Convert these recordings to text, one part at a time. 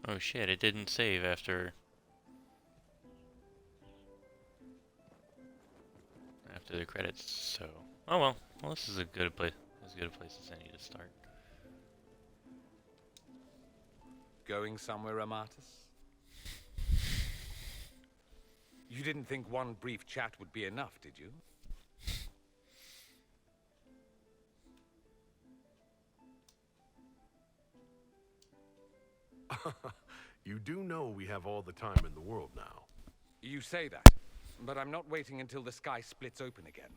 Oh shit, it didn't save after the credits, so... Oh well. Well, this is a good place. As good a place as any to start. Going somewhere, Amatus? You didn't think one brief chat would be enough, did you? You do know we have all the time in the world now. You say that, but I'm not waiting until the sky splits open again.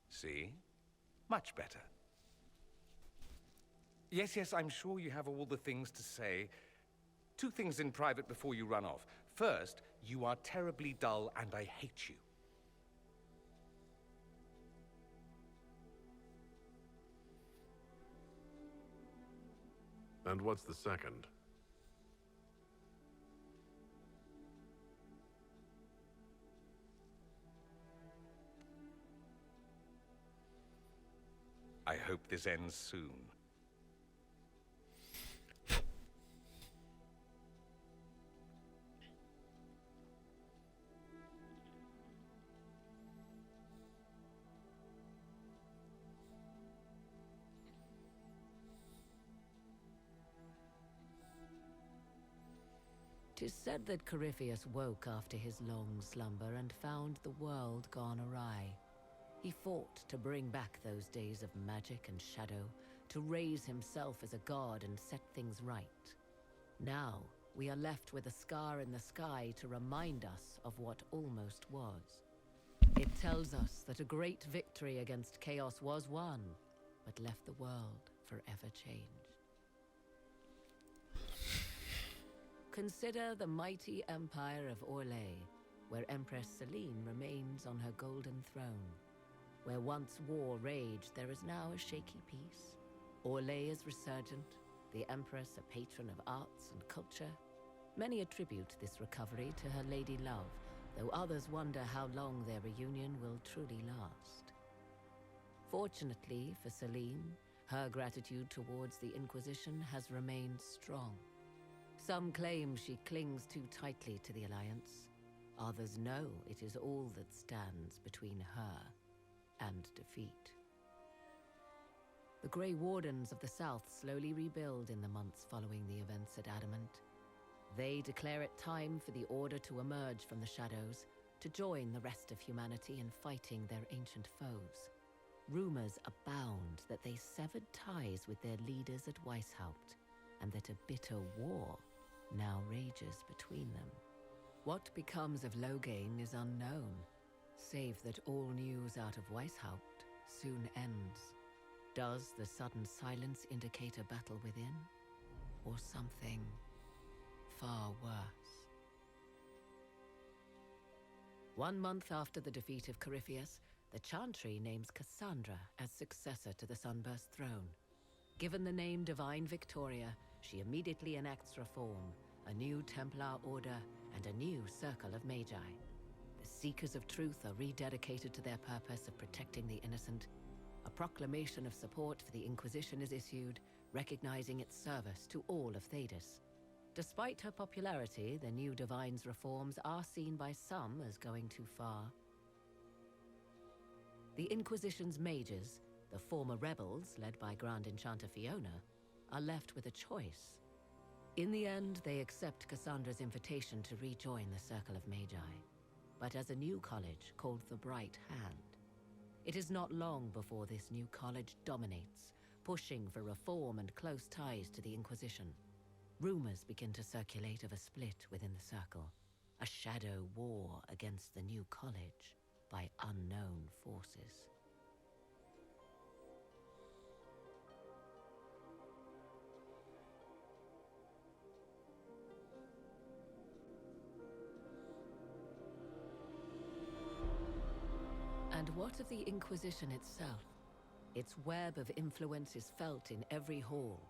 See? Much better. Yes, I'm sure you have all the things to say. Two things in private before you run off. First, you are terribly dull and I hate you. And what's the second? I hope this ends soon. 'Tis said that Corypheus woke after his long slumber and found the world gone awry. He fought to bring back those days of magic and shadow, to raise himself as a god and set things right. Now, we are left with a scar in the sky to remind us of what almost was. It tells us that a great victory against chaos was won, but left the world forever changed. Consider the mighty empire of Orlais, where Empress Selene remains on her golden throne. Where once war raged, there is now a shaky peace. Orlais is resurgent, the Empress a patron of arts and culture. Many attribute this recovery to her lady love, though others wonder how long their reunion will truly last. Fortunately for Selene, her gratitude towards the Inquisition has remained strong. Some claim she clings too tightly to the Alliance. Others know it is all that stands between her and defeat. The Grey Wardens of the South slowly rebuild in the months following the events at Adamant. They declare it time for the Order to emerge from the shadows, to join the rest of humanity in fighting their ancient foes. Rumors abound that they severed ties with their leaders at Weishaupt, and that a bitter war now rages between them. What becomes of Loghain is unknown, save that all news out of Weishaupt soon ends. Does the sudden silence indicate a battle within, or something far worse? 1 month after the defeat of Corypheus, the Chantry names Cassandra as successor to the Sunburst throne. Given the name Divine Victoria, she immediately enacts reform, a new Templar order, and a new circle of Magi. The Seekers of Truth are rededicated to their purpose of protecting the innocent. A proclamation of support for the Inquisition is issued, recognizing its service to all of Thedas. Despite her popularity, the new Divine's reforms are seen by some as going too far. The Inquisition's mages, the former rebels led by Grand Enchanter Fiona, are left with a choice. In the end, they accept Cassandra's invitation to rejoin the Circle of Magi, but as a new college called the Bright Hand. It is not long before this new college dominates, pushing for reform and close ties to the Inquisition. Rumors begin to circulate of a split within the Circle, a shadow war against the new college by unknown forces. And what of the Inquisition itself? Its web of influence is felt in every hall.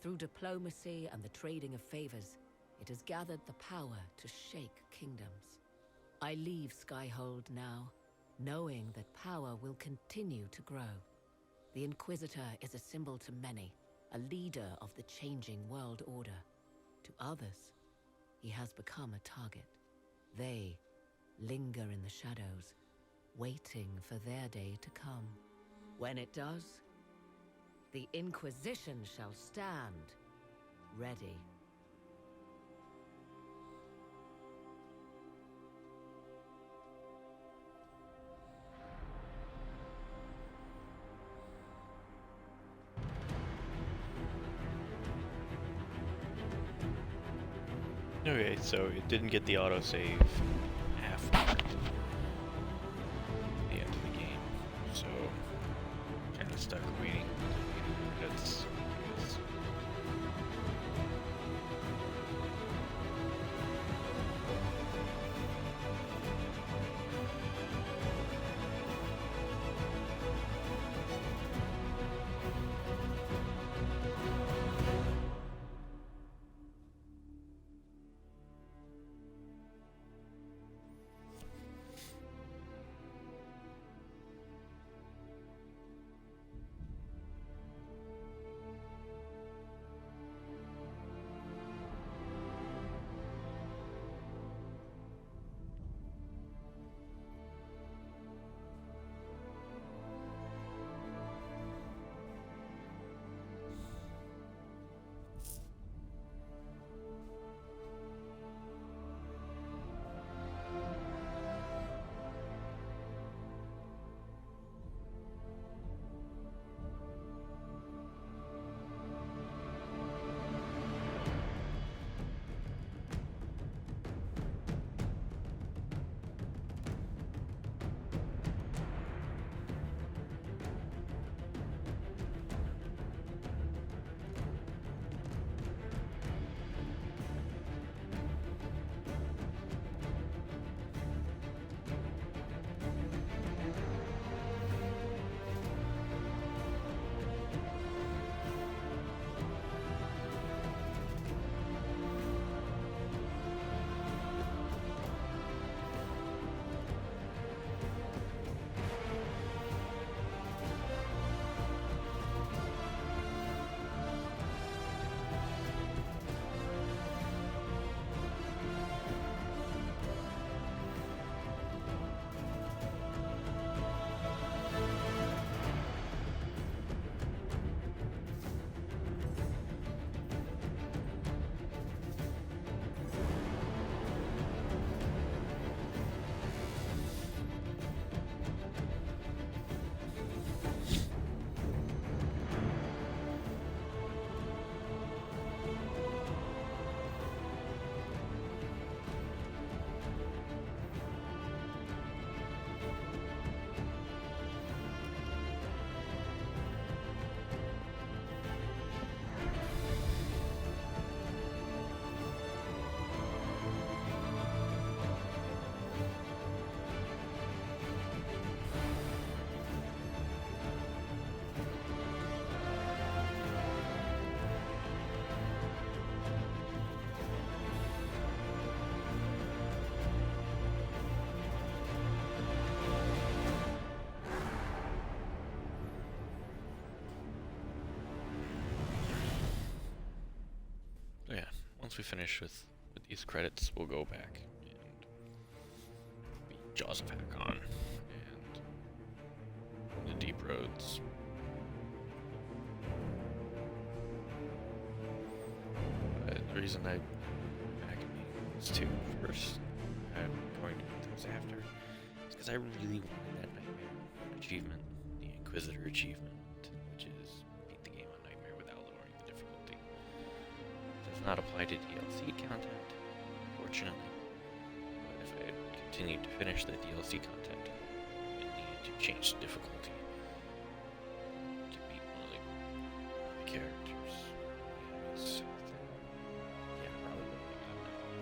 Through diplomacy and the trading of favors, it has gathered the power to shake kingdoms. I leave Skyhold now, knowing that power will continue to grow. The Inquisitor is a symbol to many, a leader of the changing world order. To others, he has become a target. They linger in the shadows, waiting for their day to come. When it does, the Inquisition shall stand ready. Okay, so it didn't get the autosave after the end of the game, so kind of stuck waiting. That's, I guess. Once we finish with these credits, we'll go back and beat Jaws of Hakkon and the Deep Roads. The reason I back these two first, I'm going to put those after, is because I really wanted that Nightmare achievement, the Inquisitor achievement, which is beat the game on Nightmare without lowering the difficulty. Does not apply to DLC content, fortunately. But if I had continued to finish the DLC content, it needed to change the difficulty to beat one of the characters. So, yeah, probably wouldn't have done that.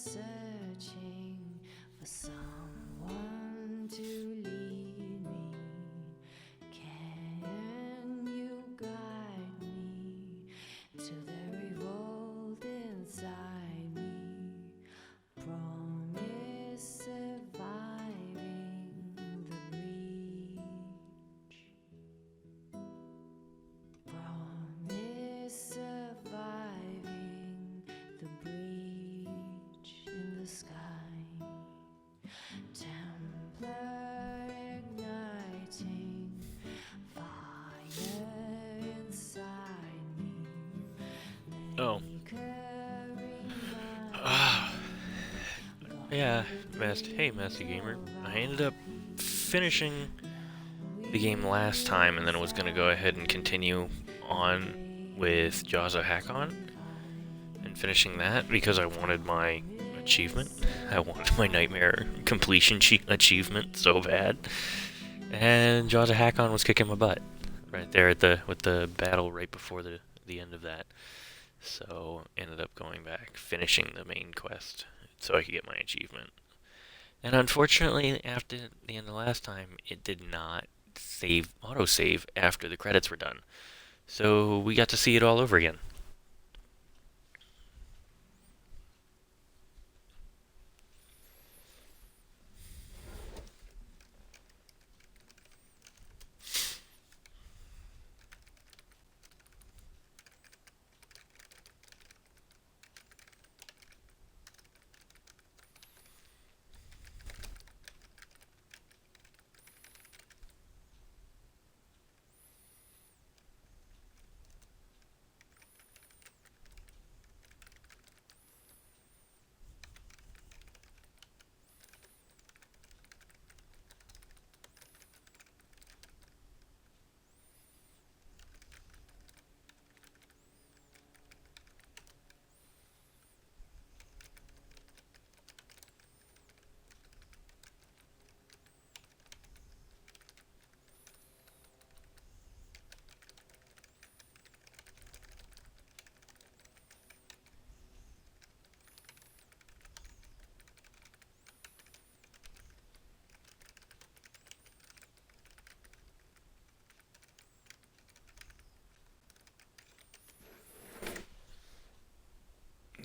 searching for someone to lead me. Can you guide me to the revolt inside me? Promise surviving the breach. Promise surviving the breach in the sky. Templar igniting fire inside me. Oh. Yeah, hey Master Gamer. I ended up finishing the game last time, and then was gonna go ahead and continue on with Jaws of Hakkon and finishing that because I wanted my achievement. I wanted my nightmare completion achievement so bad, and Jaws of Hakkon was kicking my butt right there with the battle right before the end of that. So ended up going back, finishing the main quest so I could get my achievement. And unfortunately, after the end of last time, it did not autosave after the credits were done. So we got to see it all over again.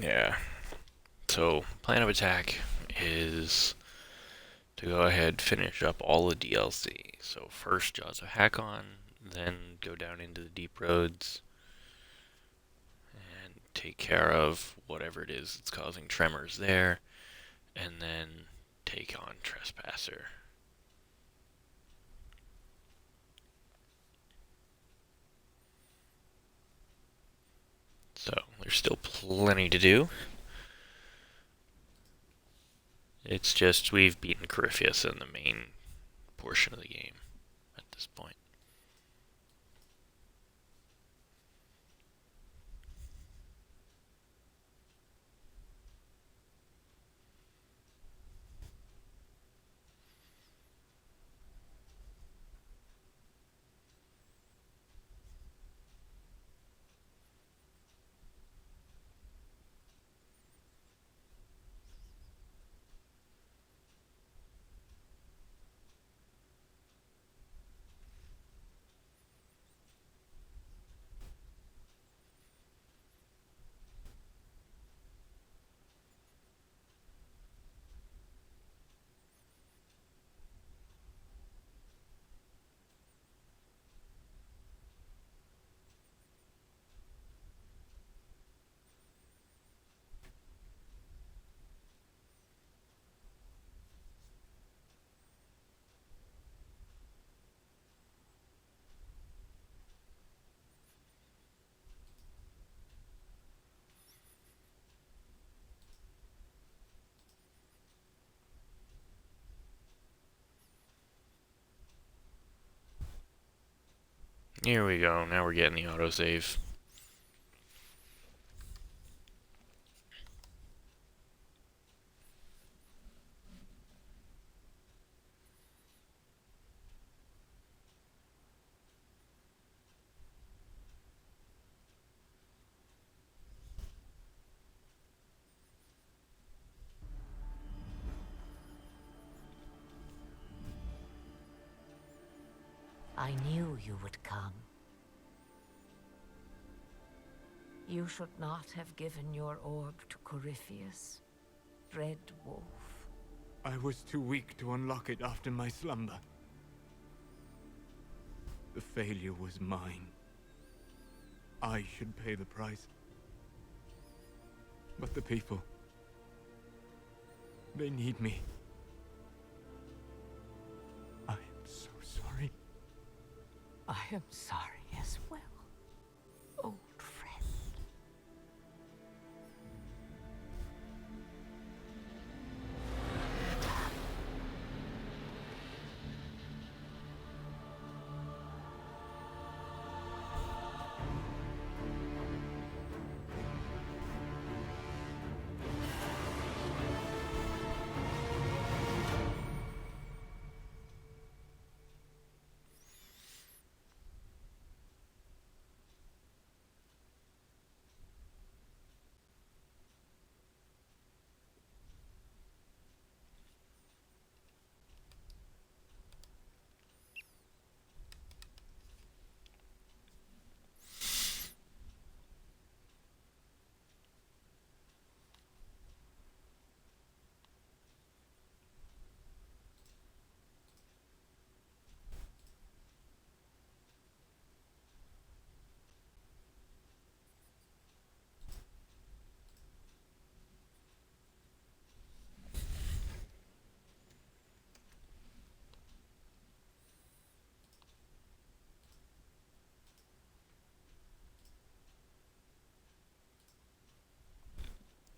Yeah. So, plan of attack is to go ahead finish up all the DLC. So first Jaws of Hakkon, then go down into the deep roads and take care of whatever it is that's causing tremors there, and then take on Trespasser. So there's still plenty to do. It's just we've beaten Corypheus in the main portion of the game at this point. Here we go, now we're getting the autosave. I knew you would come. You should not have given your orb to Corypheus, Red Wolf. I was too weak to unlock it after my slumber. The failure was mine. I should pay the price. But the people... they need me. I am so sorry. I am sorry as well, old friend.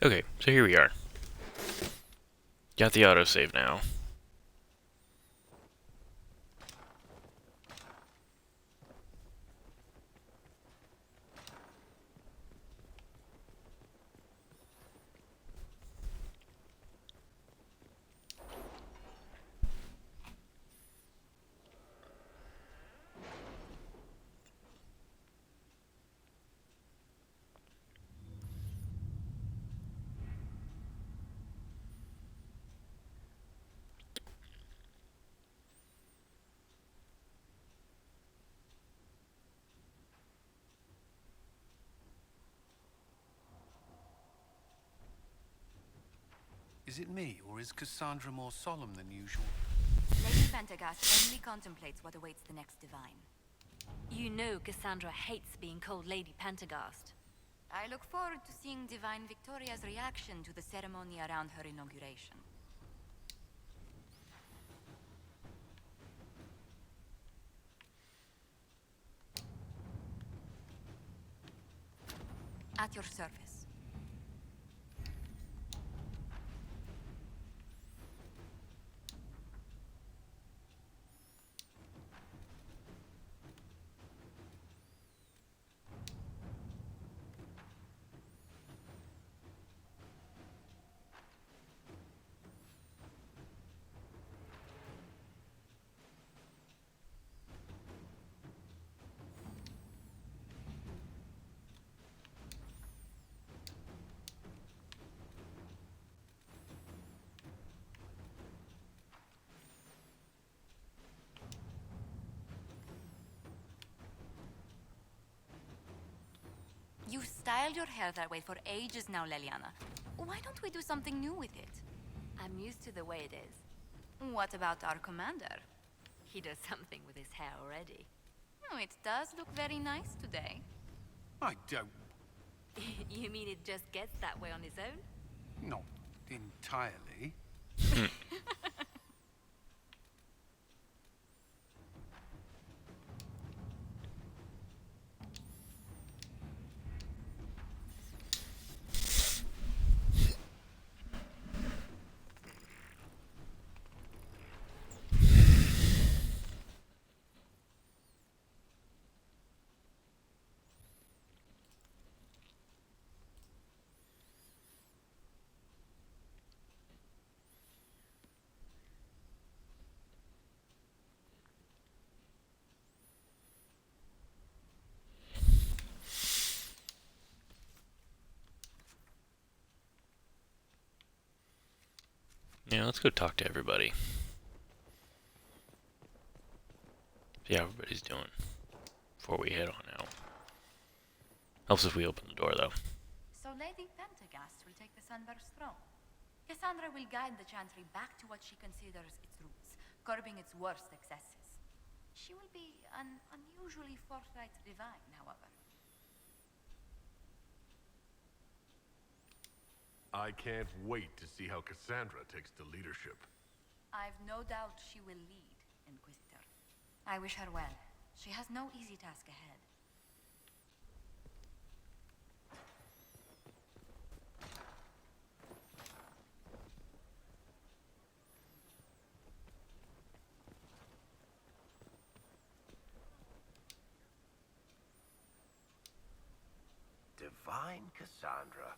Okay, so here we are. Got the autosave now. Is it me, or is Cassandra more solemn than usual? Lady Pendergast only contemplates what awaits the next divine. You know Cassandra hates being called Lady Pendergast. I look forward to seeing Divine Victoria's reaction to the ceremony around her inauguration. At your service. You've styled your hair that way for ages now, Leliana. Why don't we do something new with it? I'm used to the way it is. What about our commander? He does something with his hair already. Oh, it does look very nice today. I don't... You mean it just gets that way on its own? not entirely. Yeah, let's go talk to everybody. See how everybody's doing before we head on out. Helps if we open the door, though. So Lady Pentagast will take the Sunburst throne. Cassandra will guide the Chantry back to what she considers its roots, curbing its worst excesses. She will be an unusually forthright divine, however. I can't wait to see how Cassandra takes the leadership. I've no doubt she will lead, Inquisitor. I wish her well. She has no easy task ahead. Divine Cassandra.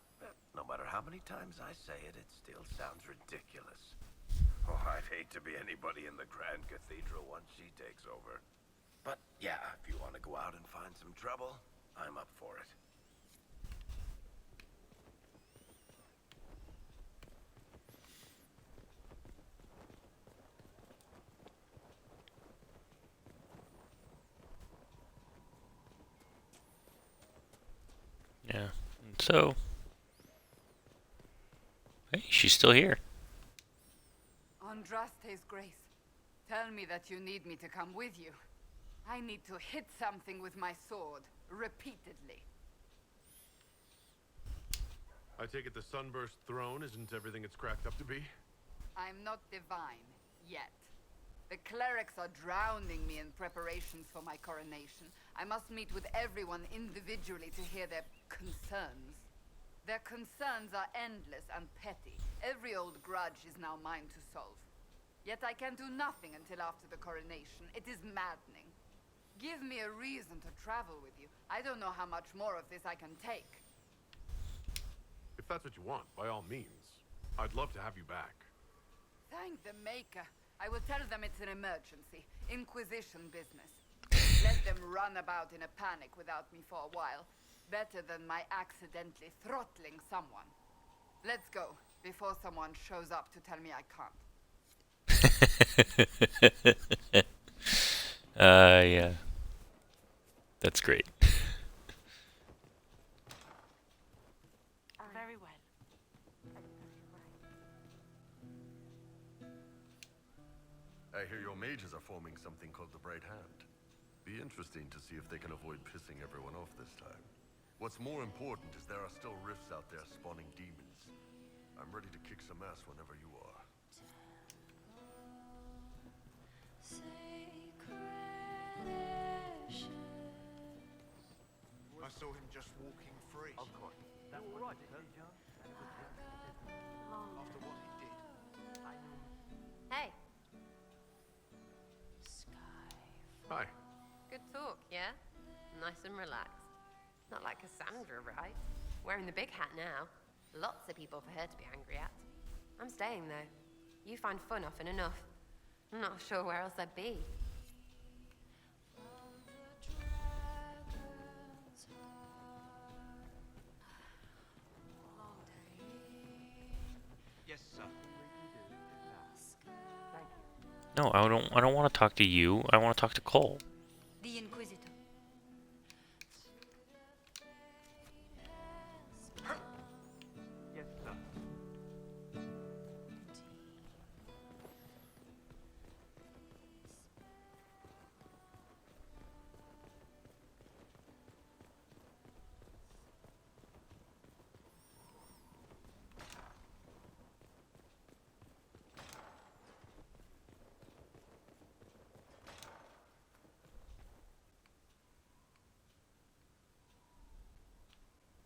No matter how many times I say it, it still sounds ridiculous. Oh, I'd hate to be anybody in the Grand Cathedral once she takes over. But yeah, if you want to go out and find some trouble, I'm up for it. Yeah. And so, hey, she's still here. Andraste's Grace, tell me that you need me to come with you. I need to hit something with my sword, repeatedly. I take it the Sunburst throne isn't everything it's cracked up to be? I'm not divine, yet. The clerics are drowning me in preparations for my coronation. I must meet with everyone individually to hear their concerns. Their concerns are endless and petty. Every old grudge is now mine to solve. Yet I can do nothing until after the coronation. It is maddening. Give me a reason to travel with you. I don't know how much more of this I can take. If that's what you want, by all means. I'd love to have you back. Thank the Maker. I will tell them it's an emergency. Inquisition business. Let them run about in a panic without me for a while. Better than my accidentally throttling someone. Let's go, before someone shows up to tell me I can't. Yeah. That's great. Very well. I hear your mages are forming something called the Bright Hand. Be interesting to see if they can avoid pissing everyone off this time. What's more important is there are still rifts out there spawning demons. I'm ready to kick some ass whenever you are. I saw him just walking free. Of course. That was right, after what he did. Hey, Hi. good talk, yeah? Nice and relaxed. Not like Cassandra, right? Wearing the big hat now. Lots of people for her to be angry at. I'm staying, though. You find fun often enough. I'm not sure where else I'd be. Yes, sir. No, I don't want to talk to you. I want to talk to Cole. The Inquisitor. Yes, sir.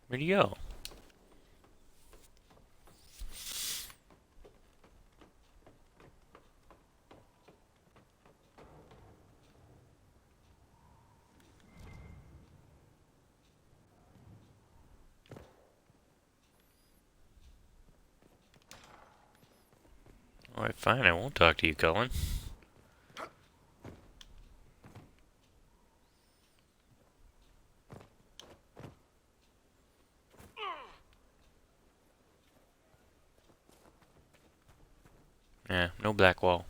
Where'd you go? Alright, fine. I won't talk to you, Cullen. Yeah, no black wall.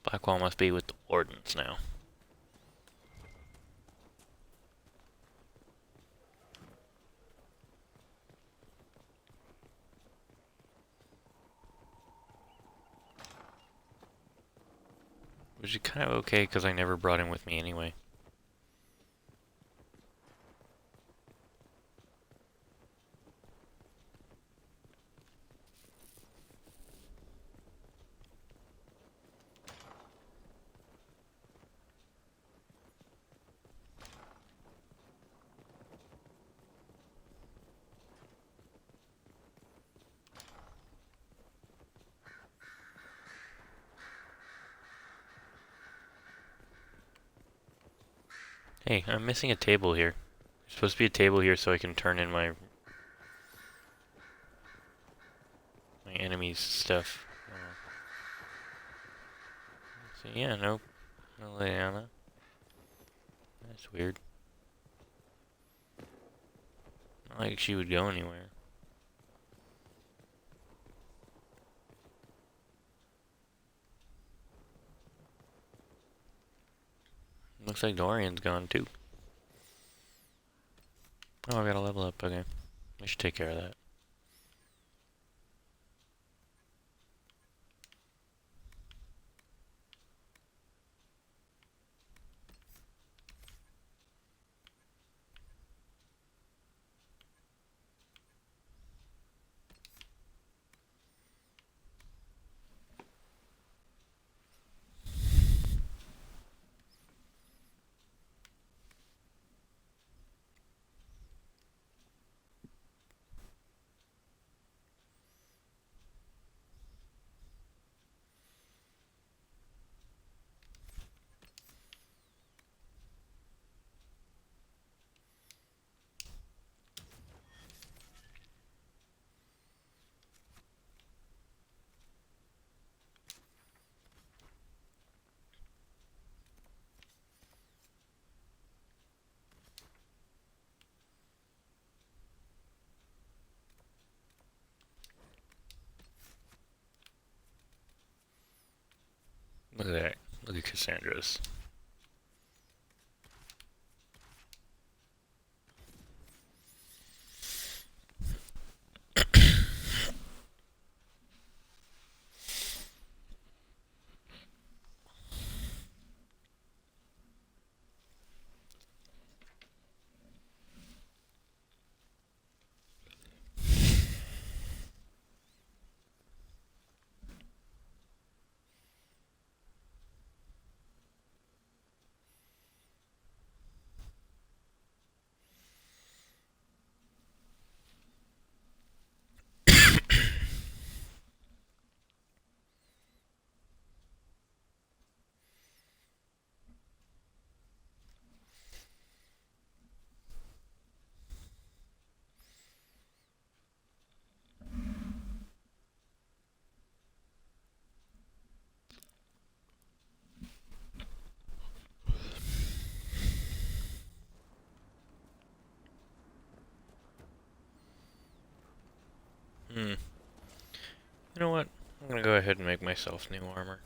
Blackwall must be with the Wardens now. Which is kind of okay, because I never brought him with me anyway. Hey, I'm missing a table here. There's supposed to be a table here so I can turn in my enemy's stuff. So yeah, nope. No Liliana. That's weird. Not like she would go anywhere. Looks like Dorian's gone too. Oh, I gotta level up. Okay. We should take care of that. Look at that. Look at Cassandra's. You know what? I'm gonna go ahead and make myself new armor.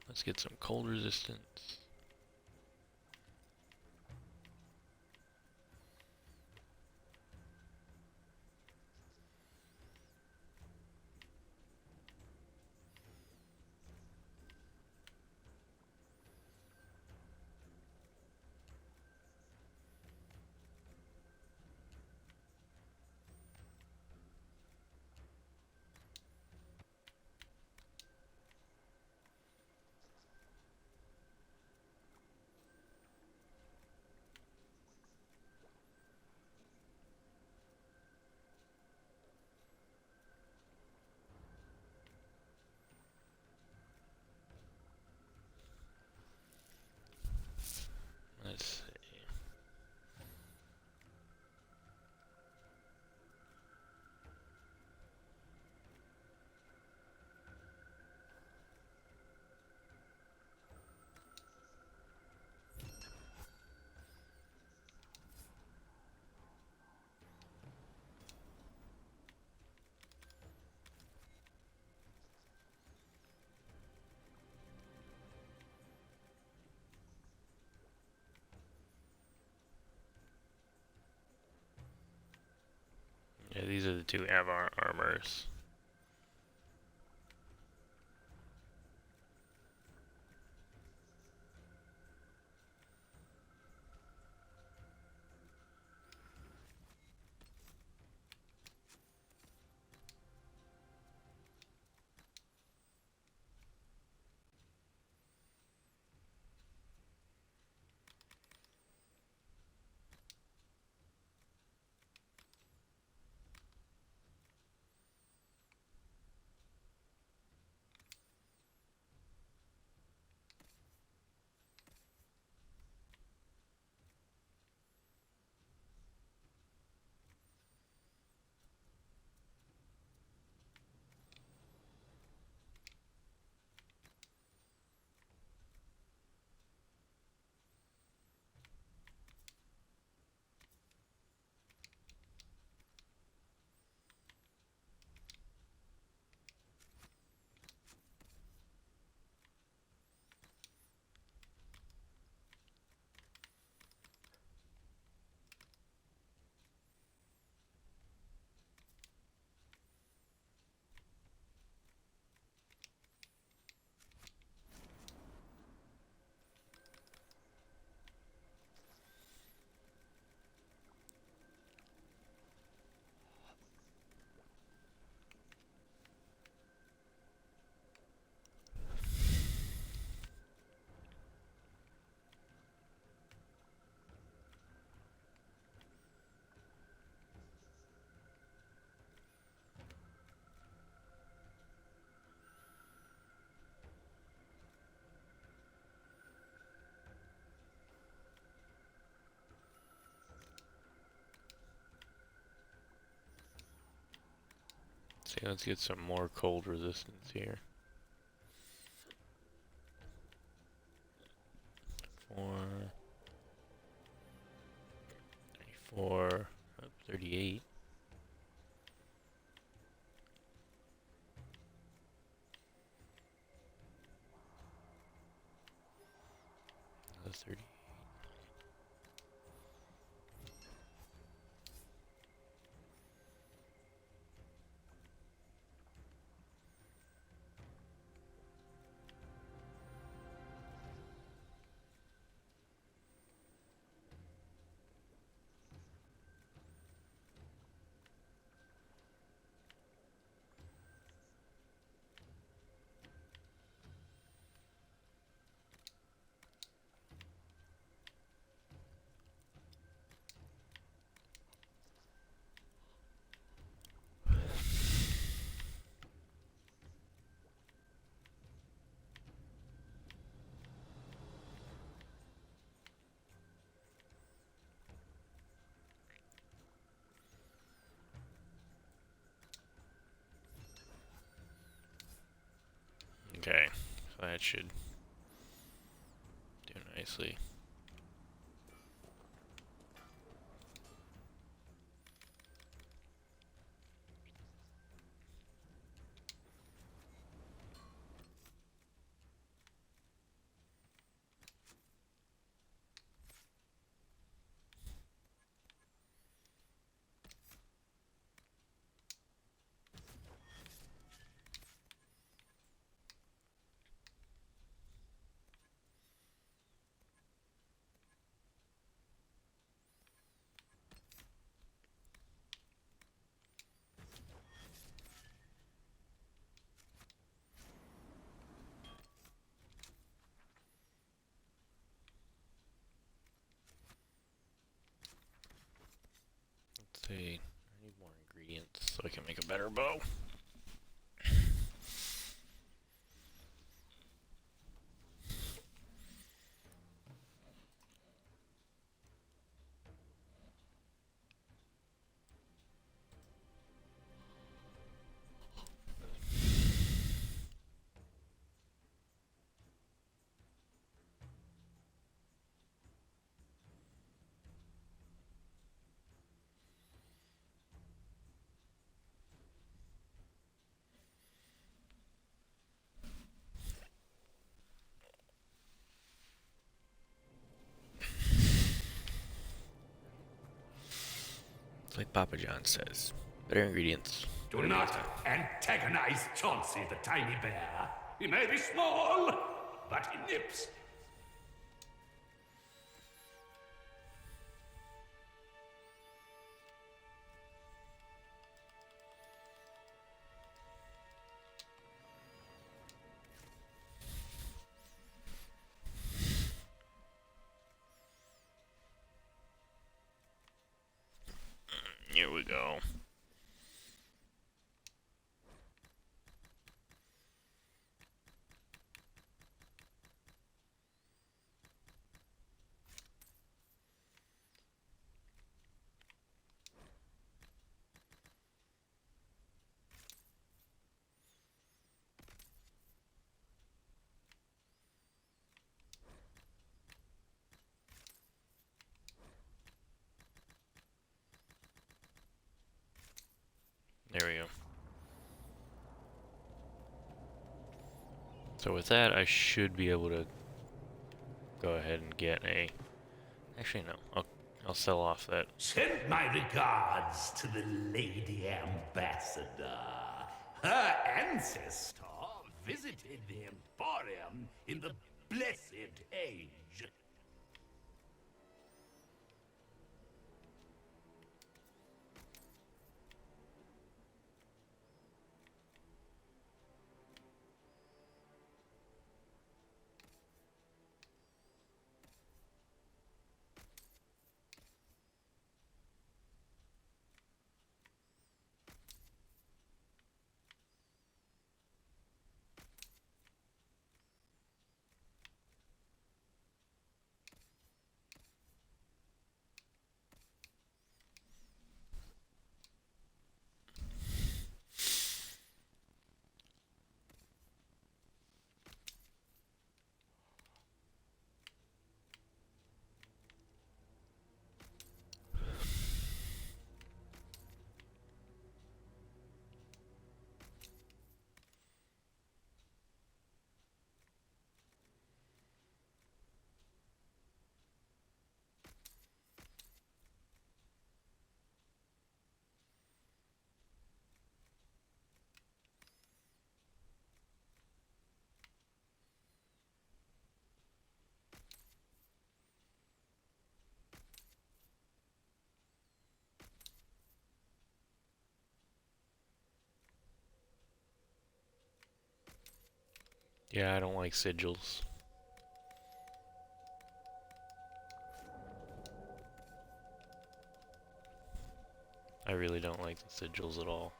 Let's get some cold resistance. Yeah, these are the two Avar armors. See, let's get some more cold resistance here. 34, up 38. That's 30. Okay, so that should do nicely. Let's see, I need more ingredients so I can make a better bow. It's like Papa John says, Better ingredients. Do not antagonize Chauncey the tiny bear. He may be small, but he nips. Here we go. There we go. So with that, I should be able to go ahead and get a... Actually, no. I'll sell off that. Send my regards to the Lady Ambassador. Her ancestor visited the Emporium in the Blessed Age. Yeah, I don't like sigils. I really don't like the sigils at all.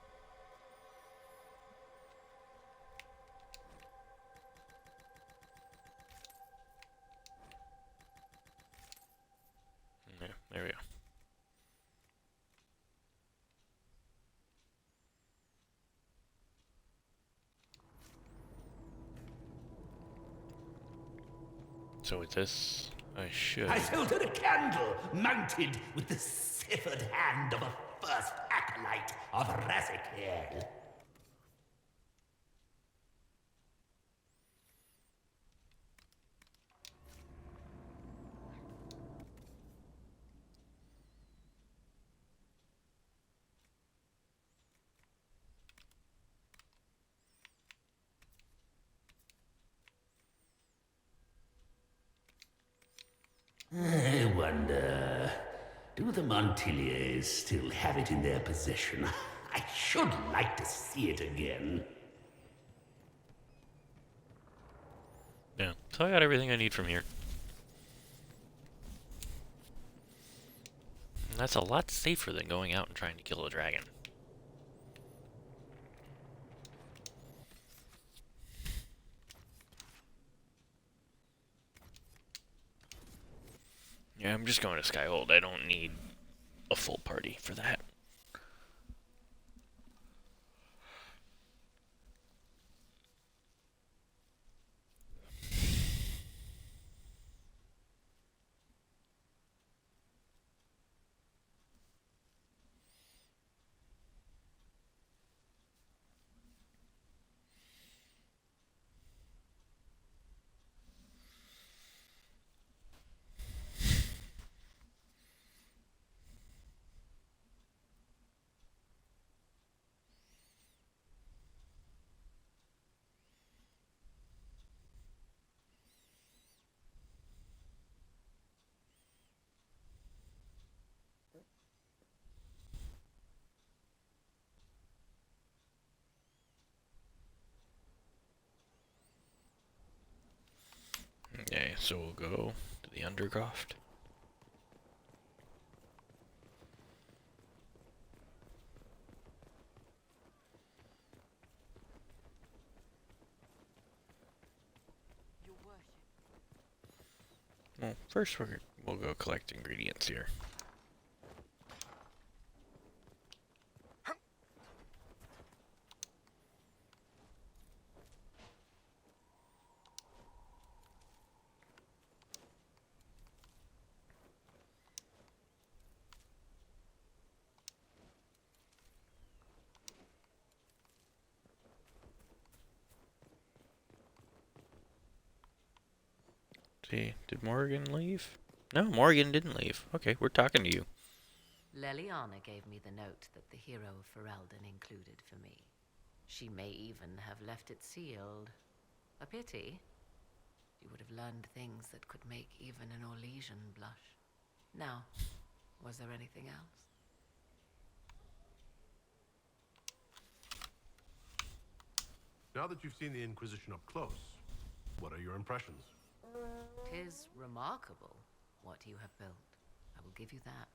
Yeah, there we go. So with this, I should... I sold her a candle mounted with the severed hand of a first acolyte of Razikel. I wonder, do the Montiliers still have it in their possession? I should like to see it again. Yeah, so I got everything I need from here. And that's a lot safer than going out and trying to kill a dragon. Yeah, I'm just going to Skyhold. I don't need a full party for that. so we'll go to the Undercroft. Well, first we'll go collect ingredients here. See, did Morgan leave? No, Morgan didn't leave. Okay, we're talking to you. Leliana gave me the note that the hero of Ferelden included for me. She may even have left it sealed. A pity. She would have learned things that could make even an Orlesian blush. Now, was there anything else? Now that you've seen the Inquisition up close, what are your impressions? 'Tis remarkable what you have built. I will give you that.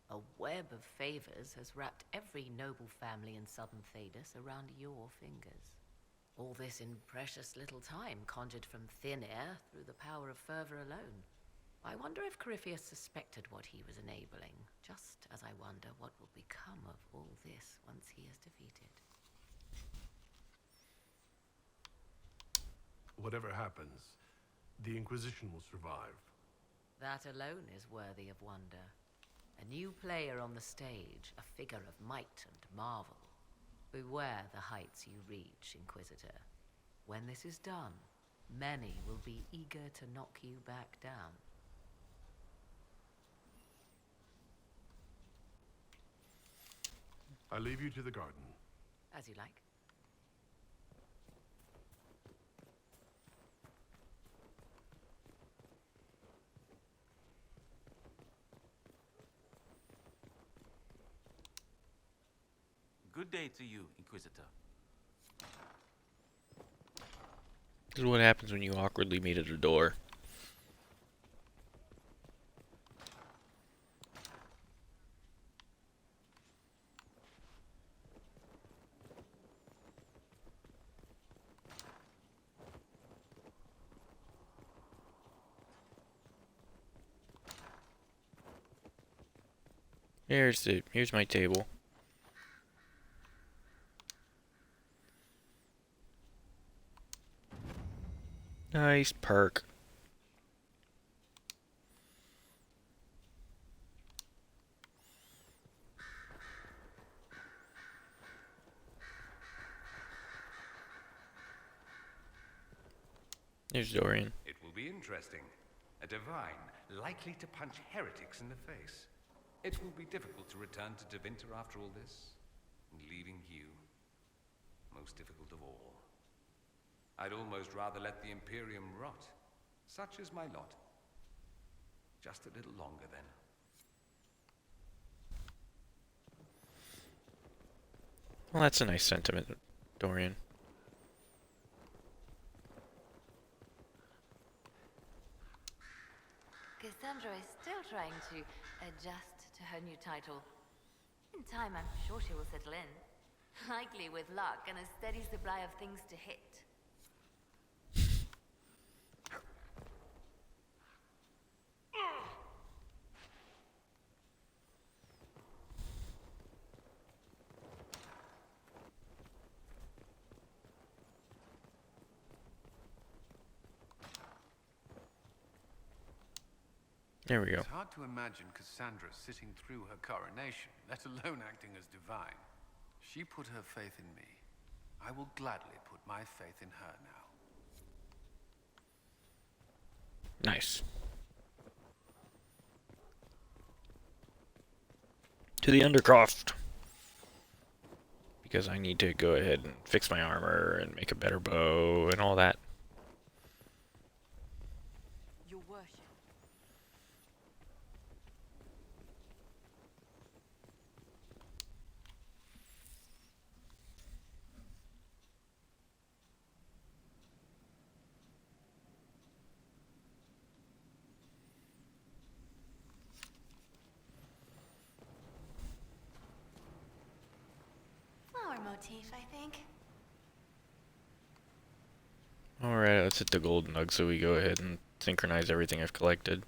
A web of favors has wrapped every noble family in southern Thedas around your fingers. All this in precious little time, conjured from thin air through the power of fervor alone. I wonder if Corypheus suspected what he was enabling, just as I wonder what will become of all this once he is defeated. Whatever happens, the Inquisition will survive. That alone is worthy of wonder. A new player on the stage, a figure of might and marvel. Beware the heights you reach, Inquisitor. When this is done, many will be eager to knock you back down. I leave you to the garden. As you like. Good day to you, Inquisitor. This is what happens when you awkwardly meet at a door. Here's my table. Nice perk. There's Dorian. It will be interesting. A divine, likely to punch heretics in the face. It will be difficult to return to Devinter after all this, leaving you. Most difficult of all. I'd almost rather let the Imperium rot. Such is my lot. Just a little longer, then. Well, that's a nice sentiment, Dorian. Cassandra is still trying to adjust to her new title. In time, I'm sure she will settle in. Likely with luck and a steady supply of things to hit. There we go. It's hard to imagine Cassandra sitting through her coronation, let alone acting as divine. She put her faith in me. I will gladly put my faith in her now. Nice. To the Undercroft. Because I need to go ahead and fix my armor and make a better bow and all that. Your worship. motif, I think. Alright, let's hit the gold nug so we go ahead and synchronize everything I've collected.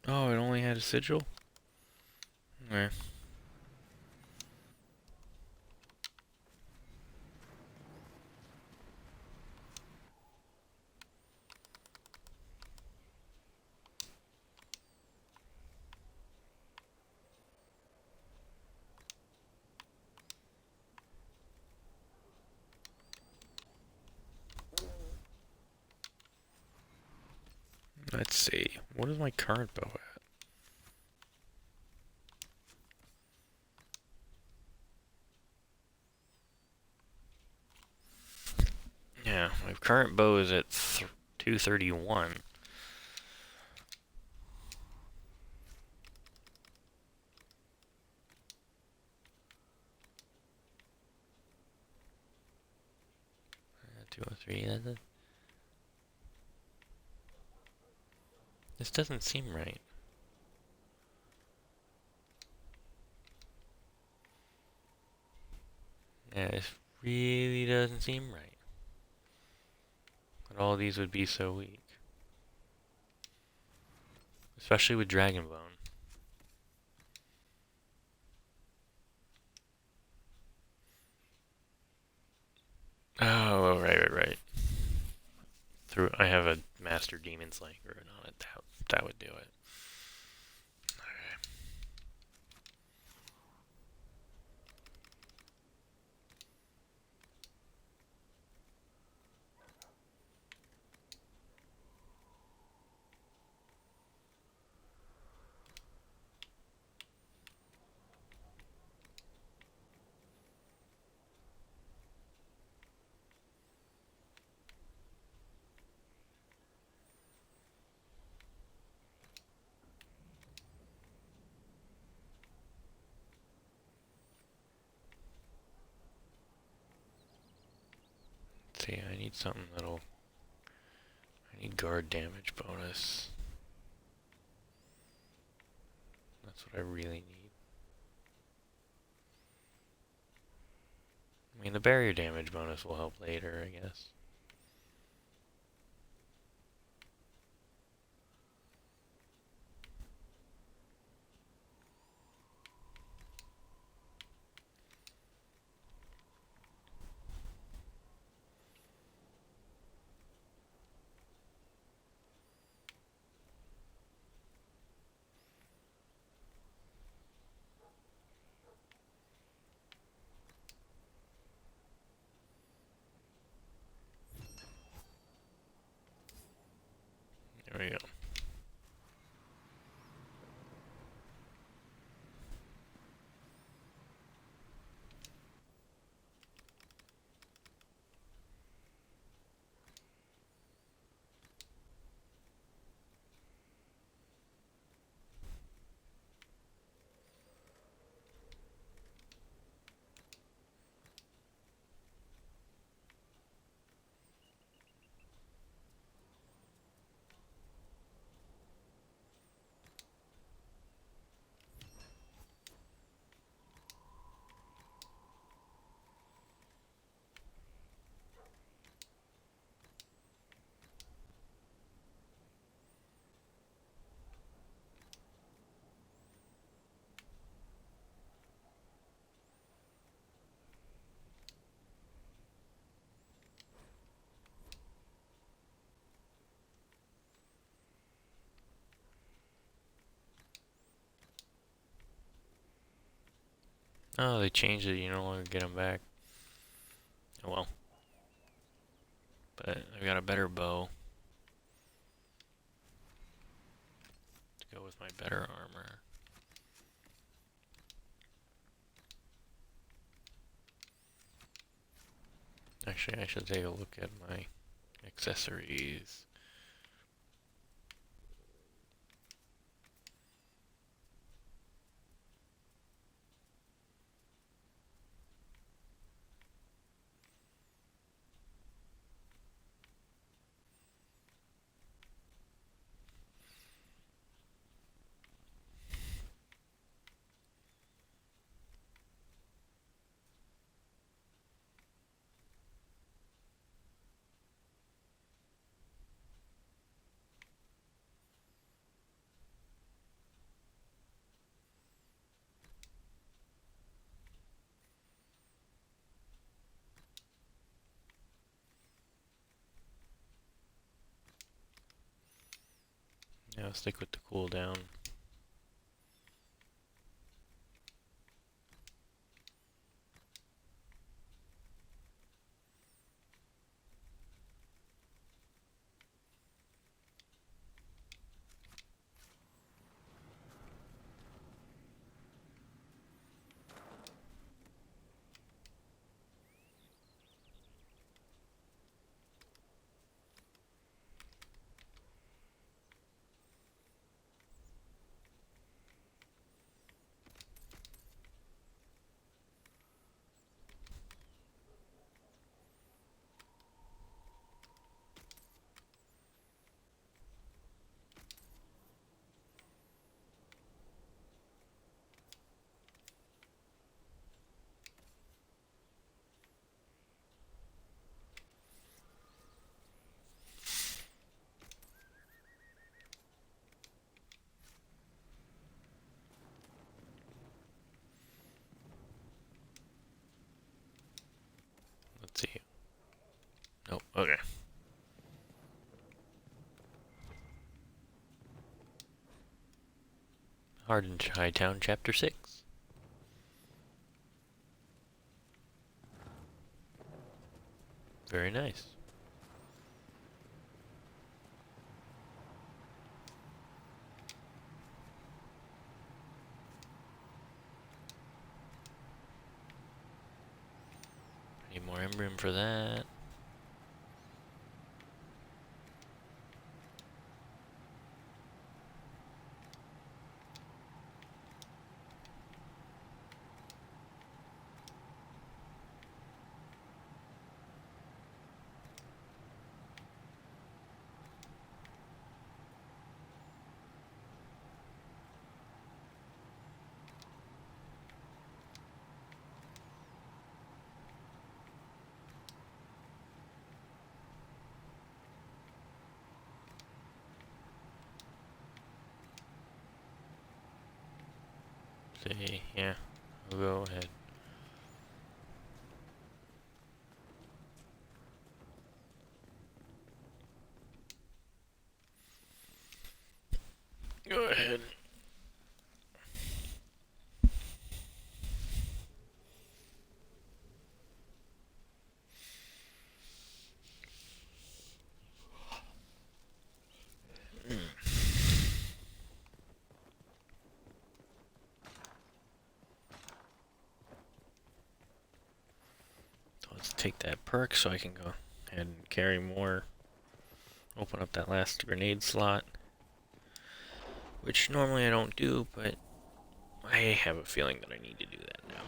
Oh, it only had a sigil? Okay. Let's see. What is my current bow at? Yeah, my current bow is at 231. Uh, 203. This doesn't seem right. Yeah, this really doesn't seem right. That all these would be so weak. Especially with Dragonbone. Oh, right. I have a Master Demon Slaying rune on it. That would do it. See, I need something that'll... I need guard damage bonus. That's what I really need. I mean, the barrier damage bonus will help later, I guess. There we go. Oh, they changed it. You no longer get them back. Oh well. But I got a better bow to go with my better armor. Actually, I should take a look at my accessories. Yeah, I'll stick with the cooldown. Let's see. Oh, okay. Hardened Hightown, Chapter 6. Very nice. Need more emblem for that. See, yeah, we'll go ahead. Go ahead. Let's take that perk so I can go ahead and carry more. Open up that last grenade slot. Which normally I don't do, but I have a feeling that I need to do that now.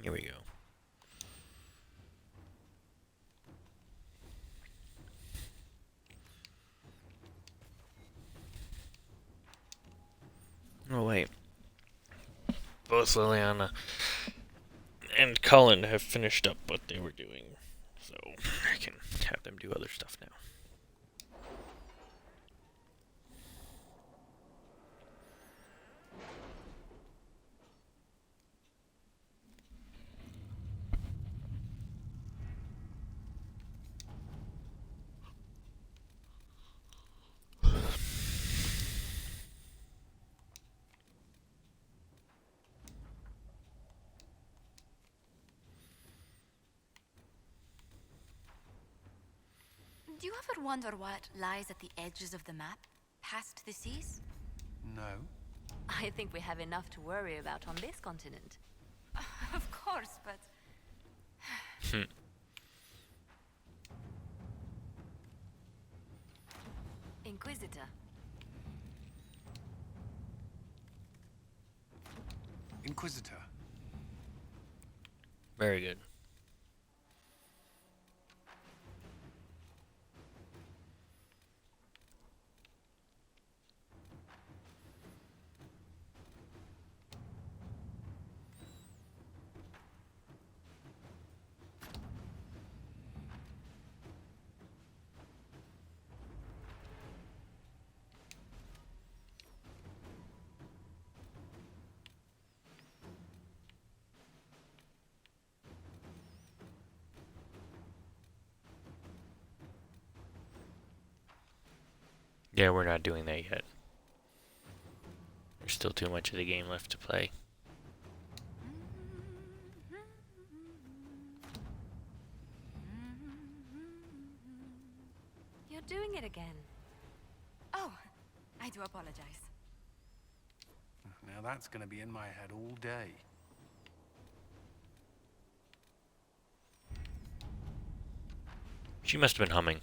Here we go. Oh wait. Both Liliana and Cullen have finished up what they were doing, so I can have them do other stuff now. Do you ever wonder what lies at the edges of the map, past the seas? No. I think we have enough to worry about on this continent. Of course, but... Inquisitor. Inquisitor. Very good. Yeah, we're not doing that yet. There's still too much of the game left to play. You're doing it again. Oh, I do apologize. Now that's going to be in my head all day. She must have been humming.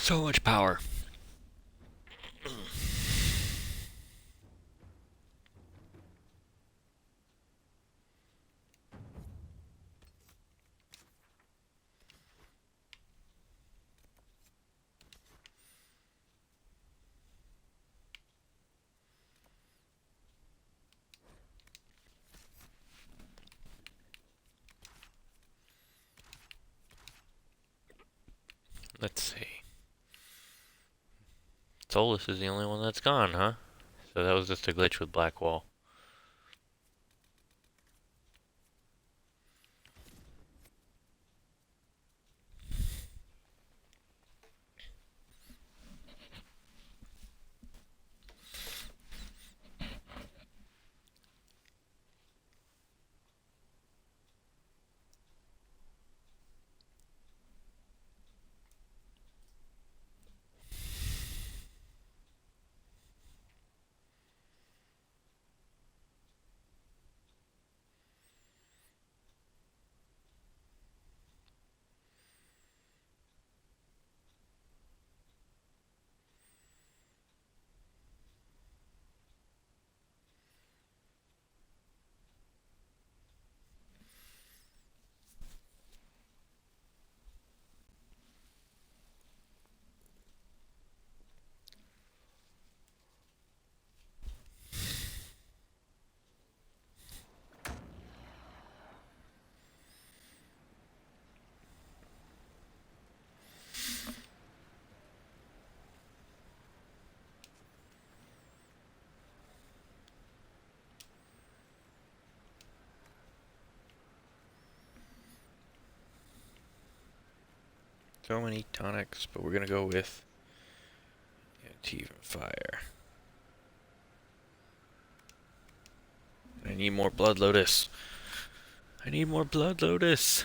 So much power. Let's see. Solus is the only one that's gone, huh? So that was just a glitch with Blackwall. So many tonics, but we're gonna go with Antive and Fire. I need more Blood Lotus. I need more Blood Lotus.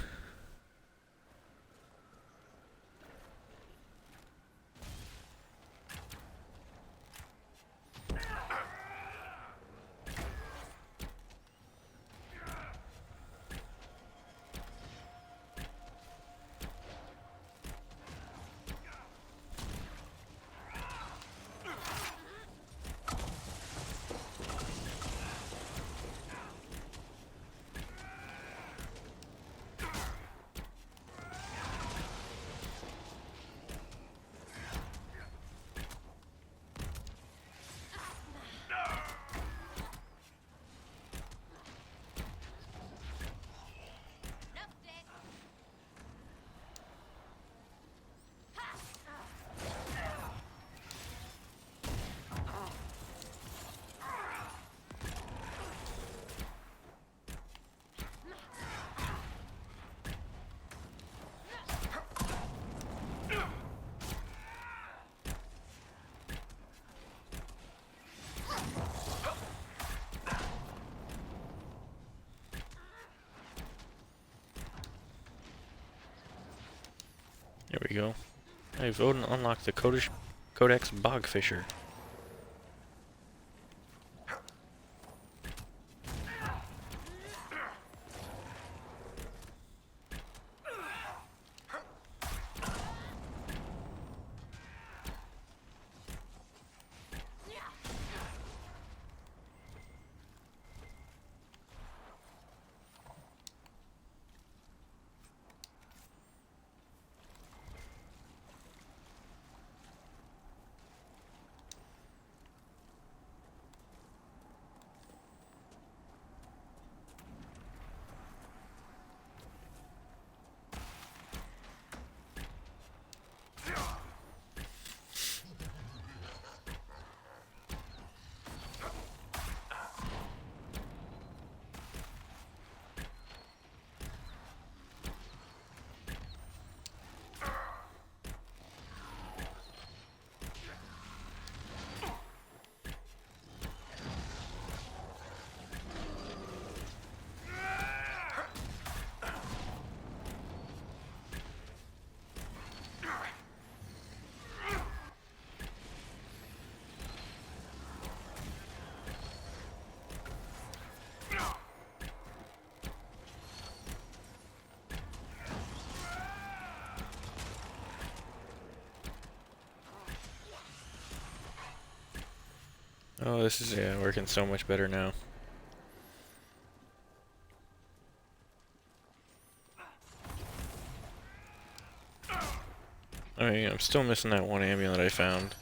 There we go. Hey, Voden unlocked the Codex Bogfisher. Oh, this is working so much better now. I mean, I'm still missing that one amulet I found.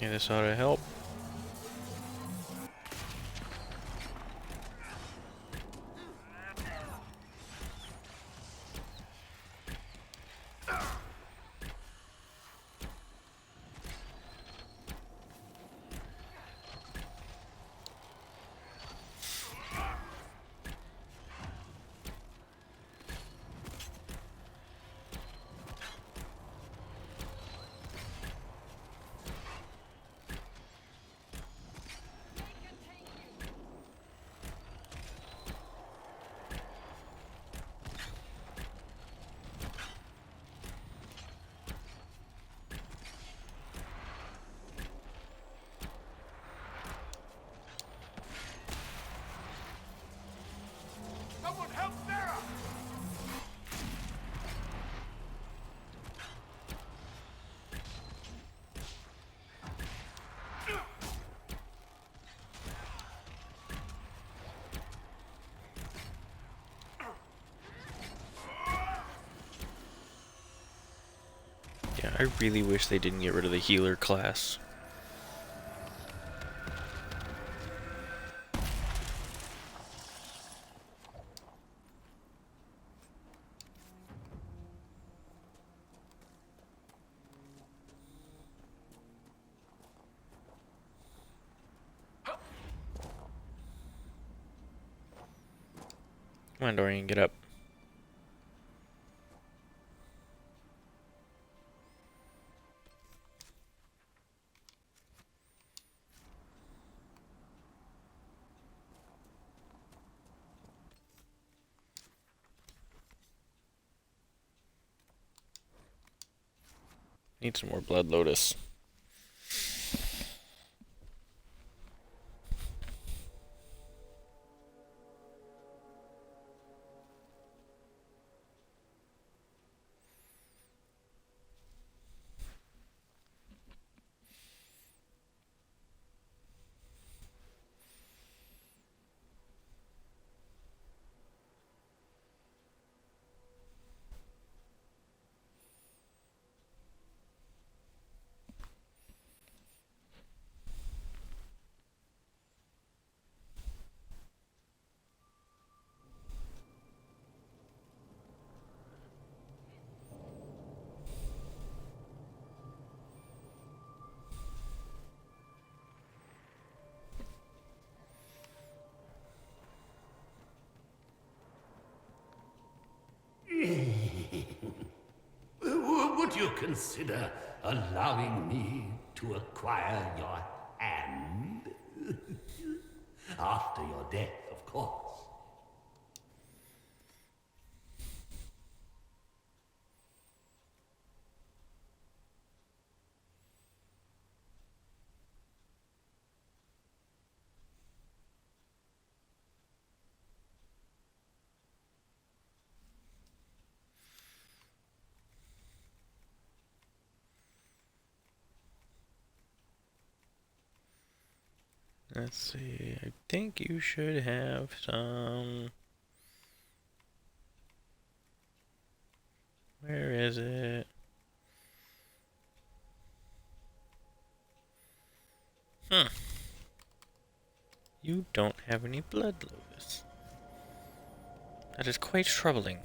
Yeah, this ought to help. Someone help Sarah! Yeah, I really wish they didn't get rid of the healer class. Come on, Dorian, get up. Need some more blood lotus. Would you consider allowing me to acquire your hand? After your death, of course. Let's see, I think you should have some... Where is it? You don't have any blood lotus. That is quite troubling.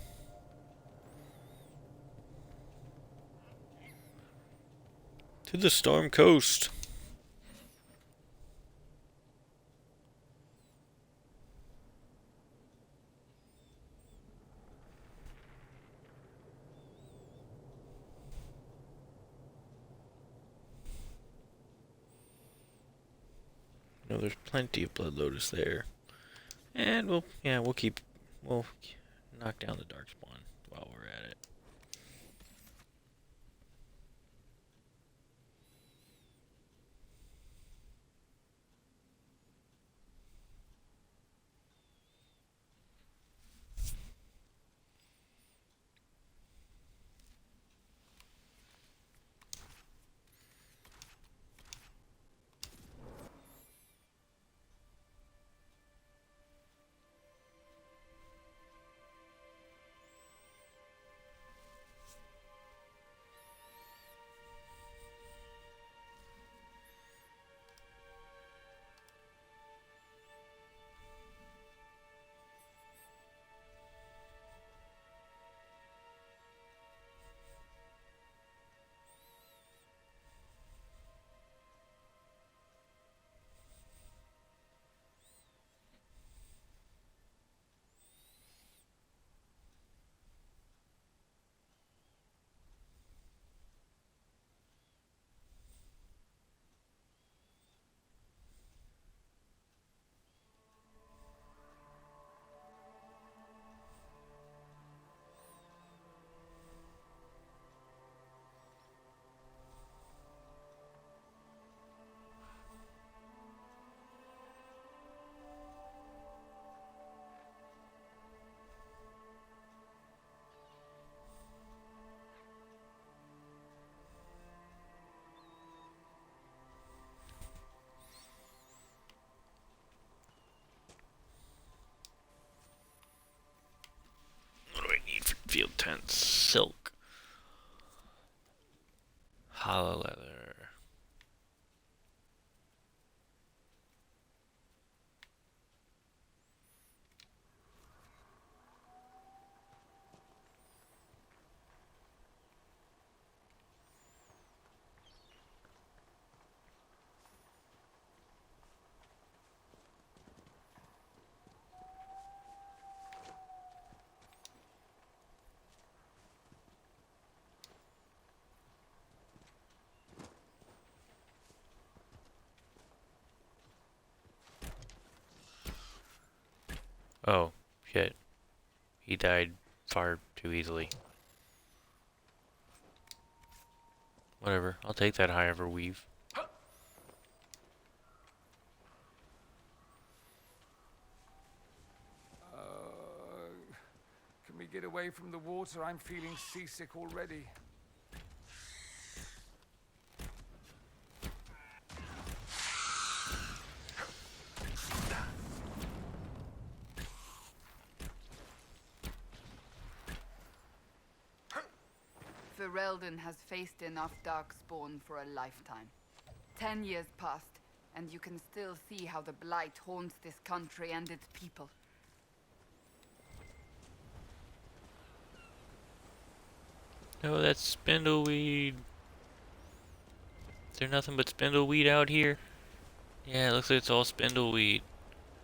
To the Storm Coast. No, there's plenty of Blood Lotus there. And we'll knock down the Darkspawn while we're at it. What do I need for field tents? Silk. Hollow leather. Oh, shit. He died far too easily. Whatever, I'll take that high ever weave. Can we get away from the water? I'm feeling seasick already. Ferelden has faced enough darkspawn for a lifetime. 10 years passed, and you can still see how the blight haunts this country and its people. Oh, that's spindleweed. Is there nothing but spindleweed out here? Yeah, it looks like it's all spindleweed,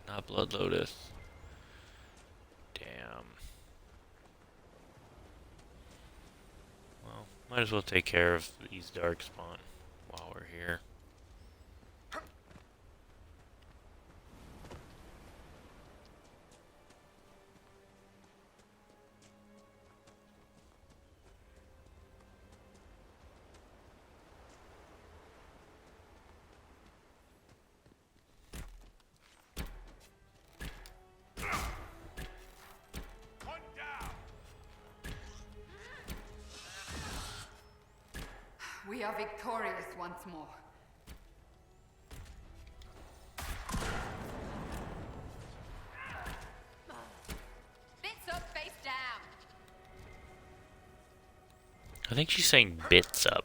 not blood lotus. Damn. Well, might as well take care of these darkspawn while we're here. We are victorious once more. Bits up, face down. I think she's saying bits up.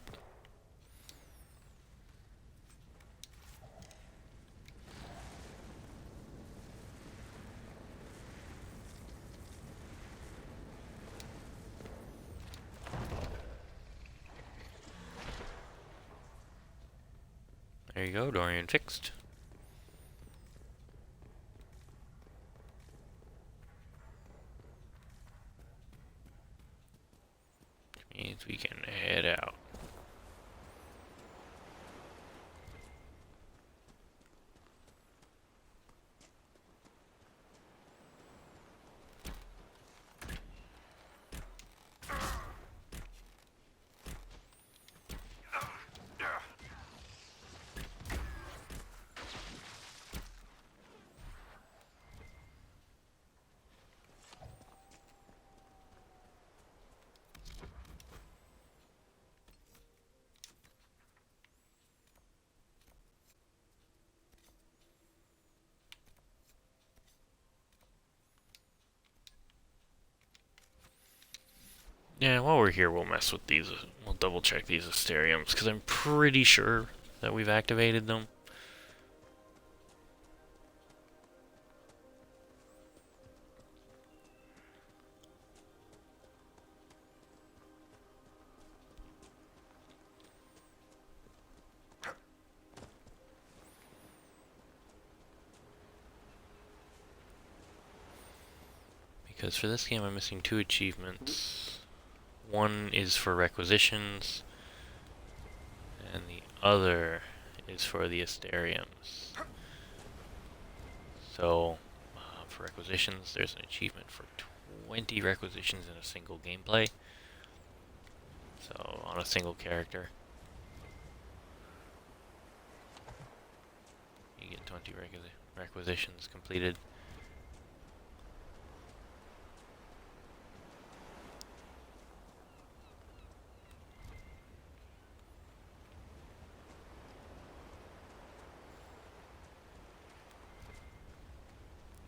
There you go, Dorian fixed. Which means we can head out. Yeah, while we're here, we'll mess with these. We'll double check these Asteriums, because I'm pretty sure that we've activated them. Because for this game, I'm missing 2 achievements. One is for requisitions, and the other is for the Asteriums. So, for requisitions, there's an achievement for 20 requisitions in a single gameplay. So, on a single character. You get 20 requisitions completed.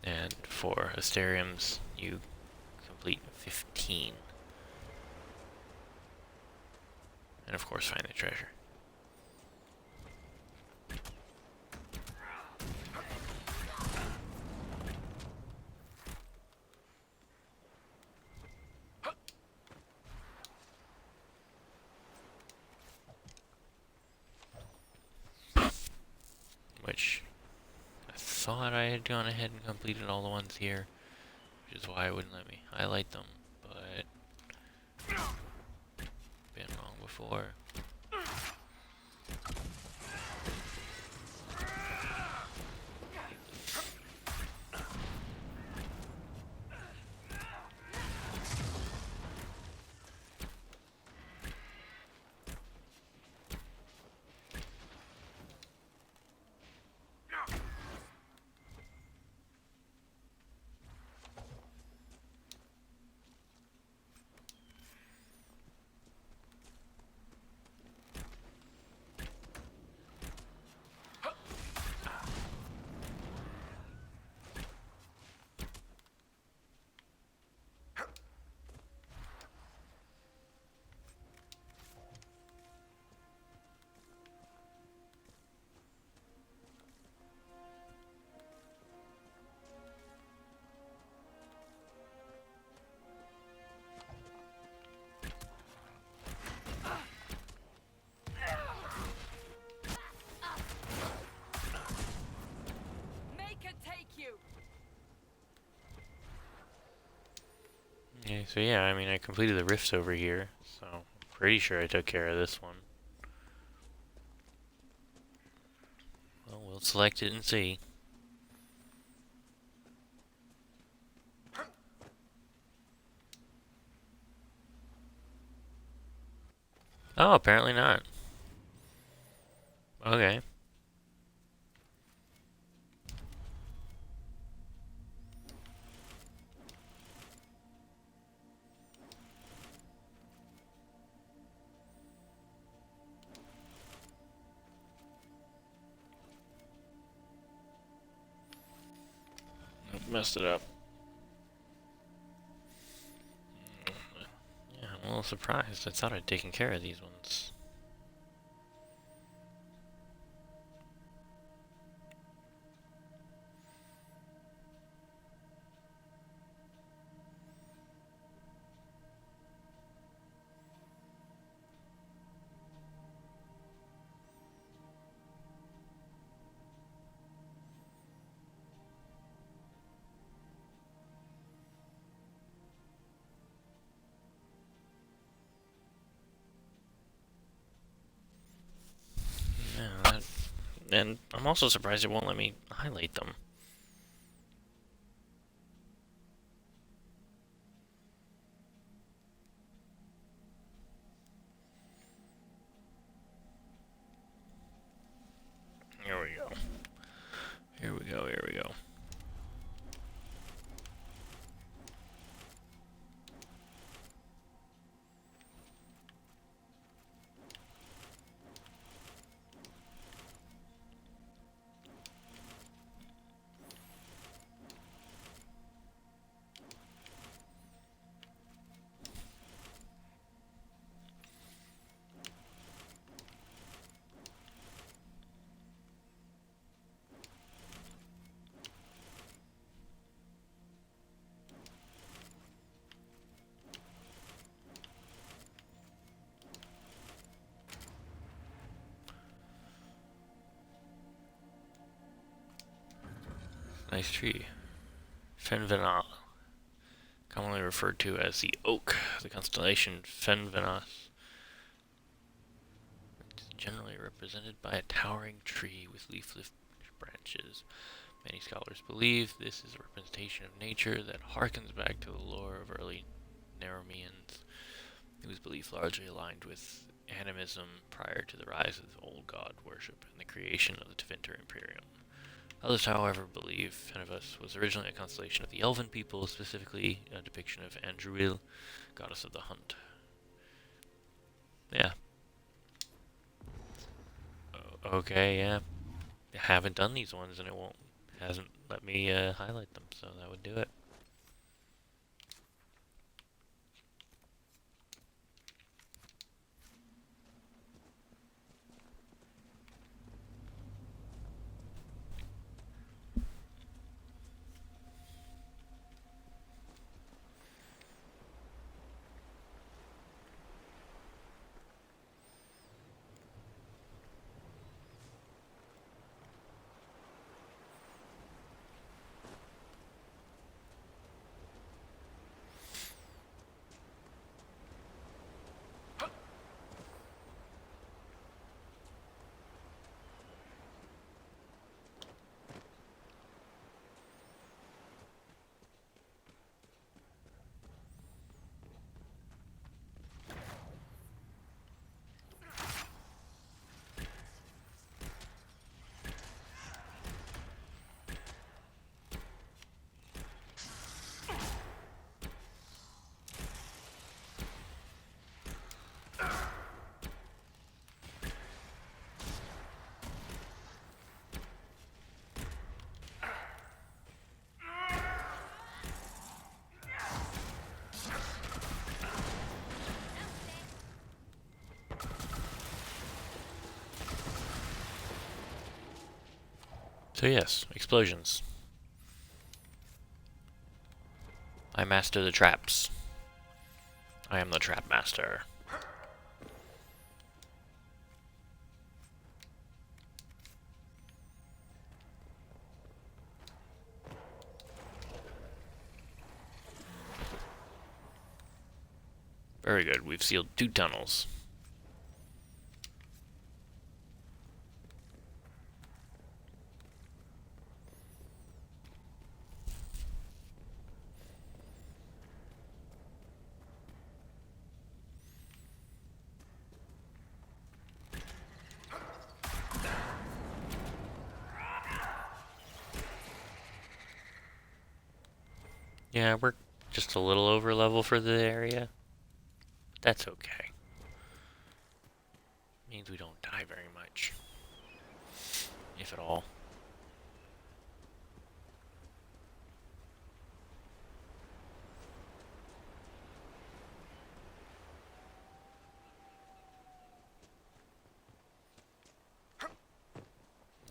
And for Asteriums, you complete 15. And of course, find the treasure. Which I thought I had gone ahead and completed all the ones here, which is why it wouldn't let me highlight them, but been wrong before. Okay, so yeah, I mean, I completed the rifts over here, so I'm pretty sure I took care of this one. Well, we'll select it and see. Oh, apparently not. Okay. Messed it up. Yeah, I'm a little surprised. I thought I'd taken care of these ones. Yeah, and I'm also surprised it won't let me highlight them. Here we go. Here we go, here we go. Nice tree. Fenvenal, commonly referred to as the Oak, the constellation Fenvenas. It's generally represented by a towering tree with leafless branches. Many scholars believe this is a representation of nature that harkens back to the lore of early Naramians, whose belief largely aligned with animism prior to the rise of old god worship and the creation of the Tevinter Imperium. Others, however, believe Fenivus was originally a constellation of the Elven people, specifically a depiction of Andruil, goddess of the hunt. Yeah. Okay, yeah. I haven't done these ones, and it hasn't let me highlight them, so that would do it. So yes, explosions. I master the traps. I am the trap master. Very good, we've sealed 2 tunnels. Yeah, we're just a little over level for the area. But that's okay. Means we don't die very much. If at all.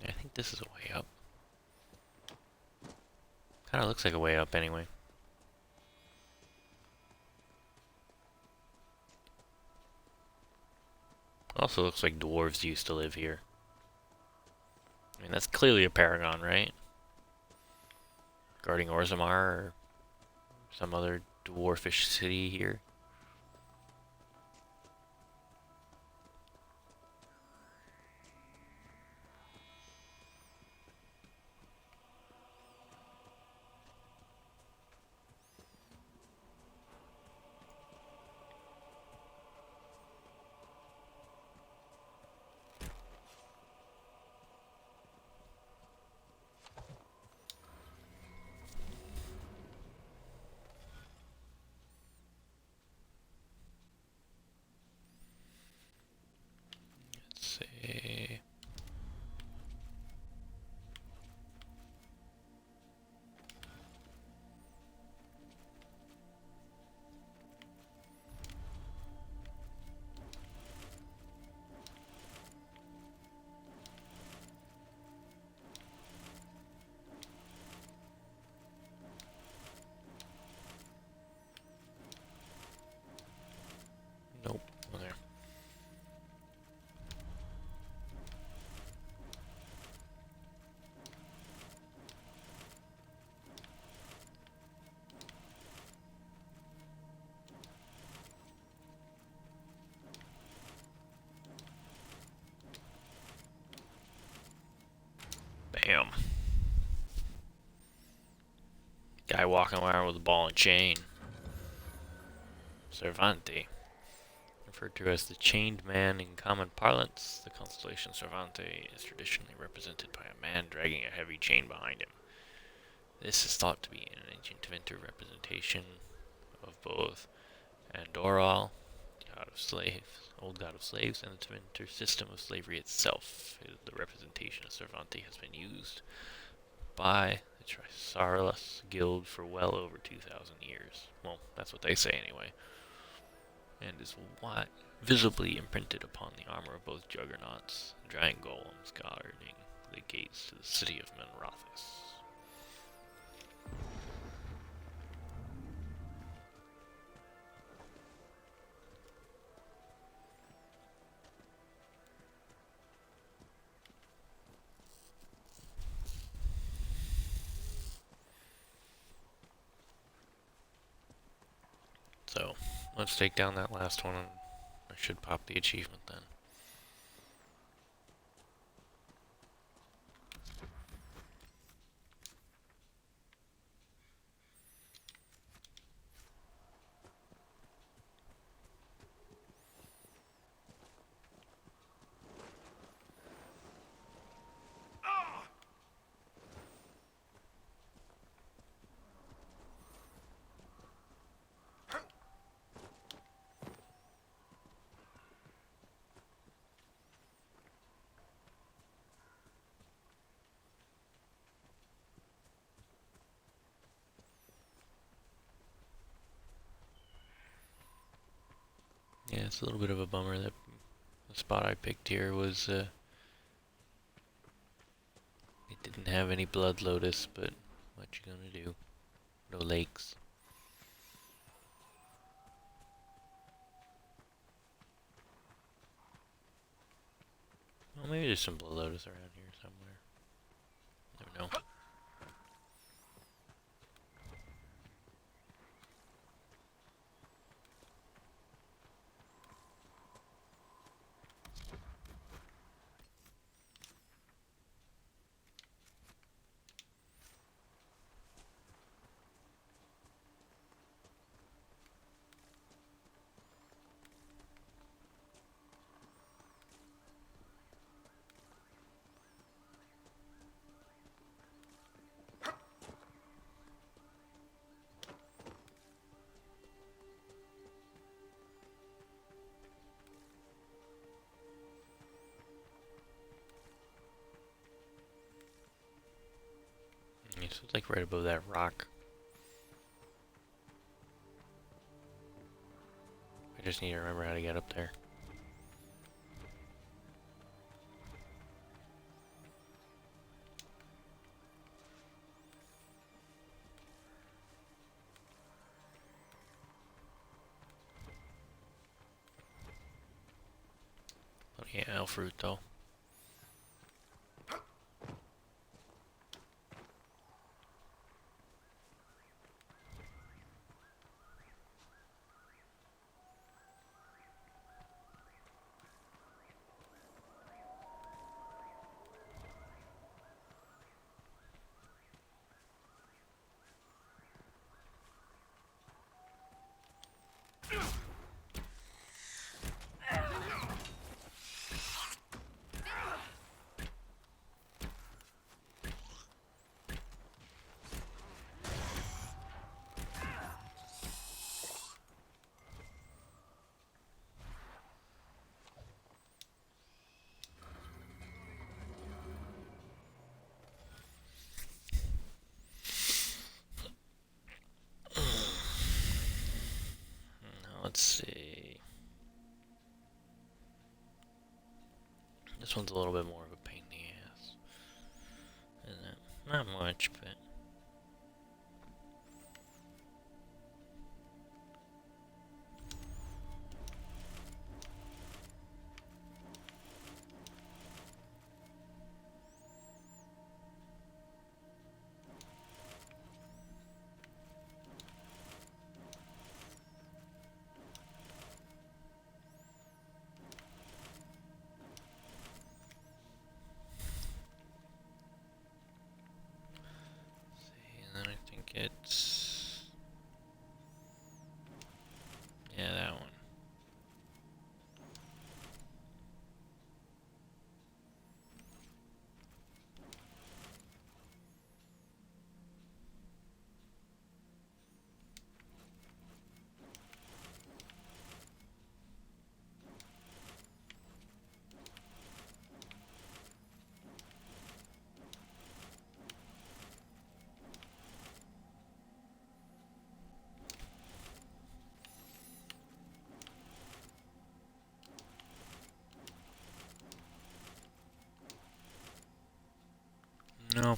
I think this is a way up. Kinda looks like a way up anyway. Also looks like dwarves used to live here. I mean, that's clearly a paragon, right? Guarding Orzammar or some other dwarfish city here. Him. Guy walking around with a ball and chain. Cervantes. Referred to as the chained man in common parlance, the constellation Cervantes is traditionally represented by a man dragging a heavy chain behind him. This is thought to be an ancient Tevinter representation of both Andoral, god of slaves, old god of slaves, and the Tevinter system of slavery itself. The representation of Cervantes has been used by the Trisarus Guild for well over 2,000 years. Well, that's what they say anyway. And is visibly imprinted upon the armor of both juggernauts and giant golems guarding the gates to the city of Menrothis. So, let's take down that last one, and I should pop the achievement then. Yeah, it's a little bit of a bummer that the spot I picked here was, it didn't have any blood lotus, but what you gonna do? No lakes. Well, maybe there's some blood lotus around here somewhere. Never know. Yeah, so it's like right above that rock. I just need to remember how to get up there. Oh yeah, elf fruit though. Let's see. This one's a little bit more of a pain in the ass. Isn't it? Not much, but...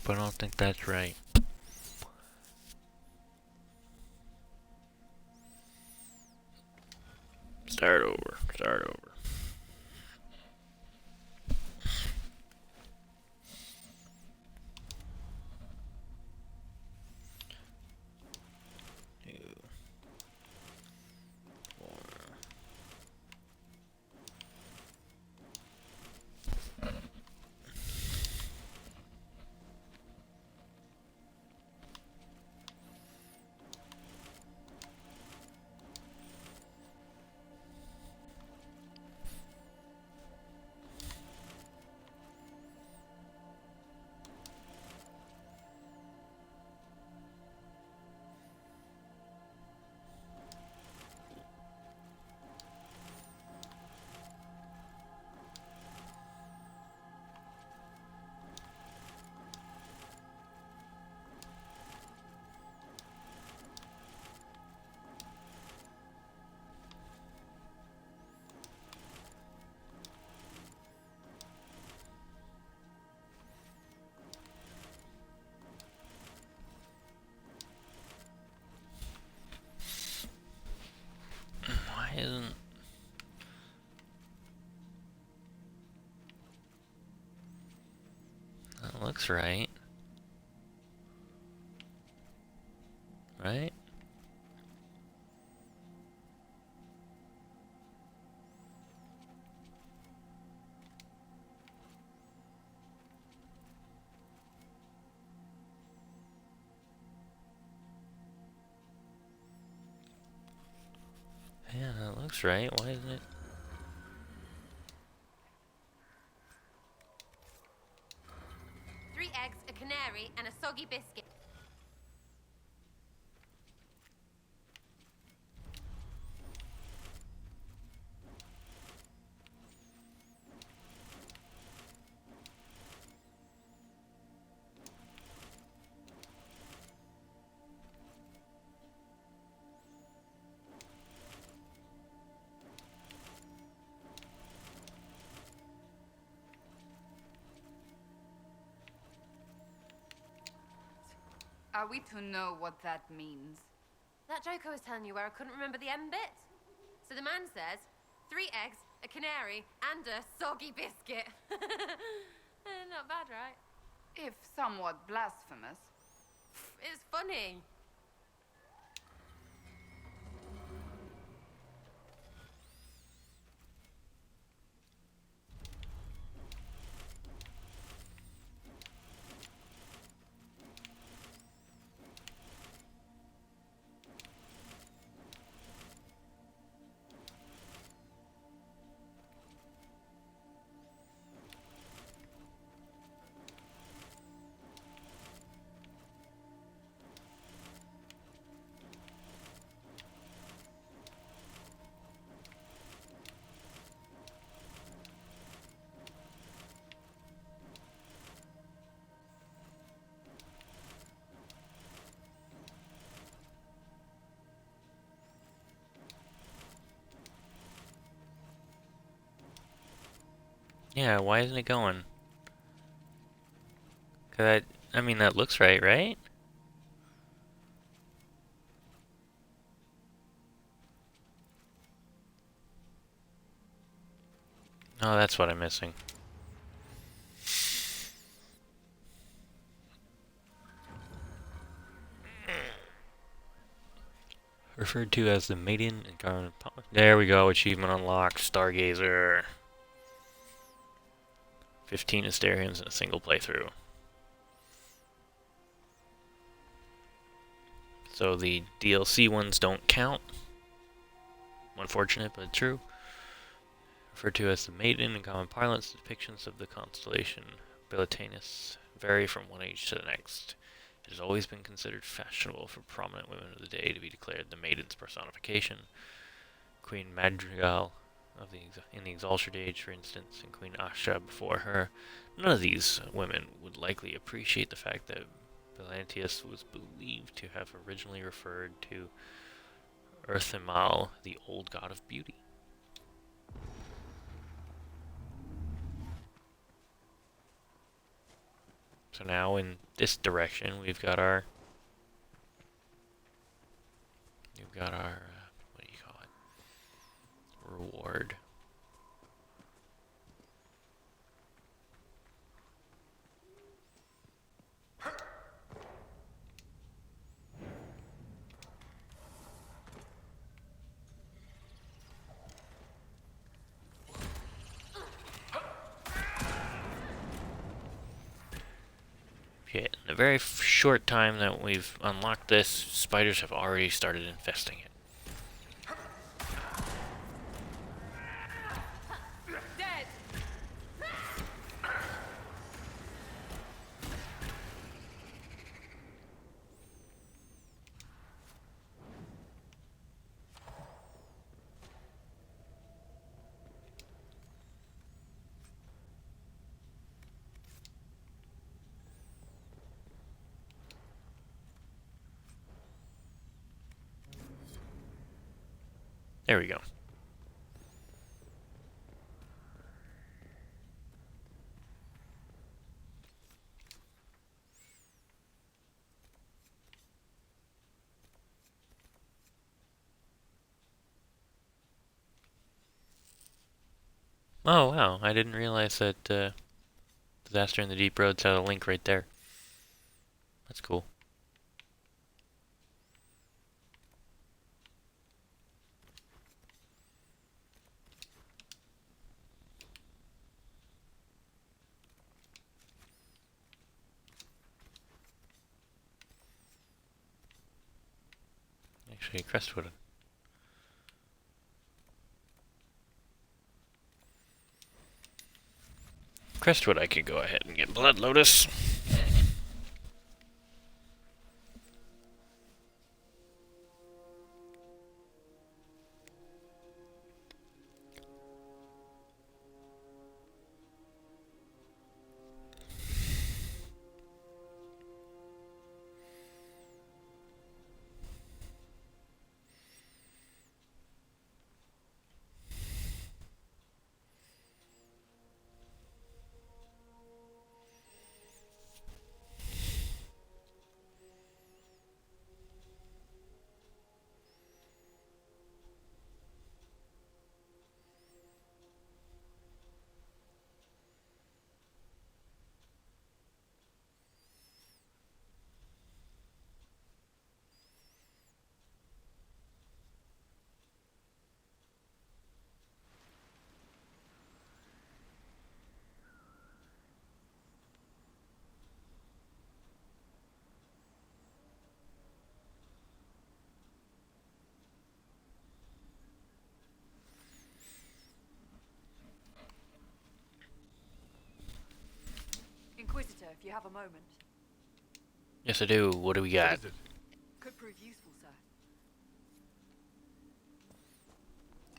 Nope, I don't think that's right. Start over. Start over. Why isn't... That looks right. Right? Yeah, that looks right. Why isn't it? Three eggs, a canary, and a soggy biscuit. Are we to know what that means? That joke I was telling you where I couldn't remember the end bit. So the man says, 3 eggs, a canary, and a soggy biscuit. Not bad, right? If somewhat blasphemous. It's funny. Yeah, why isn't it going? Cause I mean, that looks right, right? Oh, that's what I'm missing. Referred to as the Maiden and Garden. There we go. Achievement unlocked. Stargazer. 15 Asterians in a single playthrough. So the DLC ones don't count. Unfortunate, but true. Referred to as the Maiden in common parlance, depictions of the constellation Bilitanus vary from one age to the next. It has always been considered fashionable for prominent women of the day to be declared the Maiden's personification. Queen Madrigal in the Exalted Age, for instance, and Queen Asha before her. None of these women would likely appreciate the fact that Belantius was believed to have originally referred to Earthimal, the old god of beauty. So now in this direction, we've got our what do you call it? Reward. Okay, in the very short time that we've unlocked this, spiders have already started infesting it. Dead! There we go. Oh wow, I didn't realize that Disaster in the Deep Roads had a link right there. That's cool. Actually, Crestwood. Crestwood, I could go ahead and get Blood Lotus. Inquisitor, if you have a moment. Yes, I do. What do we got? What is it? Could prove useful, sir.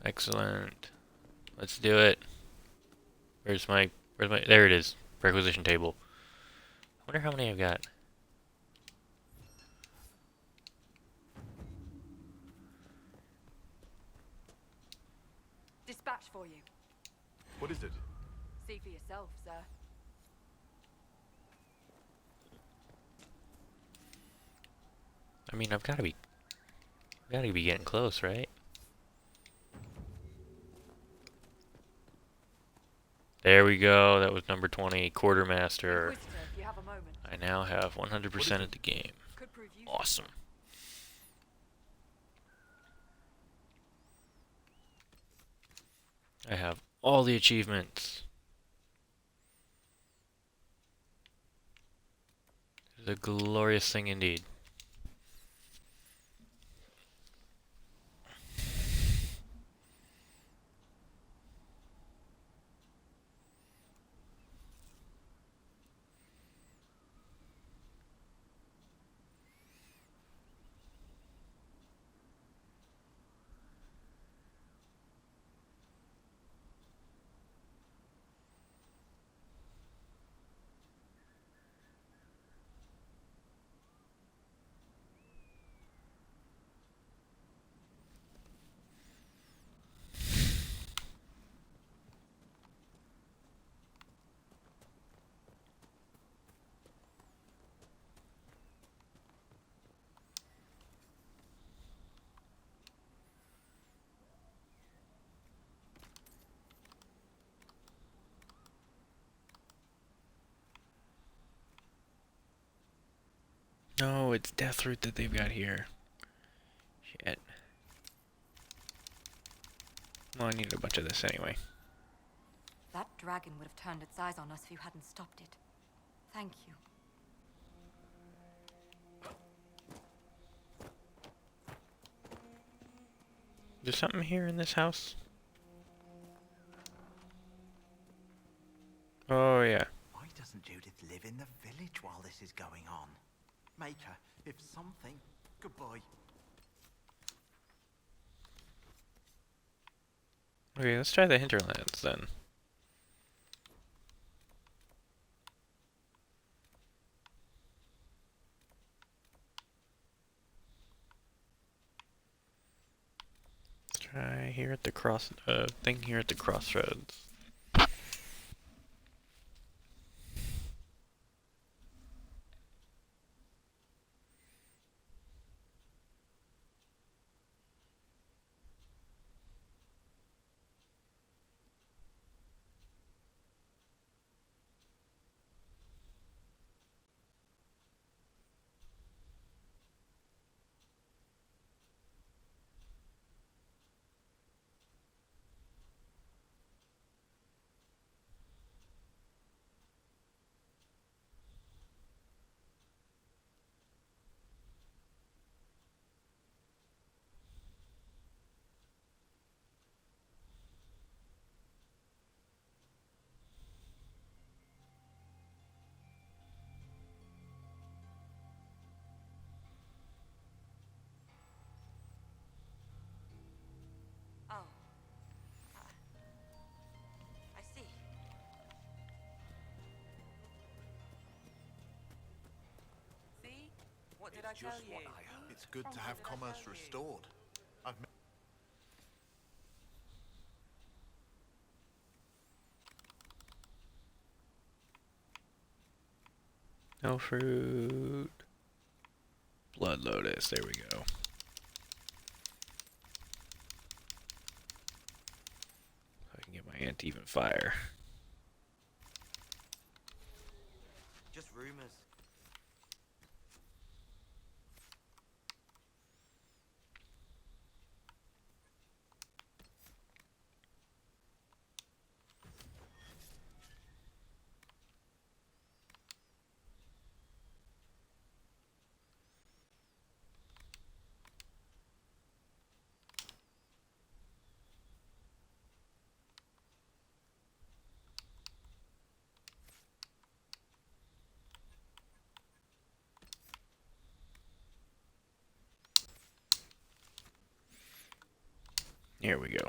Excellent. Let's do it. Where's my, there it is. Requisition table. I wonder how many I've got. Dispatch for you. What is it? See for yourself, sir. I mean, I've got to be getting close, right? There we go. That was number 20, Quartermaster. Inquisitor, if you have a moment. I now have 100% of the game. Could prove useful. Awesome. I have all the achievements. It is a glorious thing indeed. no, it's Deathroot that they've got here. Shit. Well, I need a bunch of this anyway. That dragon would have turned its eyes on us if you hadn't stopped it. Thank you. There's something here in this house? Oh, yeah. Why doesn't Judith live in the village while this is going on? Make her, if something. Goodbye. Okay, let's try the hinterlands then. Let's try here at the thing here at the crossroads. Oh. I see. See? What did I tell you? It's good to have commerce restored. I've No fruit. Blood lotus, there we go. I can get my anti-even fire. Just rumors. Here we go.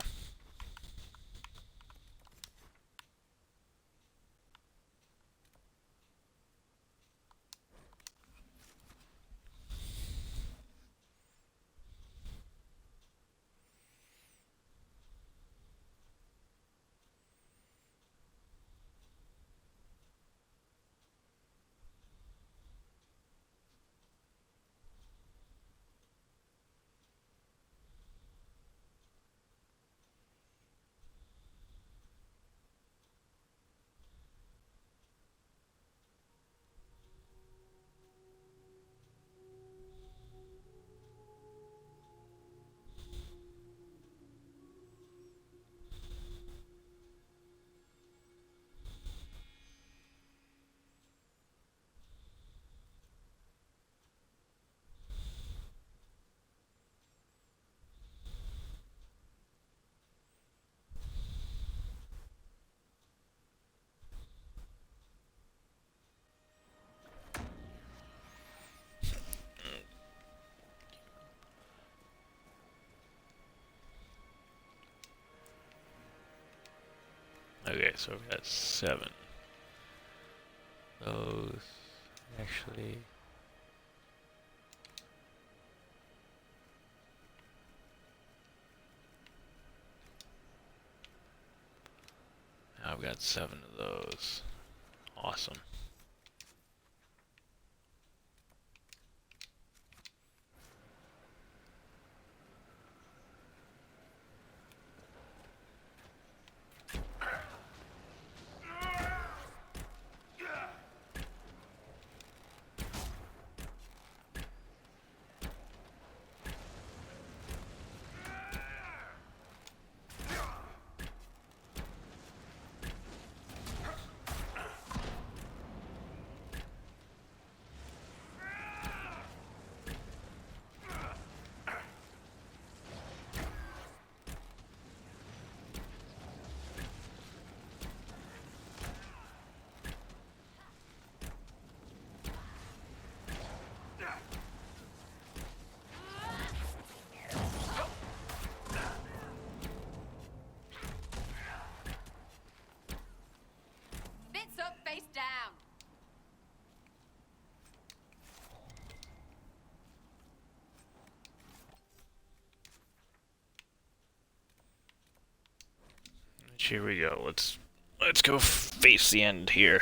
Okay, so we've got 7. Those actually. I've got 7 of those. Awesome. here we go. Let's go face the end here.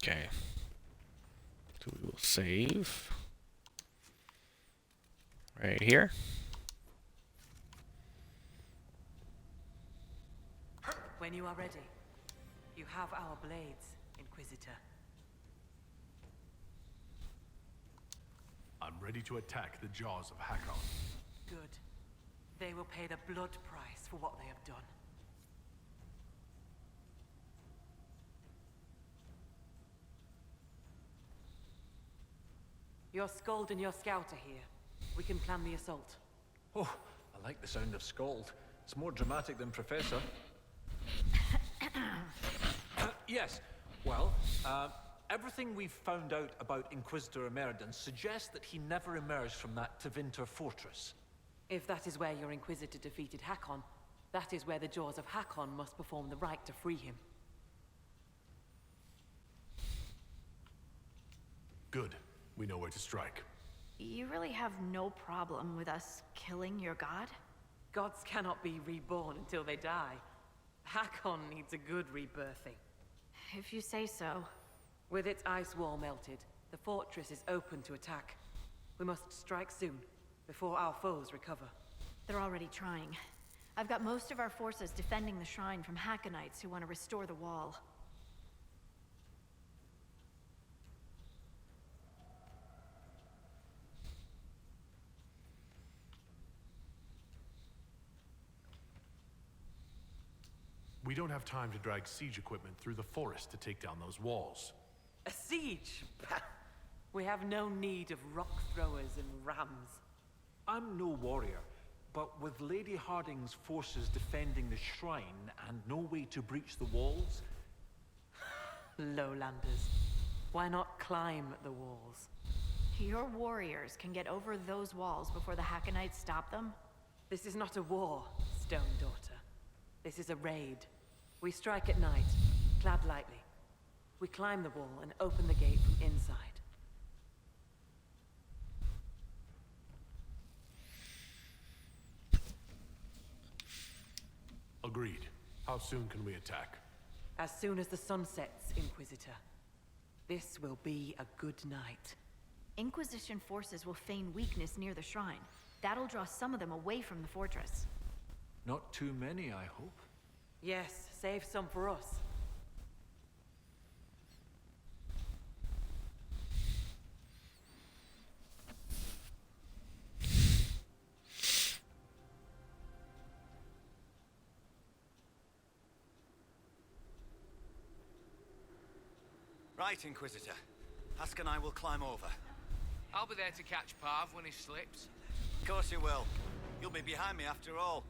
Okay. So we will save right here. When you are ready, you have our blades, Inquisitor. I'm ready to attack the jaws of Hakkon. Good. They will pay the blood price for what they have done. Your Skald and your Scout are here. We can plan the assault. Oh, I like the sound of Skald. It's more dramatic than Professor. Yes, well, everything we've found out about Inquisitor Emeridan suggests that he never emerged from that Tevinter fortress. If that is where your Inquisitor defeated Hakkon, that is where the jaws of Hakkon must perform the rite to free him. Good. We know where to strike. You really have no problem with us killing your god? Gods cannot be reborn until they die. Hakkon needs a good rebirthing. If you say so. With its ice wall melted, the fortress is open to attack. We must strike soon, before our foes recover. They're already trying. I've got most of our forces defending the shrine from Hakkonites who want to restore the wall. We don't have time to drag siege equipment through the forest to take down those walls. A siege? We have no need of rock throwers and rams. I'm no warrior, but with Lady Harding's forces defending the shrine and no way to breach the walls... Lowlanders. Why not climb the walls? Your warriors can get over those walls before the Hakkonites stop them? This is not a war, Stone Daughter. This is a raid. We strike at night, clad lightly. We climb the wall and open the gate from inside. Agreed. How soon can we attack? As soon as the sun sets, Inquisitor. This will be a good night. Inquisition forces will feign weakness near the shrine. That'll draw some of them away from the fortress. Not too many, I hope. Yes, save some for us. Right, Inquisitor. Hask and I will climb over. I'll be there to catch Parv when he slips. Of course you will. You'll be behind me after all.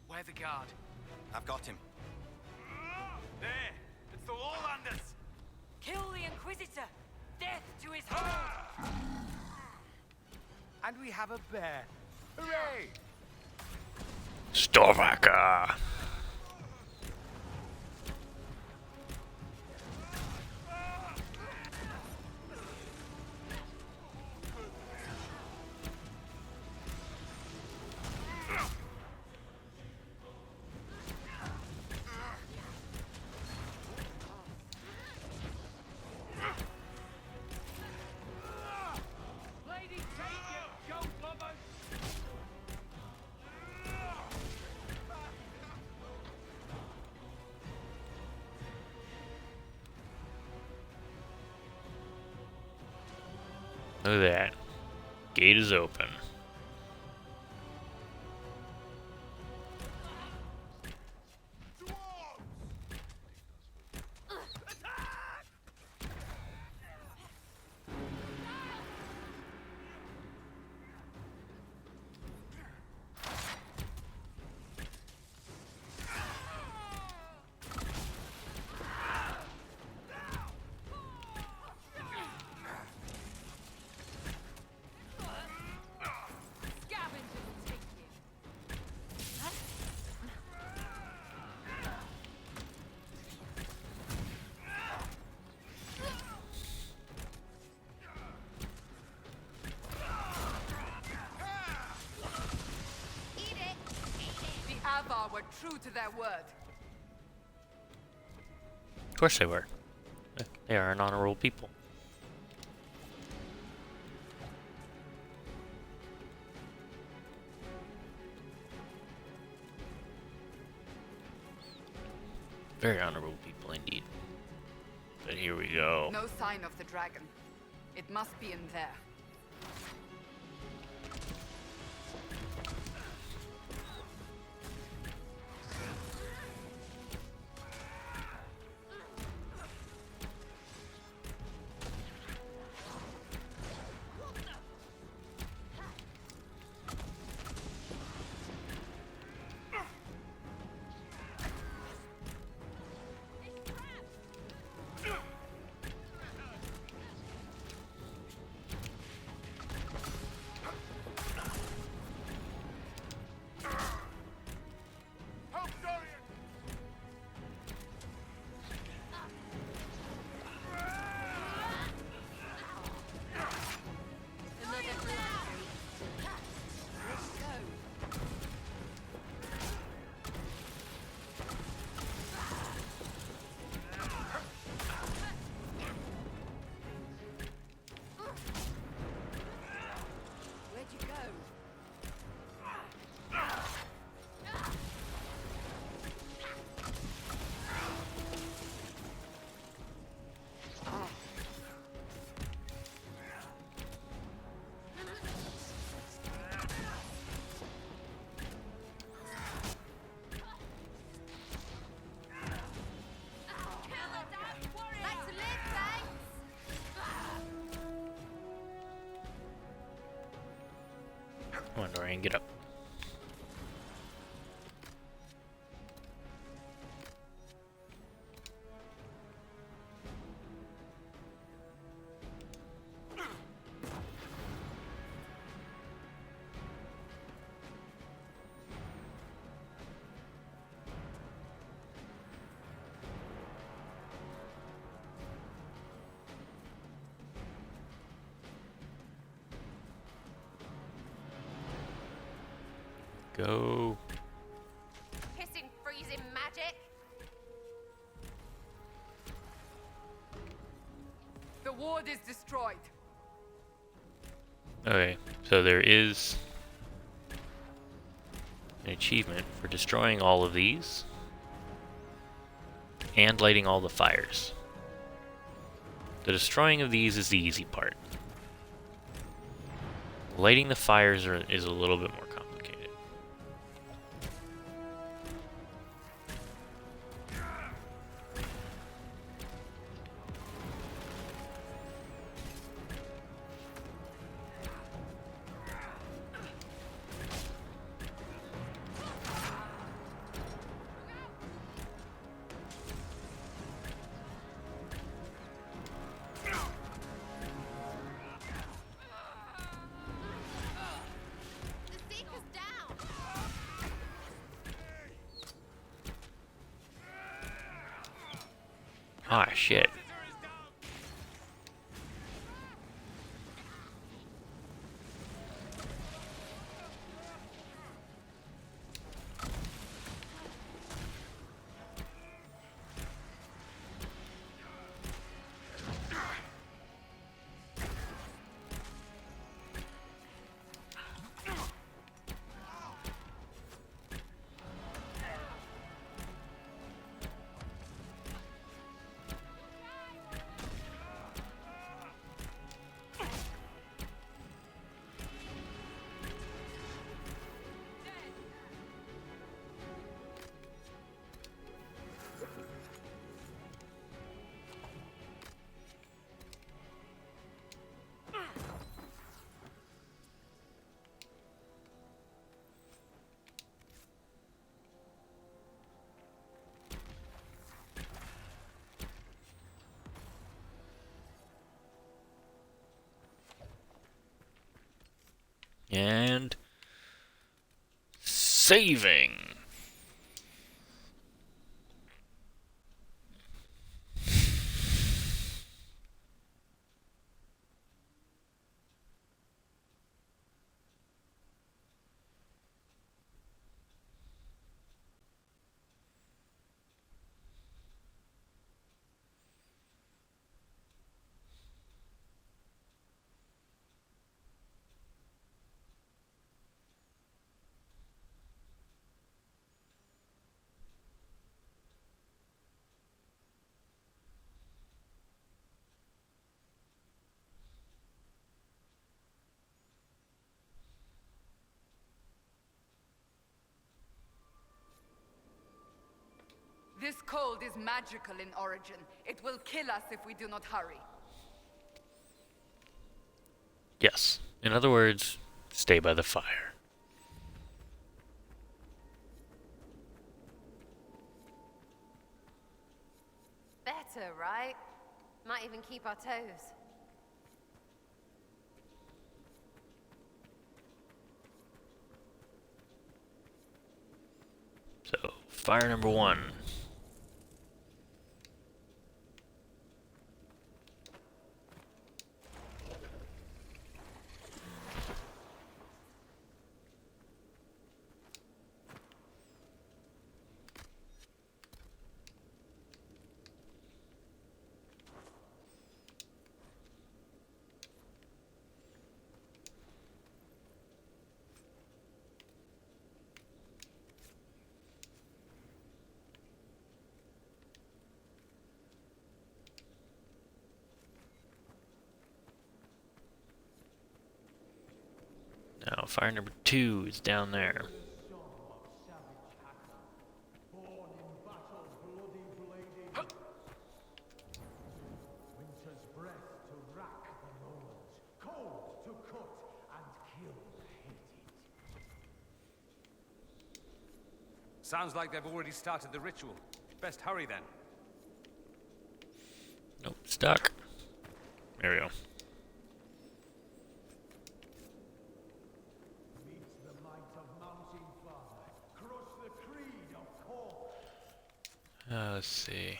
Where the guard? I've got him. There! It's the Lowlanders! Kill the Inquisitor! Death to his hold! And we have a bear. Hooray! Storvaker! Look at that. Gate is open. Alfar were true to their word. Of course they were. They are an honorable people. Very honorable people indeed. But here we go. No sign of the dragon. It must be in there. Come on, Dorian, get up. Go. Hissing, freezing magic. The ward is destroyed. Okay, so there is an achievement for destroying all of these and lighting all the fires. The destroying of these is the easy part. Lighting the fires is a little bit more complicated. Ah, shit. And saving. This cold is magical in origin. It will kill us if we do not hurry. Yes. In other words, stay by the fire. Better, right? Might even keep our toes. So, fire number 1. Now, fire number 2 is down there. Winter's breath to rack the lords, cold to cut and kill the hated. Sounds like they've already started the ritual. Best hurry then. Nope, stuck. There we go. Meet the might of Mountain Father. Crush the creed of corpse. Let's see.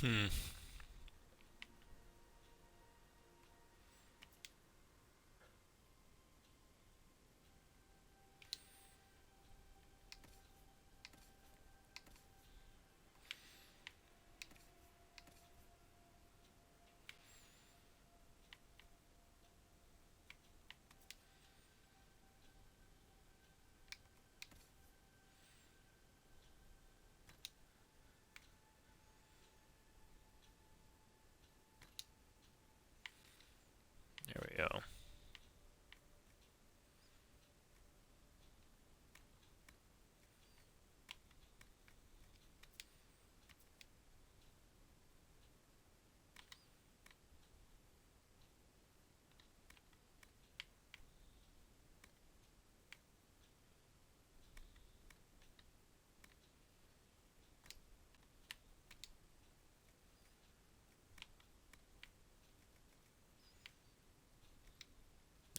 Hmm. There we go.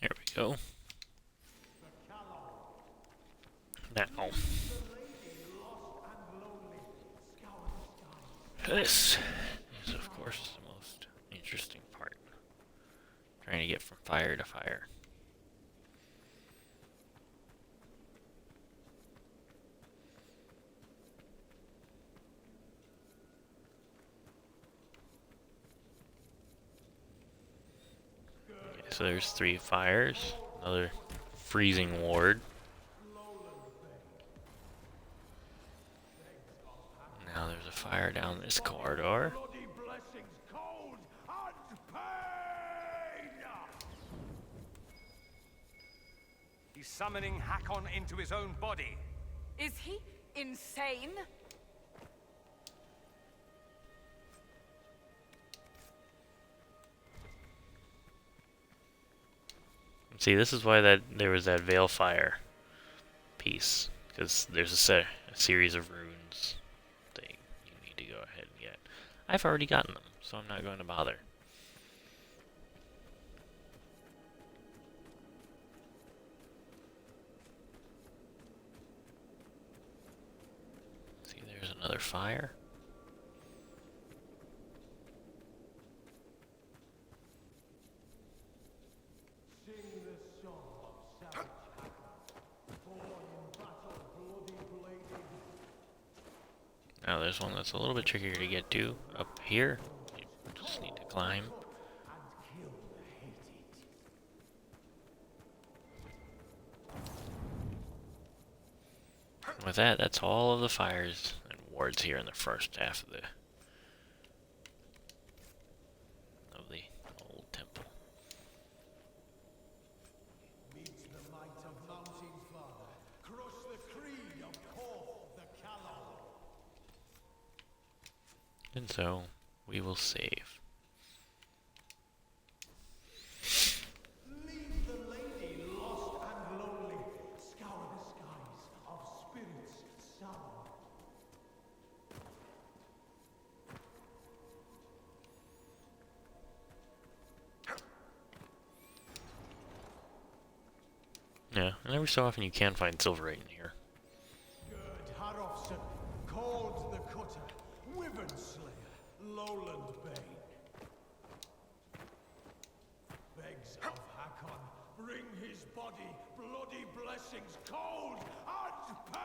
There we go. Now, this is, of course, the most interesting part. Trying to get from fire to fire. Okay, so there's 3 fires. Another freezing ward. Now there's a fire down this corridor. He's summoning Hakkon into his own body. Is he insane? See, this is why there was that Veil Fire piece, because there's a series of runes that you need to go ahead and get. I've already gotten them, so I'm not going to bother. See, there's another fire. Now there's one that's a little bit trickier to get to up here. You just need to climb. With that, that's all of the fires and wards here in the first half of the old temple. Meet the might of Mountain Father. Crush the creed of Korth the Callow. And so we will save. Leave the lady lost and lonely. Scour the skies of spirits sour. Yeah, and every so often you can find silverite in here. Gerd Harofson, called the Cutter, Wyvern Slayer, Lowland Bane. Begs of Hakkon, bring his body, bloody blessings, cold and pain!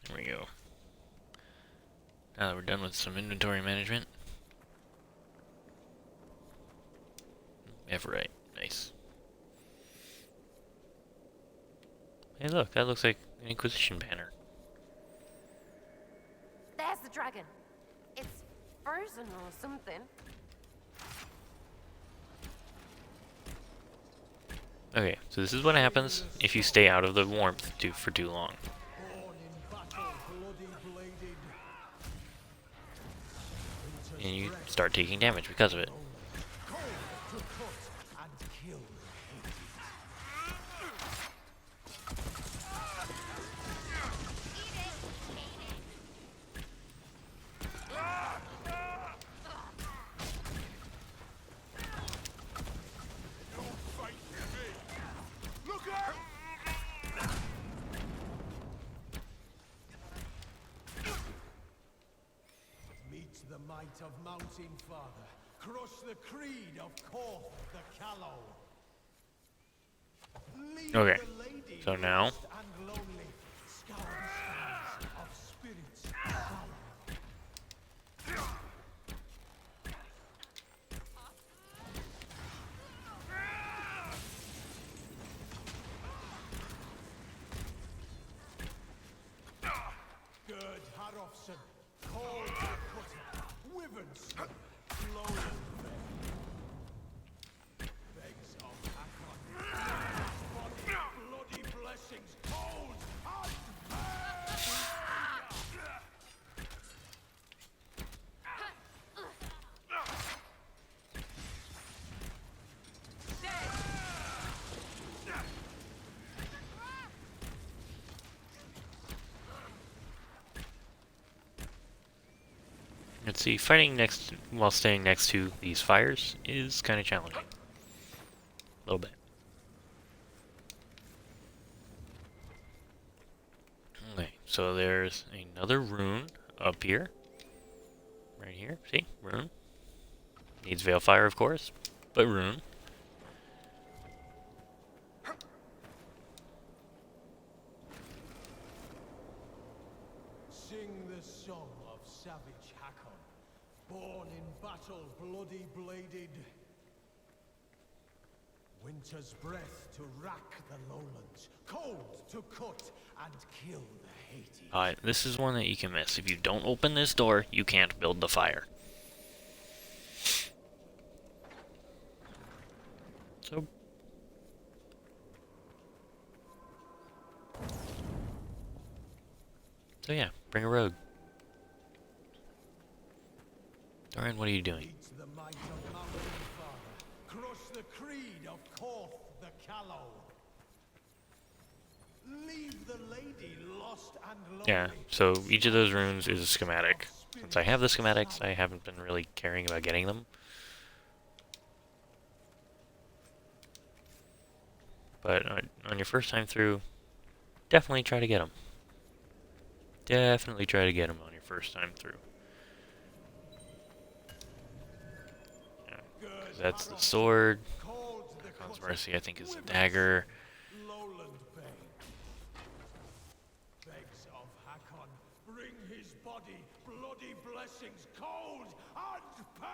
There we go. Now that we're done with some inventory management. Everite, nice. Hey look, that looks like an Inquisition banner. There's the dragon. It's frozen or something. Okay, so this is what happens if you stay out of the warmth for too long. And you start taking damage because of it. The might of Mountain Father. Crush the creed of Korth the Callow. Leave Okay, the lady so now lost and lonely. Scour the skies of spirits sour. Gerd Harofson, called the Cutter, Wyvern Slayer, Lowland Bane. Begs of Hakkon, body, bloody blessings, cold and pain! let's see, fighting next while staying next to these fires is kind of challenging. A little bit. Okay, so there's another rune up here. Right here. See? Rune. Needs Veilfire, of course. But rune. Sing the song of savage Hakkon, born in battle, bloody bladed. Winter's breath to rack the lowlands, cold to cut and kill the hated. Alright, this is one that you can miss. If you don't open this door, you can't build the fire. So yeah, bring a rogue. Dorian, what are you doing? The might of Mountain Father, crush the creed of Korth the Callow. Leave the lady lost and lonely. Yeah, so each of those runes is a schematic. Since I have the schematics, I haven't been really caring about getting them. But on your first time through, definitely try to get them. Definitely try to get them on your first time through. Yeah, 'cause that's the sword. Hakkon's Mercy, I think, is the dagger. Begs of Hakkon, bring his body, bloody blessings, cold and pain!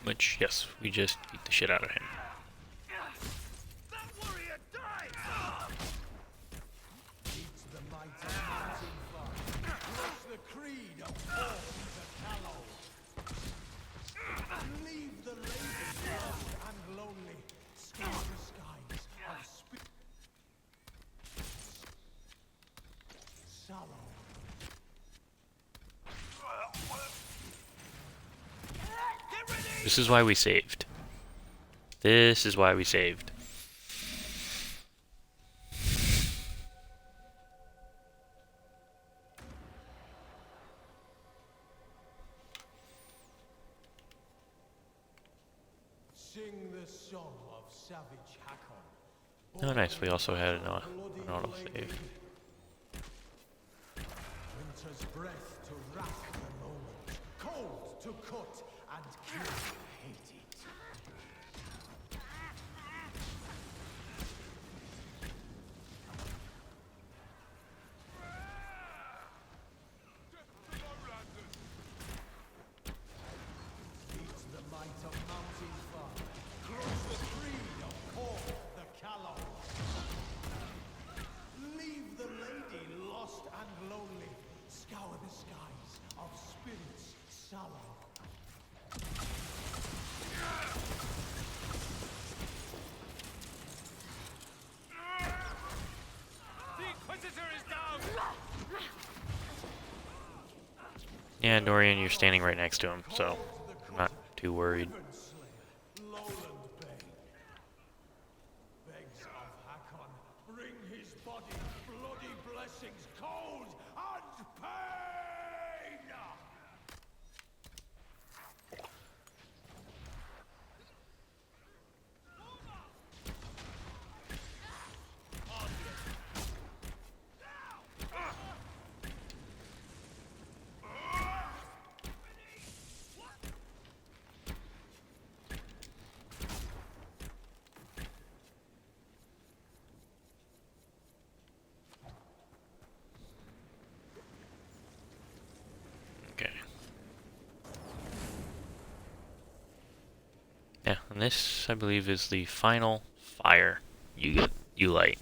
Which, yes, we just beat the shit out of him. This is why we saved. This is why we saved. Sing the song of savage Hakkon. Oh, nice. We also had an autosave. Winter's breath to rack the lowlands, cold to cut and kill the hated. Beat the might of Mountain Father, crush the creed of Korth the Callow. Leave the lady lost and lonely, scour the skies of spirits sallow. The Inquisitor is down! Yeah, Dorian, you're standing right next to him, so I'm not too worried. Begs of Hakkon, bring his body, bloody blessings, cold and pain! And this, I believe, is the final fire you light.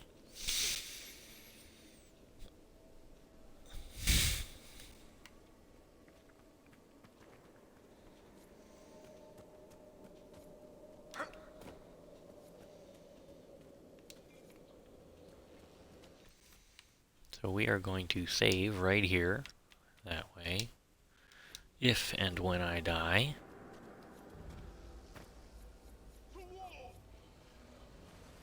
So we are going to save right here. That way. If and when I die.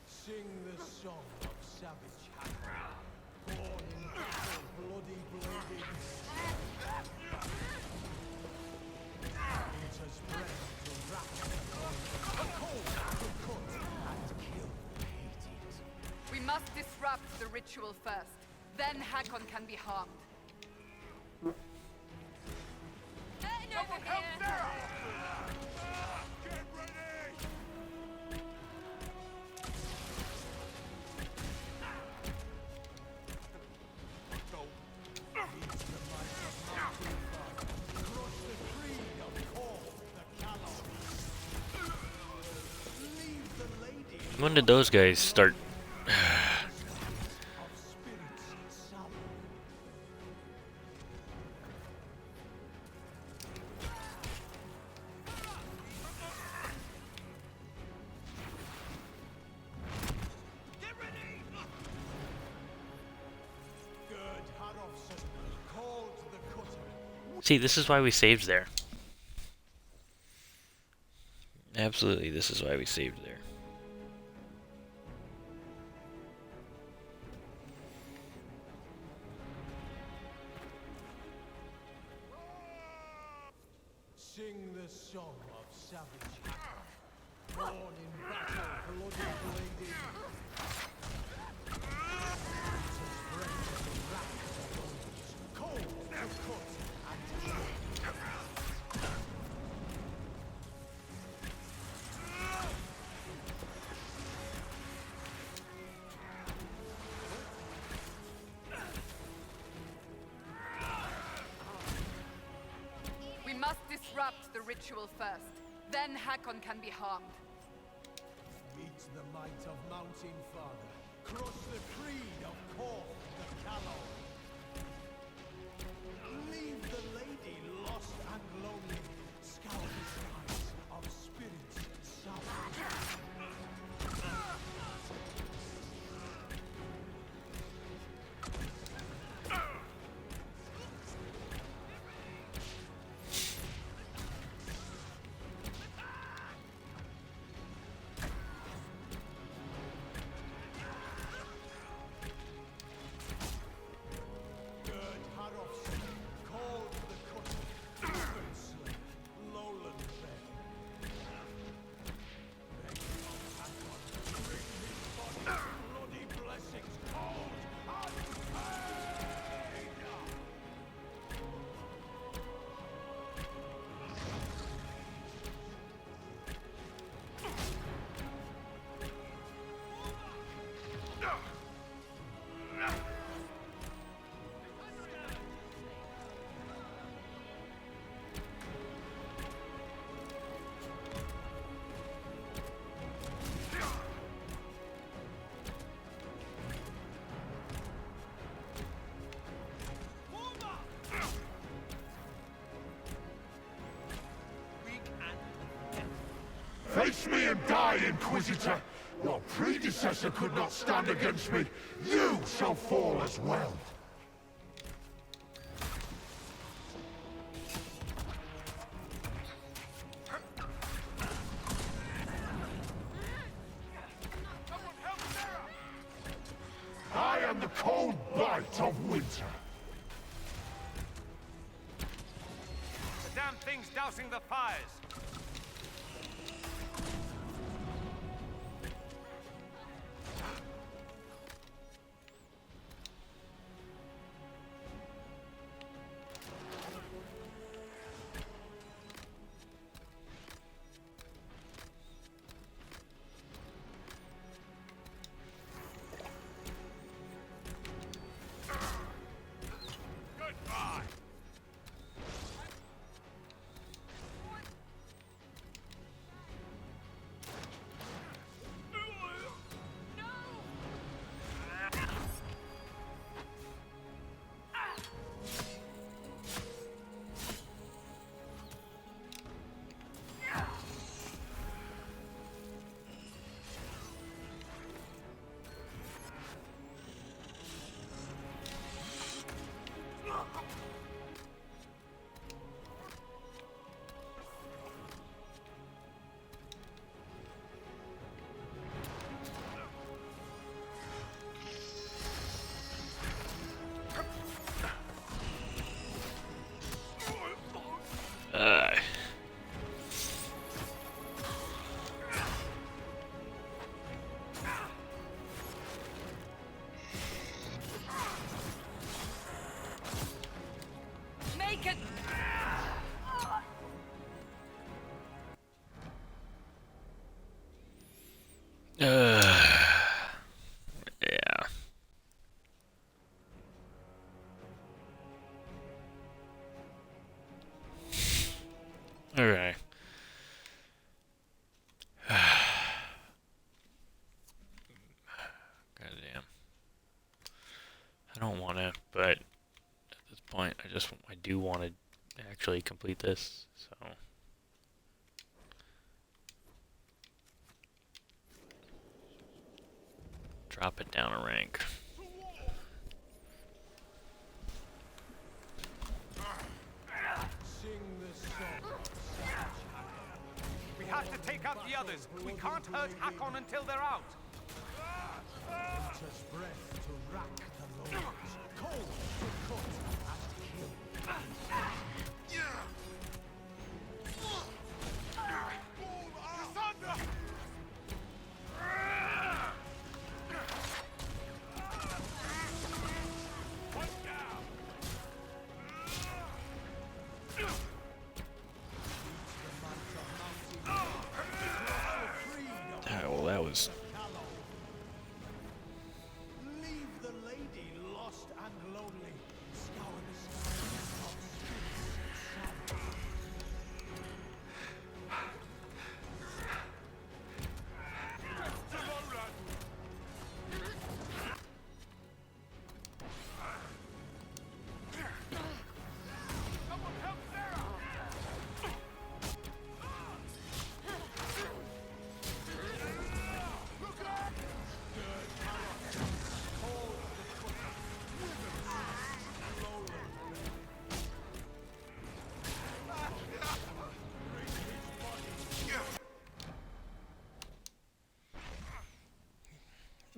Sing the song of savage Hakkon, born in battle, bloody bladed. Winter's breath to wrap the cold, cold to cut and kill hated. We must disrupt the ritual first. Then Hakkon can be harmed. Someone help Sarah! Get ready! Go. Reach the might of mountain father. Crush the creed of Kor, the Callow. Leave the lady. When did those guys start? See, this is why we saved there. Absolutely, this is why we saved there. Sing the song of savage Hakkon, born in battle, bloody bladed. Winter's breath to wrap the bones, cold to cut and kill. We must disrupt the ritual first. Then Hakkon can be harmed. Meet the might of Mountain Father. Crush the creed of Kor, the Callow. Leave the lady lost and lonely. Scour the skies of spirits sour. Face me and die, Inquisitor! Your predecessor could not stand against me. You shall fall as well. I am the cold bite of winter. The damn thing's dousing the fires. Make it. Yeah. Okay. Goddamn. I don't want to, but at this point, I do want to actually complete this, so. Drop it down a rank. We have to take out the others. We can't hurt Hakkon until they're out. Winter's breath to rack the loads, cold to cut and kill. Well, that was. Leave the lady lost and lonely. Scour the skies of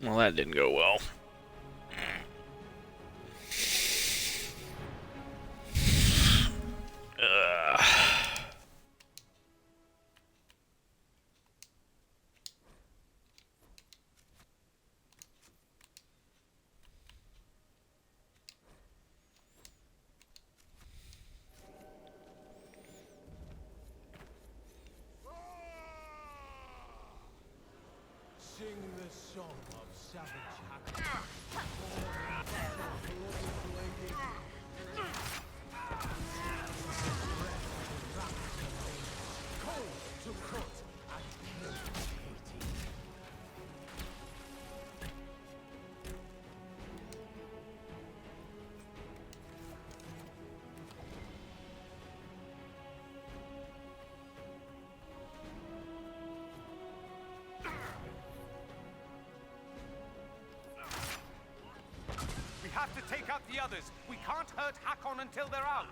Well, that didn't go well. sing the song of savage cold to cut and kill. We have to take out the others. We can't hurt Hakkon until they're out.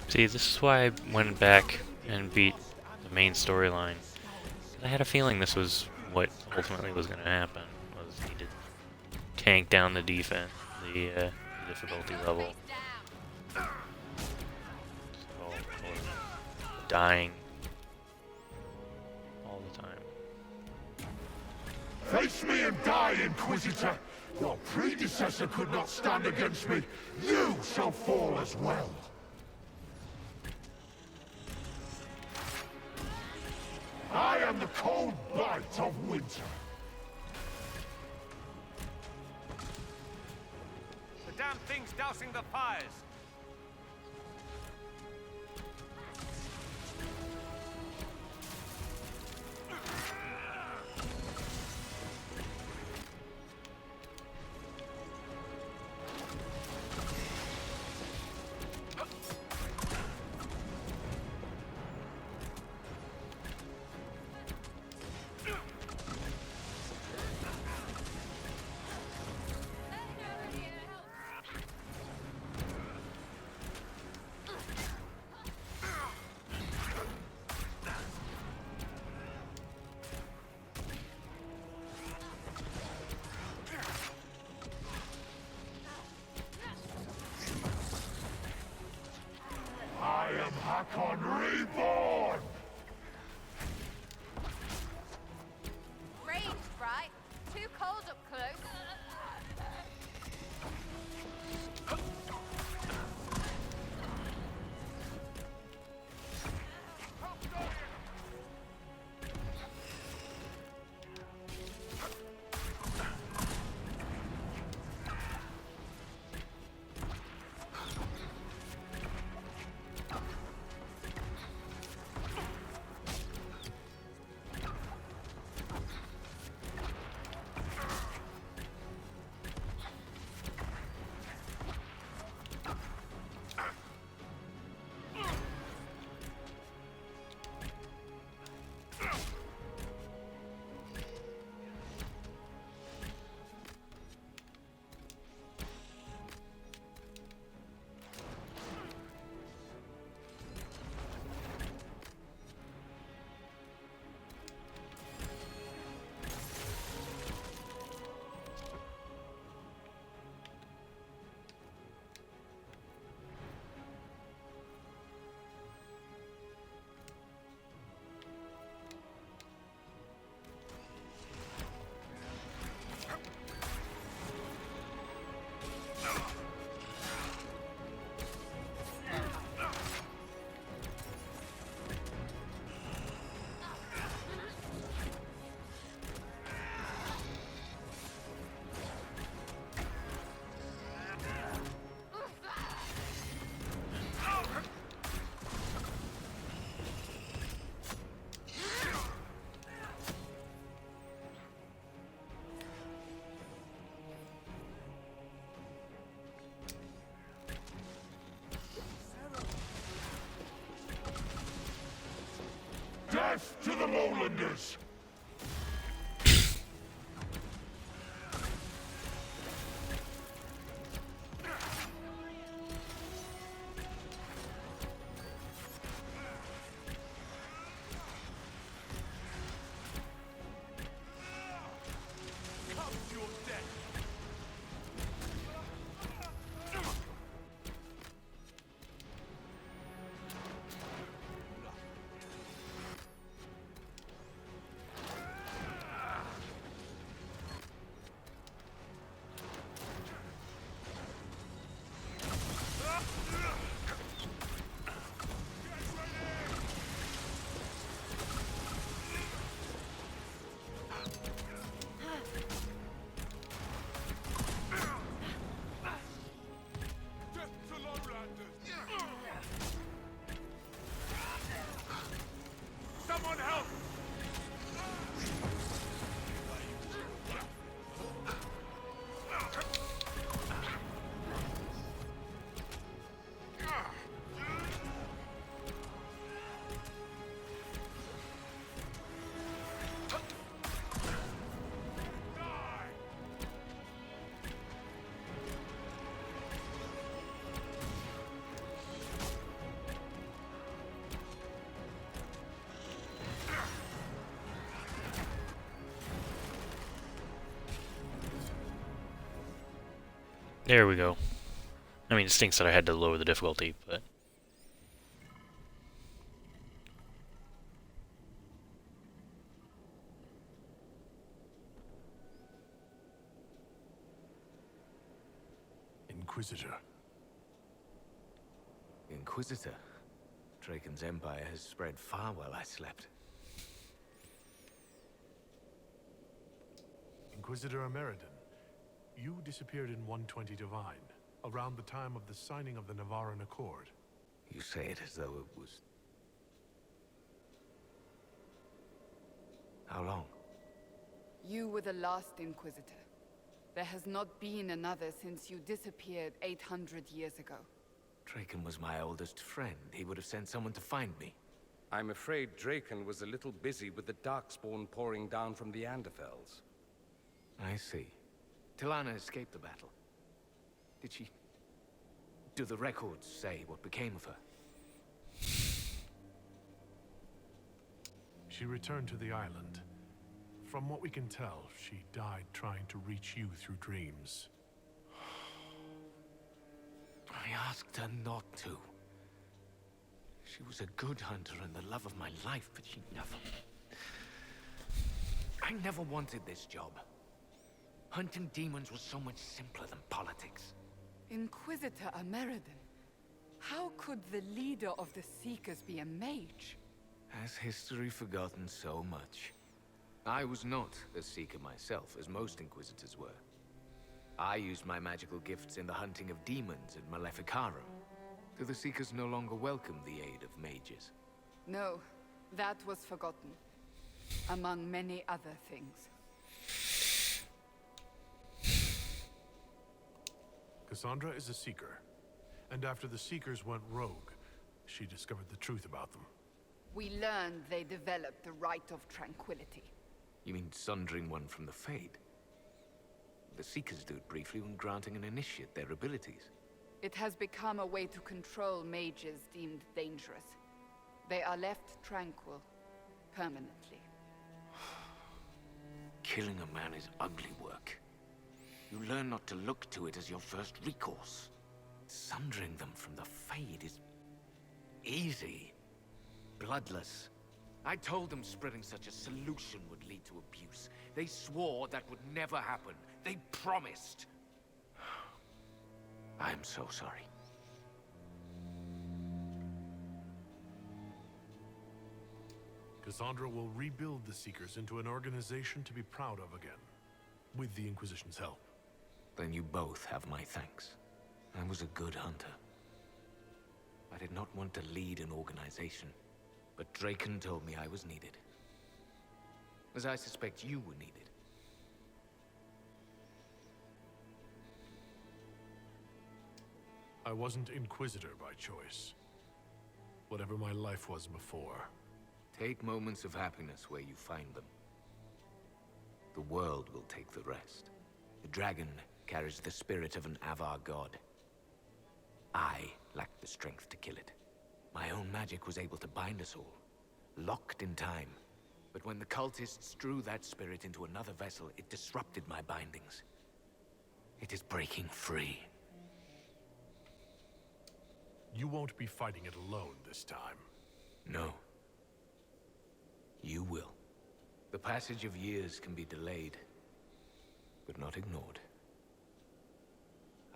See, this is why I went back and beat the main storyline. I had a feeling this was what ultimately was going to happen. Was he to tank down the defense, the difficulty level. So, or dying all the time. Face me and die, Inquisitor! Your predecessor could not stand against me. You shall fall as well. I am the cold bite of winter. The damn thing's dousing the fires. Hakkon reborn! Ranged, right? Too cold up close. Death to the Lowlanders! Come to your death! Someone help! There we go. I mean, it stinks that I had to lower the difficulty, but... Inquisitor. Inquisitor? Draken's empire has spread far while I slept. Inquisitor Ameridan, you disappeared in 120 Divine, around the time of the signing of the Navaran Accord. You say it as though it was... How long? You were the last Inquisitor. There has not been another since you disappeared 800 years ago. Draken was my oldest friend. He would have sent someone to find me. I'm afraid Draken was a little busy with the Darkspawn pouring down from the Anderfells. I see. Tilana escaped the battle. Did she... Do the records say what became of her? She returned to the island. From what we can tell, she died trying to reach you through dreams. I asked her not to. She was a good hunter and the love of my life, but she never... I never wanted this job. Hunting demons was so much simpler than politics. Inquisitor Ameridan, how could the leader of the Seekers be a mage? Has history forgotten so much? I was not a Seeker myself, as most Inquisitors were. I used my magical gifts in the hunting of demons at Maleficarum. Do the Seekers no longer welcome the aid of mages? No, that was forgotten. Among many other things. Cassandra is a Seeker. And after the Seekers went rogue, she discovered the truth about them. We learned they developed the Rite of Tranquility. You mean sundering one from the Fade? The Seekers do it briefly when granting an initiate their abilities. It has become a way to control mages deemed dangerous. They are left tranquil, permanently. Killing a man is ugly work. You learn not to look to it as your first recourse. Sundering them from the Fade is... easy. Bloodless. I told them spreading such a solution would lead to abuse. They swore that would never happen. They promised. I'm so sorry. Cassandra will rebuild the Seekers into an organization to be proud of again, with the Inquisition's help. Then you both have my thanks. I was a good hunter. I did not want to lead an organization, but Draken told me I was needed. As I suspect you were needed. I wasn't Inquisitor by choice. Whatever my life was before. Take moments of happiness where you find them. The world will take the rest. The dragon carries the spirit of an Avar god. I lacked the strength to kill it. My own magic was able to bind us all, locked in time. But when the cultists drew that spirit into another vessel, it disrupted my bindings. It is breaking free. You won't be fighting it alone this time. No. You will. The passage of years can be delayed, but not ignored.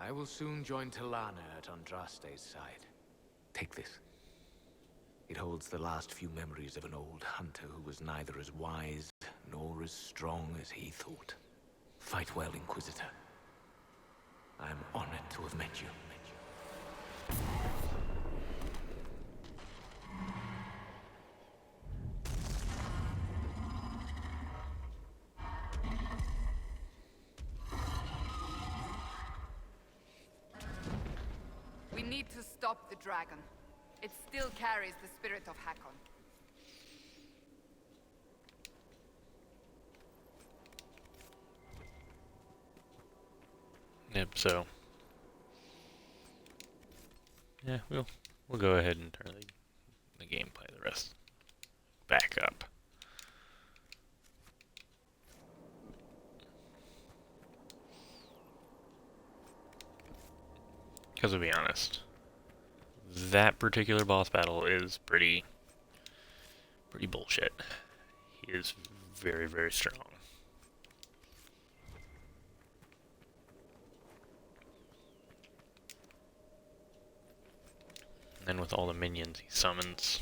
I will soon join Talana at Andraste's side. Take this. It holds the last few memories of an old hunter who was neither as wise nor as strong as he thought. Fight well, Inquisitor. I am honored to have met you. We need to stop the dragon. It still carries the spirit of Hakkon. Yep, so... yeah, we'll go ahead and turn the gameplay, the rest, back up. Because to be honest, that particular boss battle is pretty bullshit. He is very, very strong. And then with all the minions he summons.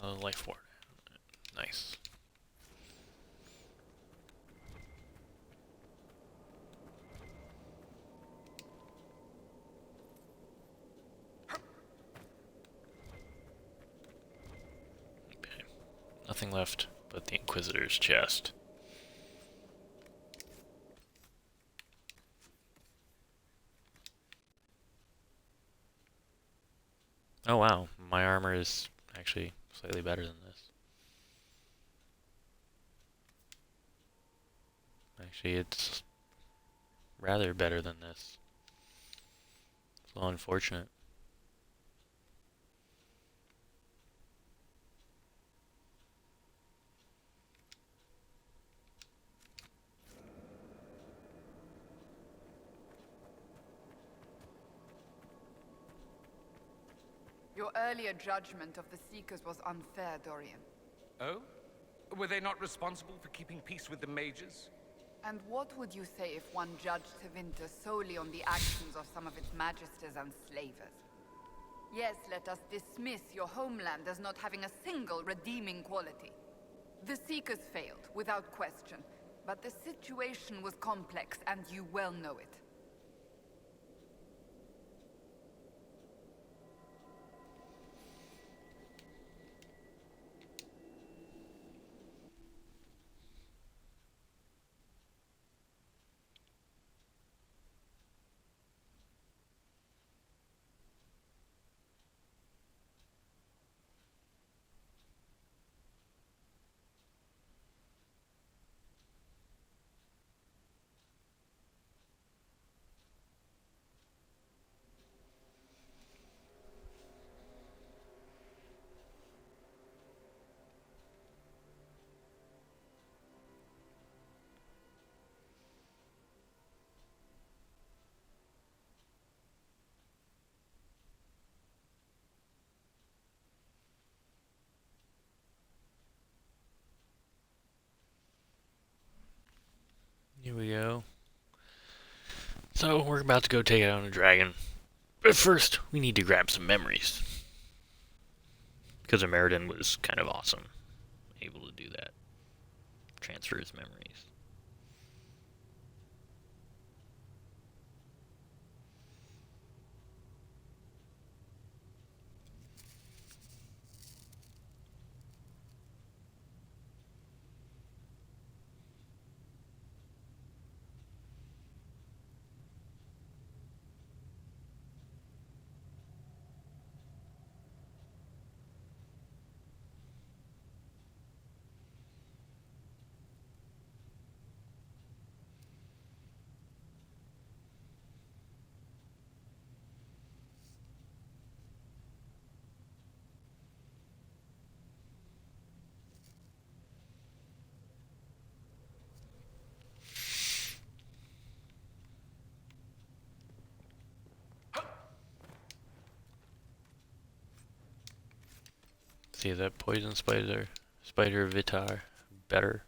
Another life ward. Nice. Okay. Nothing left but the Inquisitor's chest. Oh wow, my armor is actually slightly better than this. Actually, it's rather better than this. It's a little unfortunate. Your earlier judgment of the Seekers was unfair, Dorian. Oh? Were they not responsible for keeping peace with the mages? And what would you say if one judged Tevinter solely on the actions of some of its magisters and slavers? Yes, let us dismiss your homeland as not having a single redeeming quality. The Seekers failed, without question, but the situation was complex, and you well know it. Here we go. So, we're about to go take out a dragon. But first, we need to grab some memories. Because Ameridan was kind of awesome. Able to do that. Transfer his memories. See that poison spider Vitar better?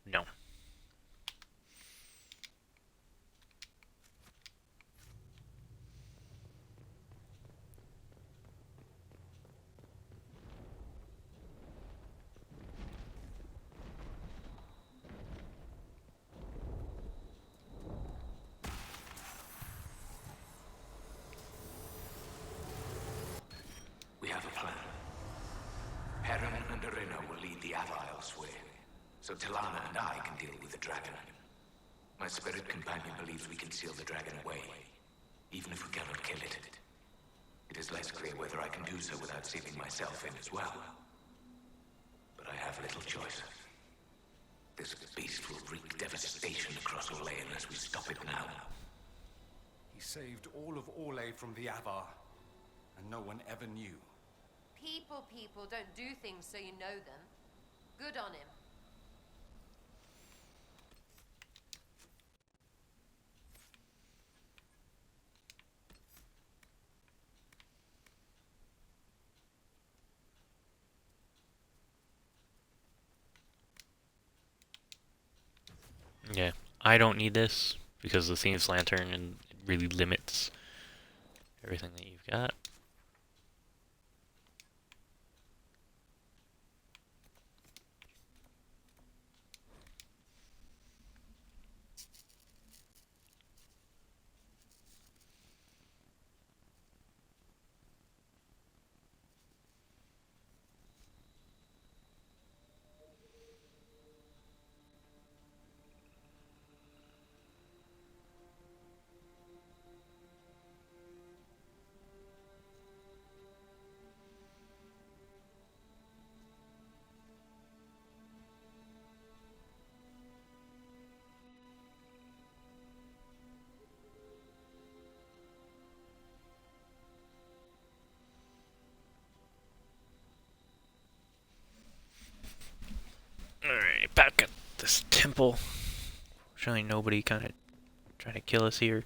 No. We have a plan. Heron and Arena will lead the Avar elsewhere, so Talana and I can deal with the dragon. My spirit companion believes we can seal the dragon away, even if we cannot kill it. It is less clear whether I can do so without sealing myself in as well. But I have little choice. This beast will wreak devastation across Orlais unless we stop it now. He saved all of Orlais from the Avar, and no one ever knew. People don't do things so you know them. Good on him. Yeah, I don't need this because the Thieves' Lantern and it really limits everything that you've got. this temple. Fortunately, nobody kind of trying to kill us here.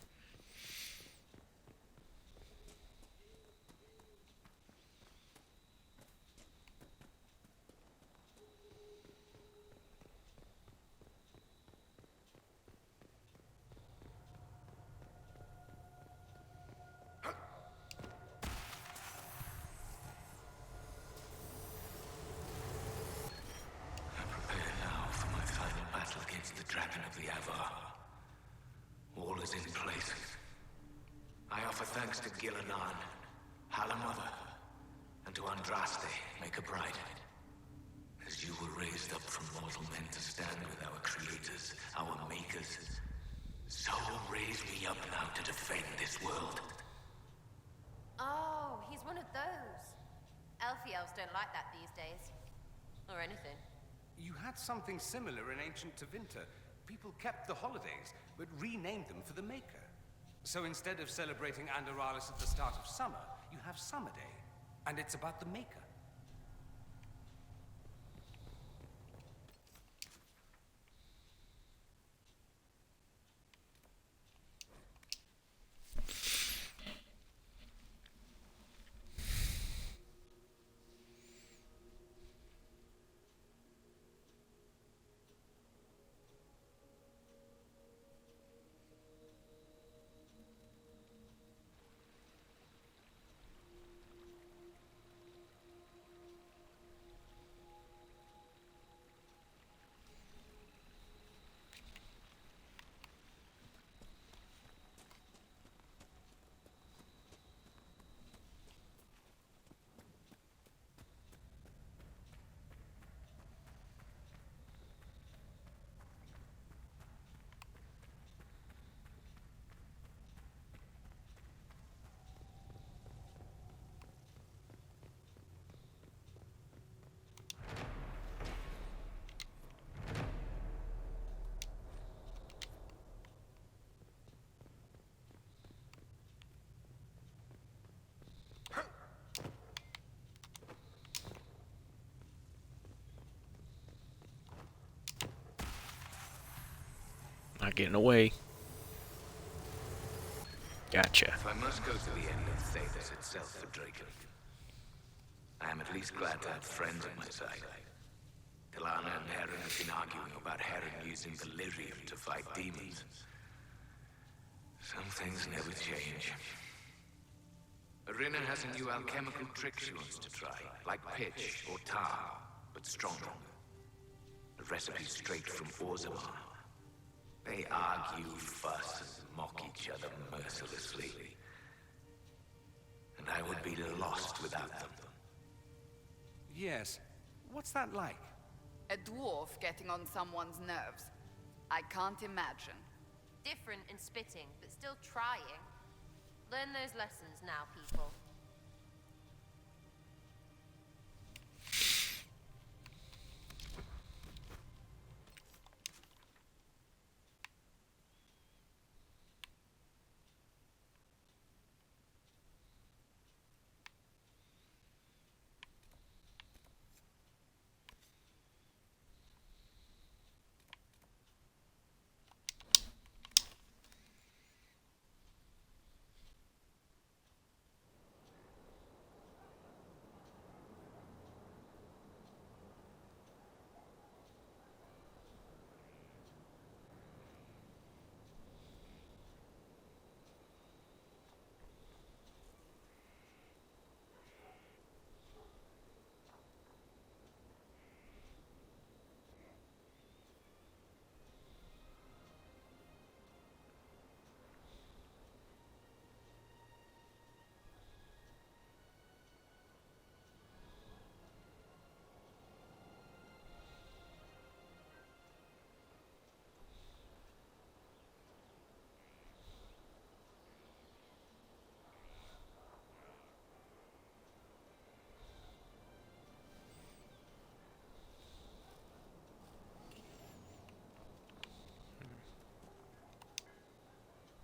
Prepare now for my final battle against the Dragon of the Avar. All is in place. I offer thanks to Gillinan, Halamother, and to Andraste, Maker Bride. As you were raised up from mortal men to stand with our creators, our makers, so raise me up now to defend this world. Oh, he's one of those. Elfie elves don't like that these days. Or anything. You had something similar in ancient Tevinter. People kept the holidays, but renamed them for the Maker. So instead of celebrating Andaralis at the start of summer, you have Summer Day. And it's about the Maker. Not getting away. Gotcha. If I must go to the end of Thedas itself for Draken, I am at least glad to have friends at my side. Delana and Heron have been arguing about Heron using the lyrium to fight demons. Some things never change. Arena has a new alchemical trick she wants to try, like pitch or tar, but stronger. A recipe straight from Orzammar. They argue, fuss, and mock each other mercilessly. And I would be lost without them. Yes. What's that like? A dwarf getting on someone's nerves. I can't imagine. Different in spitting, but still trying. Learn those lessons now, people.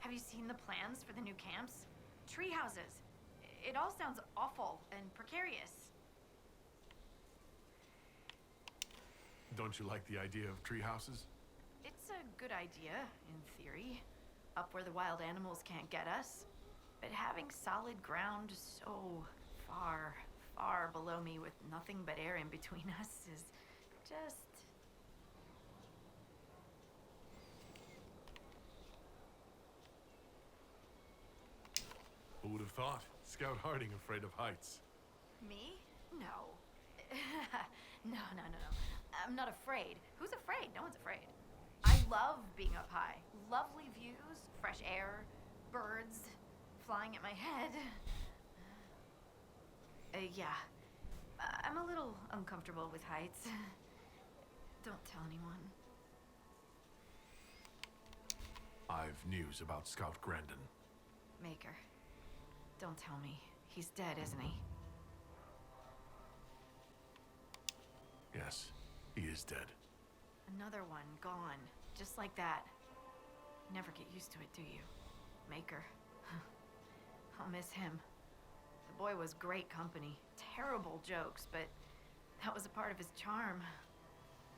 Have you seen the plans for the new camps? Tree houses. It all sounds awful and precarious. Don't you like the idea of tree houses? It's a good idea, in theory. Up where the wild animals can't get us. But having solid ground so far, far below me with nothing but air in between us is just... Who would have thought? Scout Harding afraid of heights. Me? No. No. I'm not afraid. Who's afraid? No one's afraid. I love being up high. Lovely views, fresh air, birds flying at my head. Yeah. I'm a little uncomfortable with heights. Don't tell anyone. I've news about Scout Grandin. Maker. Don't tell me. He's dead, isn't he? Yes, he is dead. Another one gone. Just like that. You never get used to it, do you? Maker. I'll miss him. The boy was great company. Terrible jokes, but that was a part of his charm.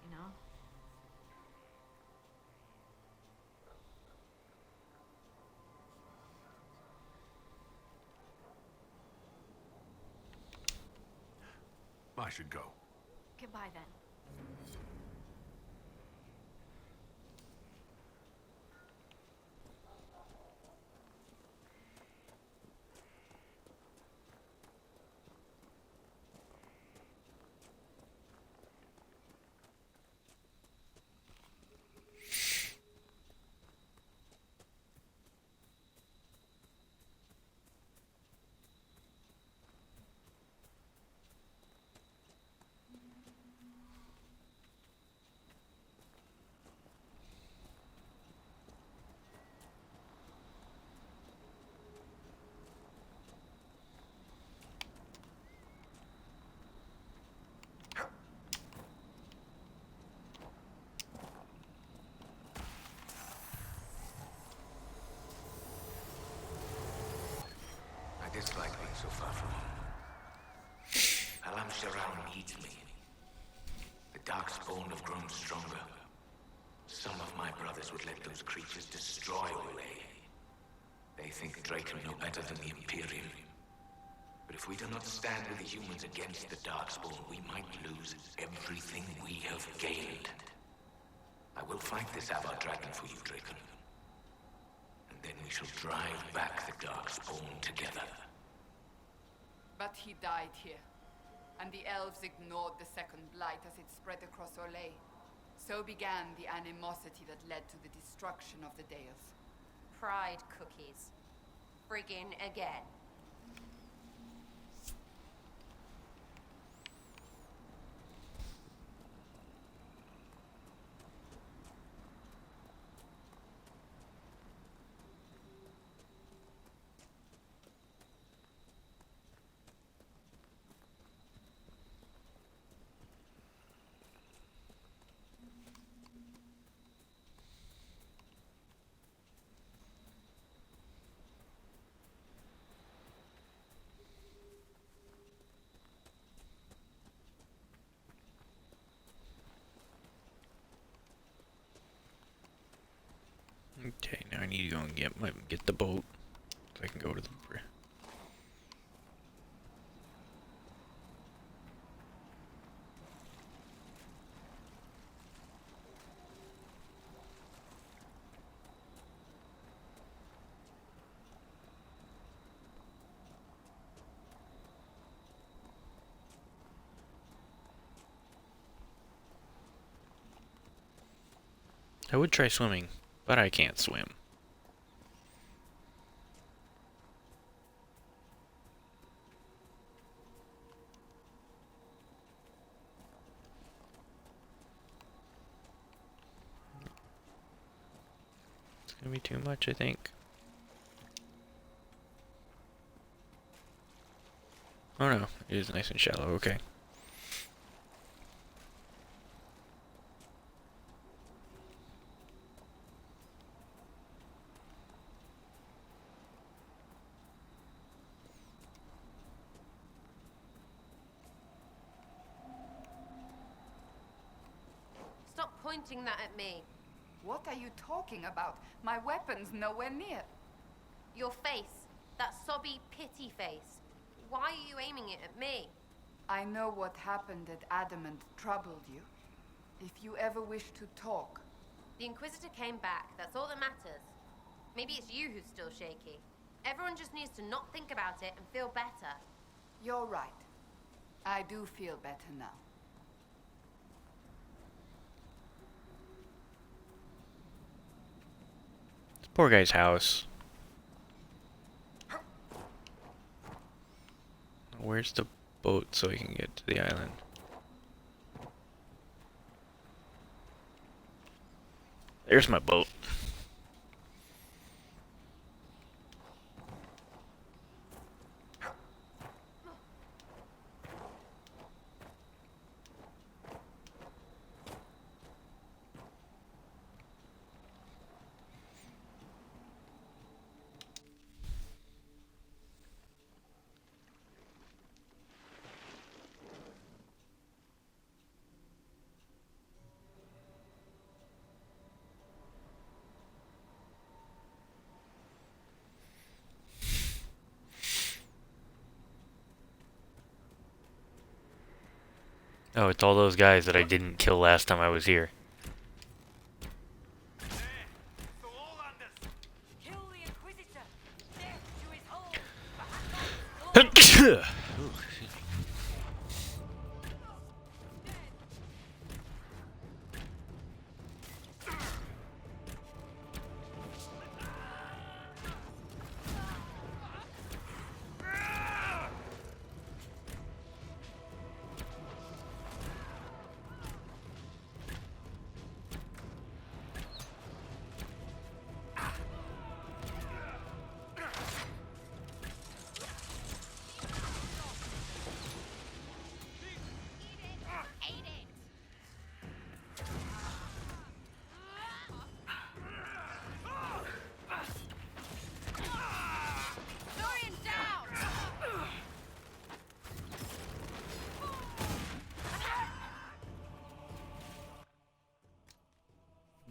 You know? I should go. Goodbye then. I dislike being so far from home. Alam Sharan needs me. The Darkspawn have grown stronger. Some of my brothers would let those creatures destroy Orlais. They think Draken know better than the Imperium. But if we do not stand with the humans against the Darkspawn, we might lose everything we have gained. I will fight this Avar Dragon for you, Draken. And then we shall drive back the Darkspawn together. But he died here. And the elves ignored the second blight as it spread across Orlais. So began the animosity that led to the destruction of the Dales. Pride cookies. Friggin' again. Okay, now I need to go and get the boat so I can go to the bridge. I would try swimming, but I can't swim. It's gonna be too much, I think. Oh no, it is nice and shallow, okay. pointing that at me? What are you talking about? My weapon's nowhere near. Your face. That sobby pity face. Why are you aiming it at me? I know what happened at Adamant troubled you. If you ever wish to talk... The Inquisitor came back. That's all that matters. Maybe it's you who's still shaky. Everyone just needs to not think about it and feel better. You're right. I do feel better now. This poor guy's house. Where's the boat so we can get to the island? There's my boat. Oh, it's all those guys that I didn't kill last time I was here.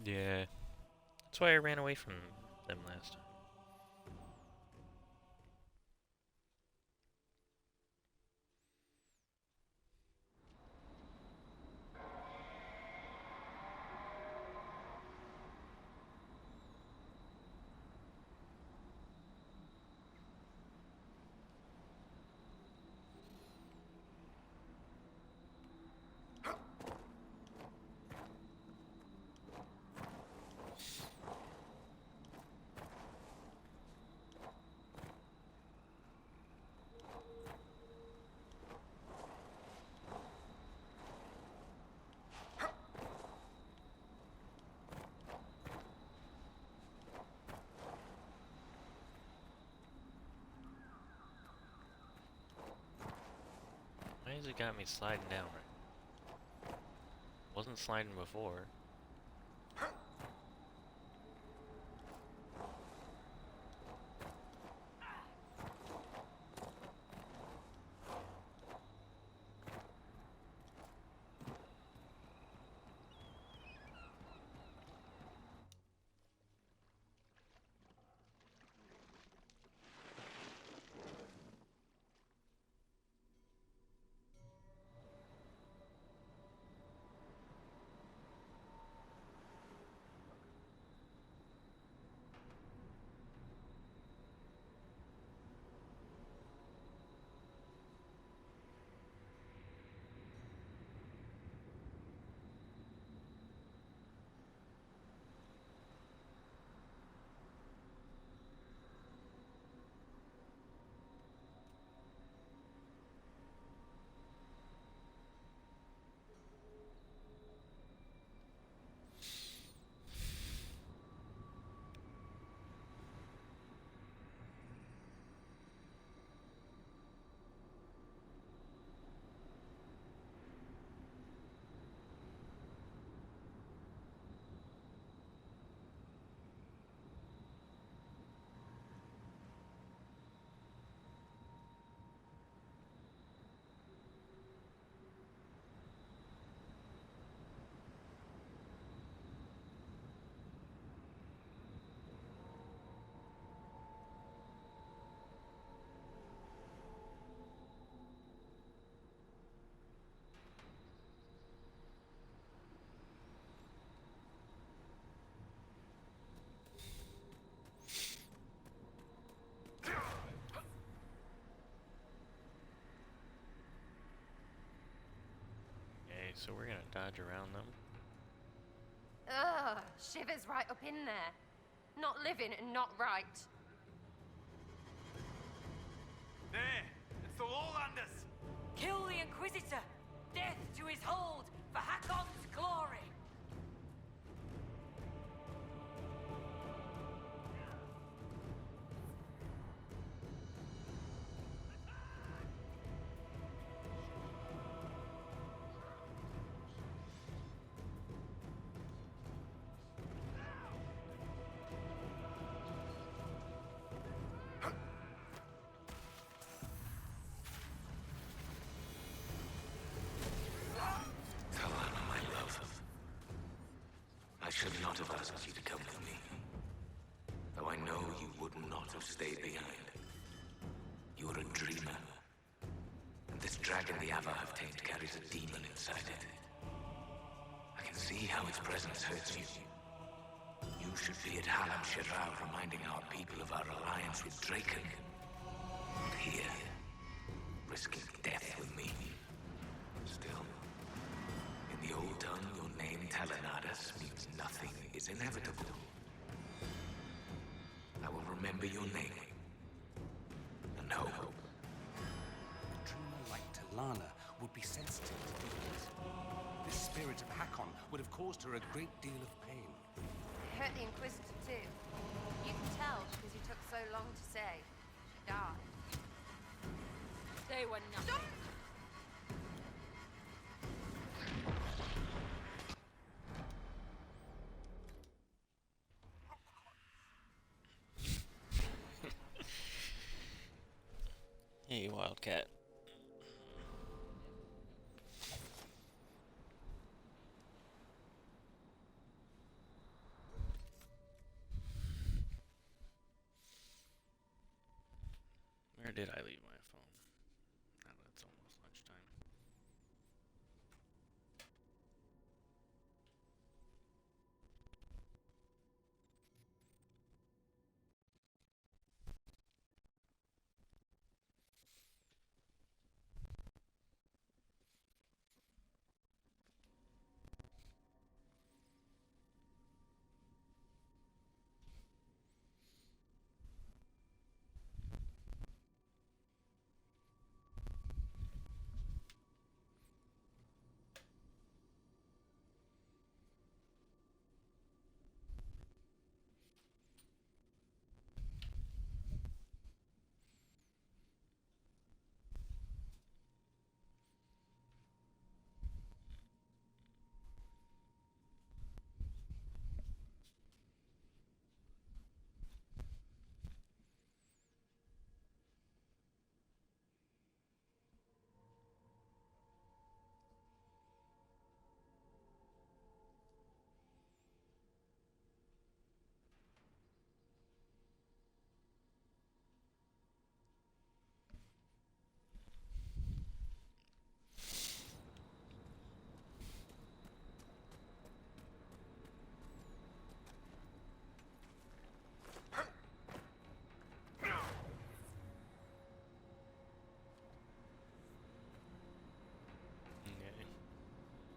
Yeah, that's why I ran away from them last time. Why has it got me sliding down right? Wasn't sliding before. Okay, so we're gonna dodge around them. Ugh, shivers right up in there. Not living and not right. There! It's the Lowlanders! Kill the Inquisitor! Death to his hold for Hakkon's glory! Talana, my love. I should not have asked you to come with me. Though I know you would not have stayed behind. You are a dreamer. And this dragon the Ava have tamed carries a demon inside it. I can see how its presence hurts you. You should be at Halam Shirao reminding our people of our alliance with Draken. And here, risking death with me. Still, in the old tongue, your name, Talanadas, means nothing is inevitable. I will remember your name. And hope. A dreamer like Talana would be sensitive to these. The spirit of Hakkon would have caused her a great deal of pain. It hurt the Inquisitor too. You can tell because he took so long to say. She died. They were nothing. Hey, Wildcat. Where did I leave my phone? Now that it's almost lunchtime.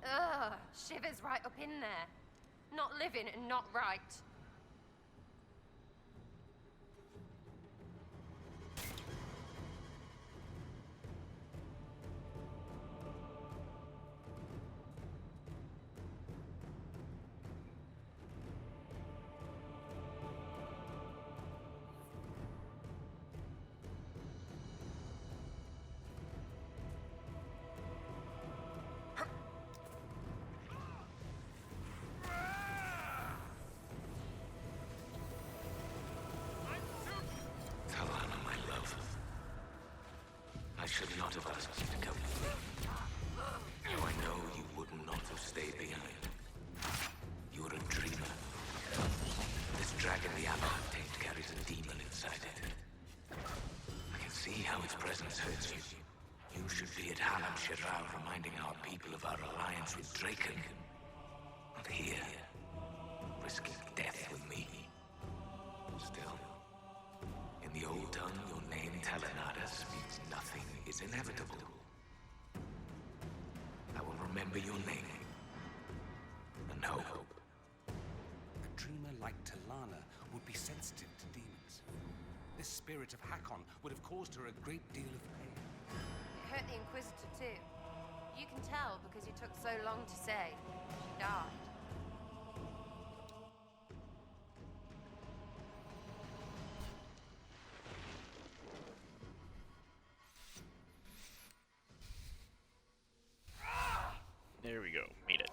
Ugh, shivers right up in there. Not living and not right. Talana, my love. I should not have asked you to come with me. Though I know you would not have stayed behind. You're a dreamer. This dragon the Ava have tamed carries a demon inside it. I can see how its presence hurts you. You should be at Halam Shirao reminding our people of our alliance with Draken. Not here, risking death with me. Still, in the old tongue, your name, Talanadas, means nothing is inevitable. I will remember remember your name. And hope. A dreamer like Talana would be sensitive to demons. This spirit of Hakkon would have caused her a great deal of pain. It hurt the Inquisitor too. You can tell because you took so long to say. She died. There we go. Made it.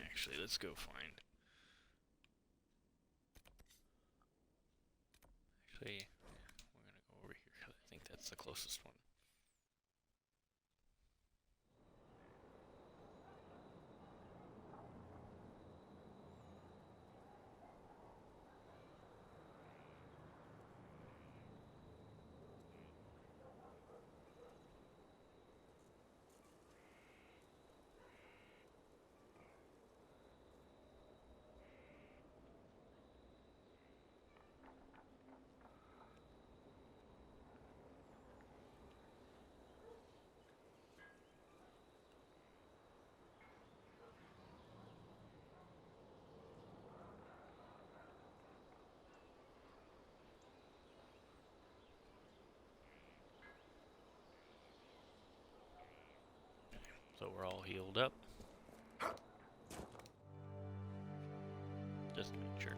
Actually, let's go find. Actually, yeah, we're gonna go over here. I think that's the closest one. So we're all healed up. Just to make sure.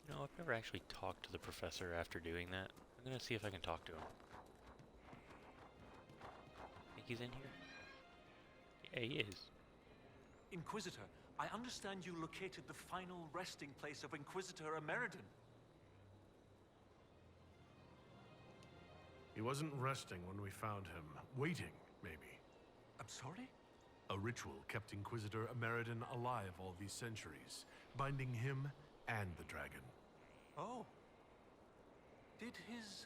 You know, I've never actually talked to the professor after doing that. I'm gonna see if I can talk to him. Think he's in here? Yeah, he is. Inquisitor, I understand you located the final resting place of Inquisitor Emeridon. He wasn't resting when we found him. Waiting, maybe. I'm sorry? A ritual kept Inquisitor Emeridon alive all these centuries, binding him and the dragon. Oh. Did his...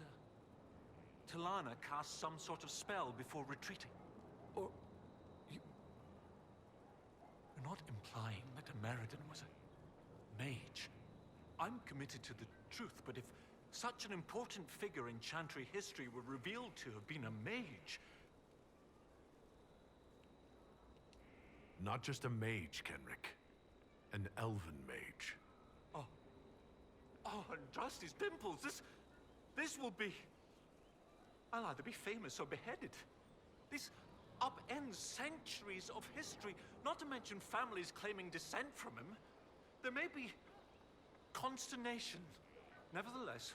Talana cast some sort of spell before retreating? Or... You're not implying that Emeridon was a mage. I'm committed to the truth, but if such an important figure in Chantry history were revealed to have been a mage... Not just a mage, Kenrick. An elven mage. Oh. Oh, and just his dimples. This will be... I'll either be famous or beheaded. This upends centuries of history, not to mention families claiming descent from him. There may be consternation. Nevertheless,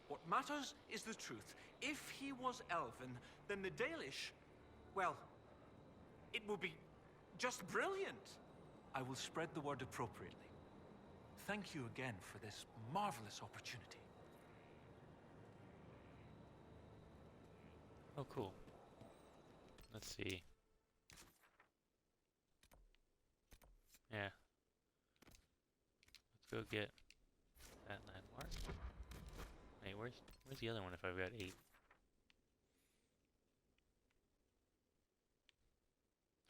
what matters is the truth. If he was elven, then the Dalish, well, it will be just brilliant. I will spread the word appropriately. Thank you again for this marvelous opportunity. Oh, cool. Let's see. Yeah. Let's go get that landmark. Hey, where's the other one if I've got 8?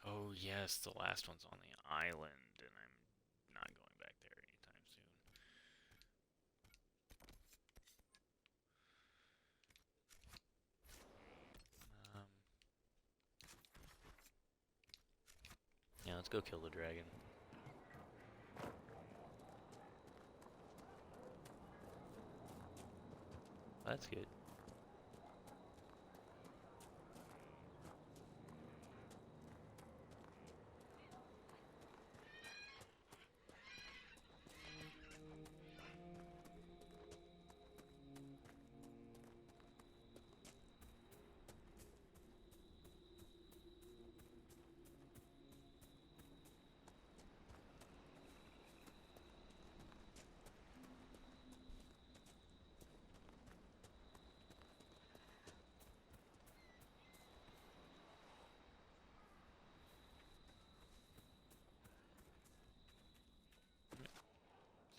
Oh yes, the last one's on the island, and I'm not going back there anytime soon. Yeah, let's go kill the dragon. That's good.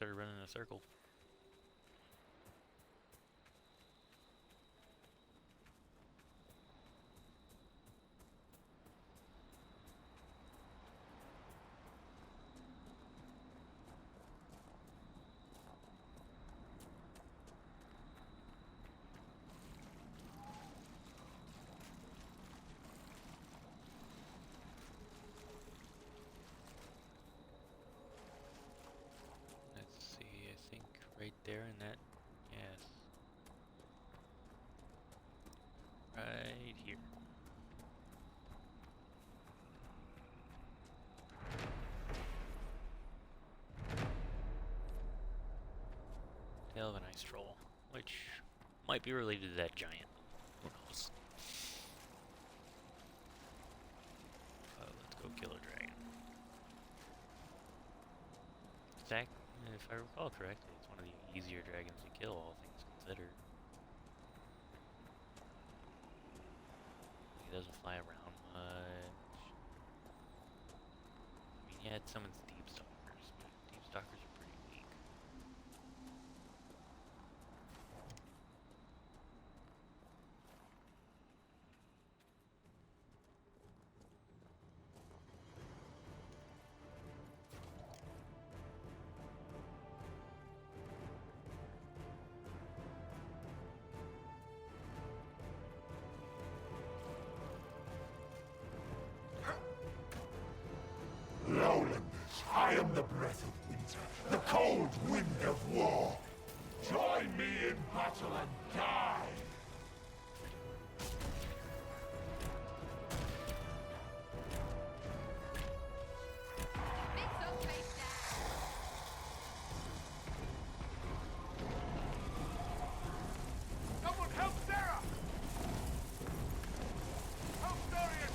started running in a circle. Let's see, I think right there in that, yes. Right here. Tail of an ice troll, which might be related to that giant. Who knows? Let's go kill a dragon. Zach, if I recall correctly, it's one of the easier dragons to kill, all things considered. He doesn't fly around much. I mean, yeah, it summons deep stalkers, but deep stalkers are pretty weak. Lowlanders, I am the breath of winter, the cold wind of war. Join me in battle and die! Someone help Sarah! Help Dorian!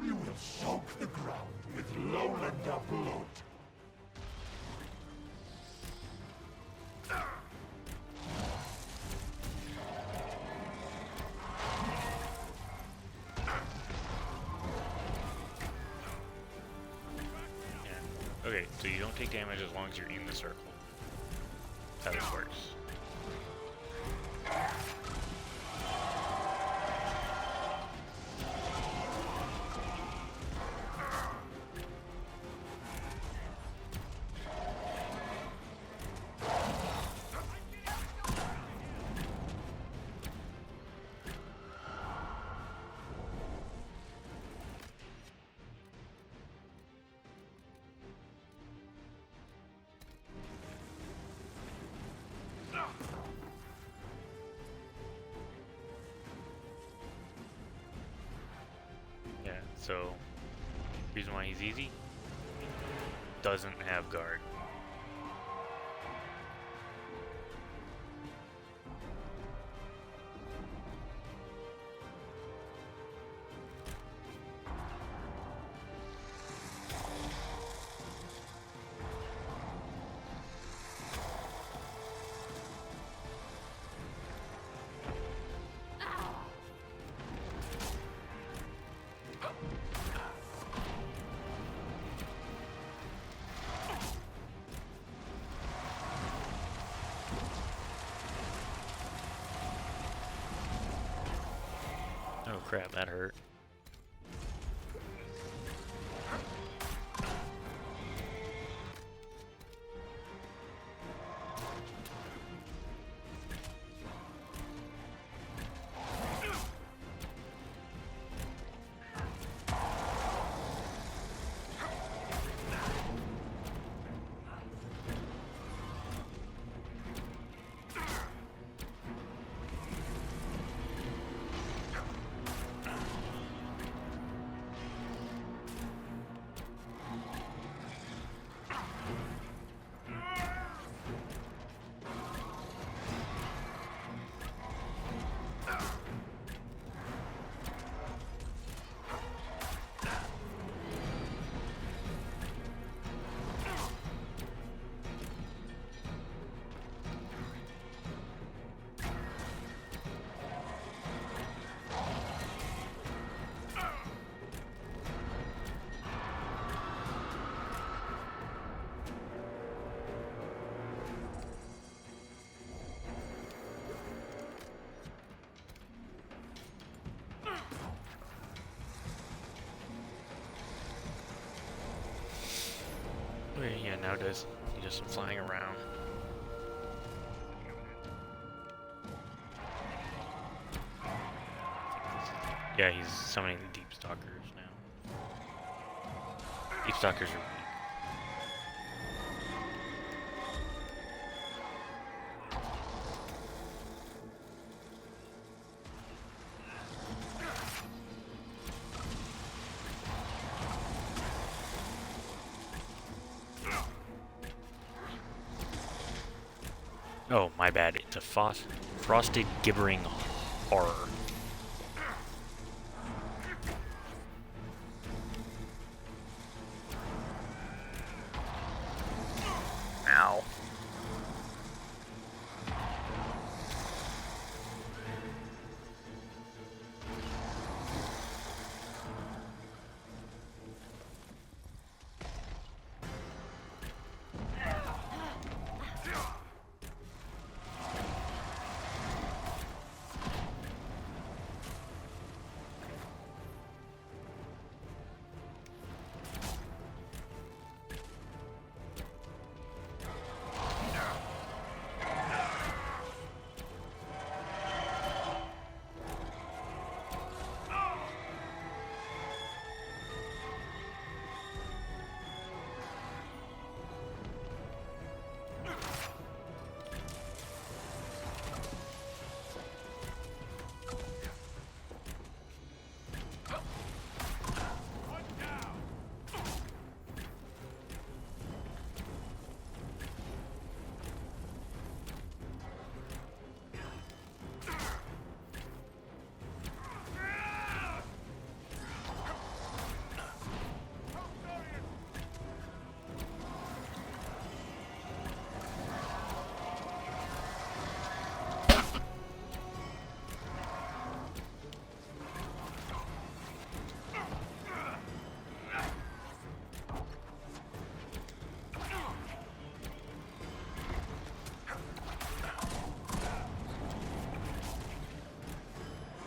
We will soak the ground with Lowlander blood. Yeah. Okay, so you don't take damage as long as you're in the circle. That's how this works. Yeah, so reason why he's easy, doesn't have guard. Oh crap, that hurt. Okay, yeah, now does he does some flying around. Yeah, he's summoning the Deep Stalkers now. Deep Stalkers are weak. Oh, my bad. It's a frosted gibbering horror. Ow.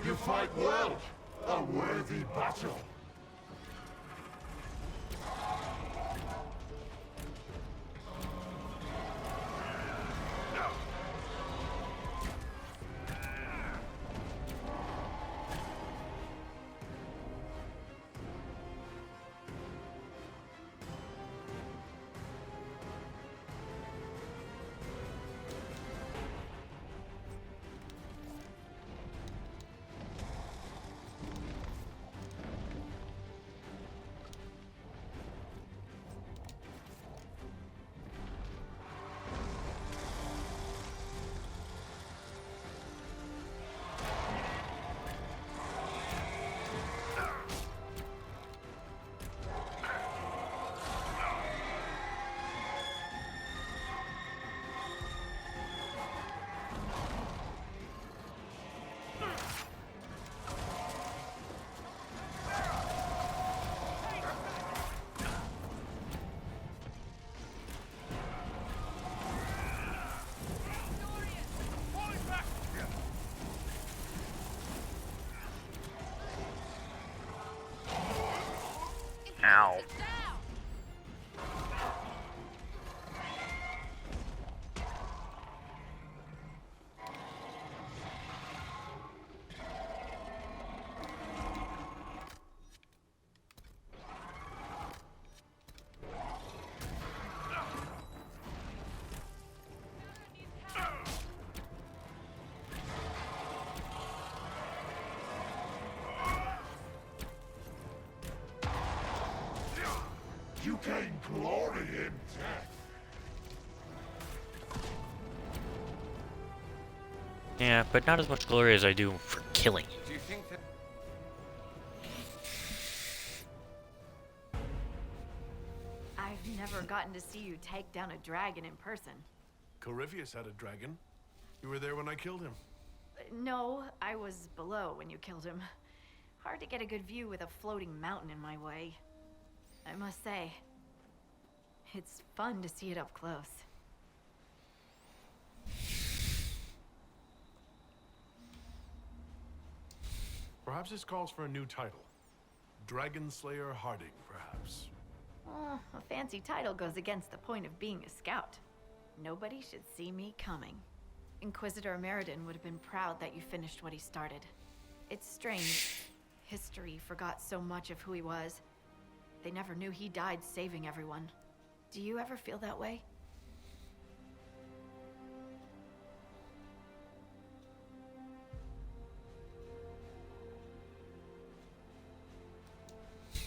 You fight well. A worthy battle. Ow. You gain glory in death. Yeah, but not as much glory as I do for killing you. Do you think that... I've never gotten to see you take down a dragon in person. Corypheus had a dragon. You were there when I killed him. No, I was below when you killed him. Hard to get a good view with a floating mountain in my way. I must say, it's fun to see it up close. Perhaps this calls for a new title. Dragon Slayer Harding, perhaps. Oh, a fancy title goes against the point of being a scout. Nobody should see me coming. Inquisitor Meriden would have been proud that you finished what he started. It's strange. History forgot so much of who he was. They never knew he died saving everyone. Do you ever feel that way?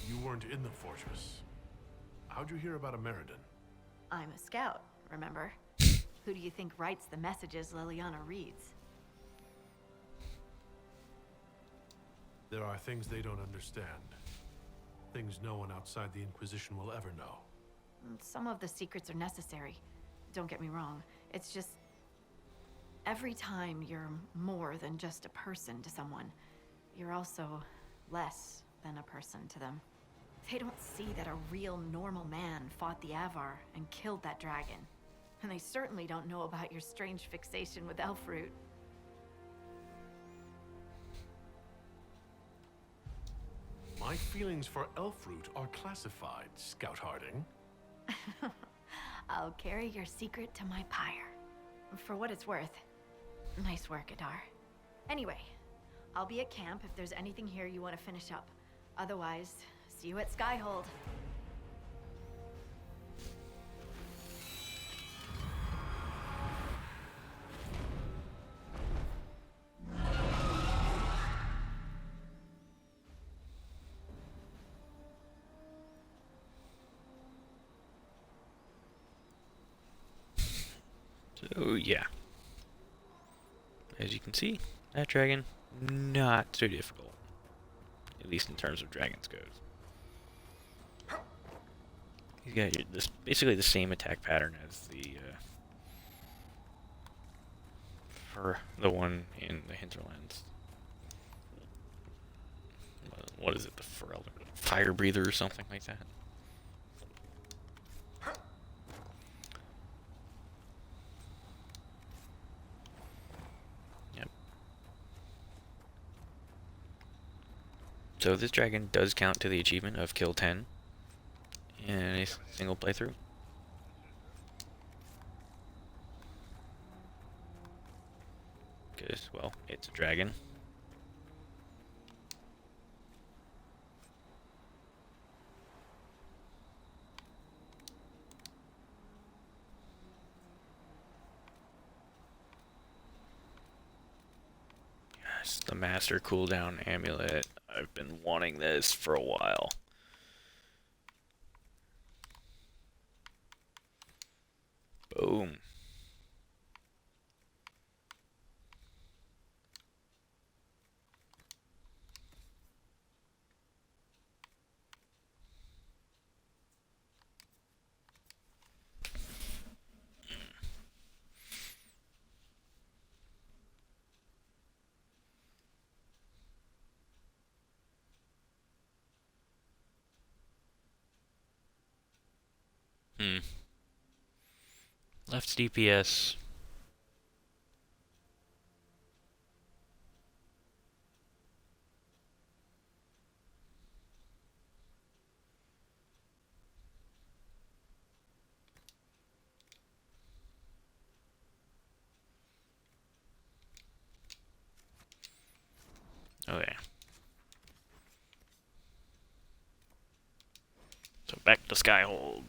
You weren't in the fortress. How'd you hear about a Meriden? I'm a scout, remember? Who do you think writes the messages Liliana reads? There are things they don't understand. Things no one outside the Inquisition will ever know. Some of the secrets are necessary. Don't get me wrong. It's just... every time you're more than just a person to someone, you're also less than a person to them. They don't see that a real normal man fought the Avar and killed that dragon. And they certainly don't know about your strange fixation with Elfroot. My feelings for Elfroot are classified, Scout Harding. I'll carry your secret to my pyre. For what it's worth. Nice work, Adar. Anyway, I'll be at camp if there's anything here you want to finish up. Otherwise, see you at Skyhold. So yeah, as you can see, that dragon, not so difficult, at least in terms of dragons goes. He's got this basically the same attack pattern as the for the one in the hinterlands. What is it, the fire breather or something like that? So this dragon does count to the achievement of kill 10 in a single playthrough. Because, well, it's a dragon. Yes, the Master Cooldown Amulet. I've been wanting this for a while. Boom. Left DPS. Okay. So back to Skyhold.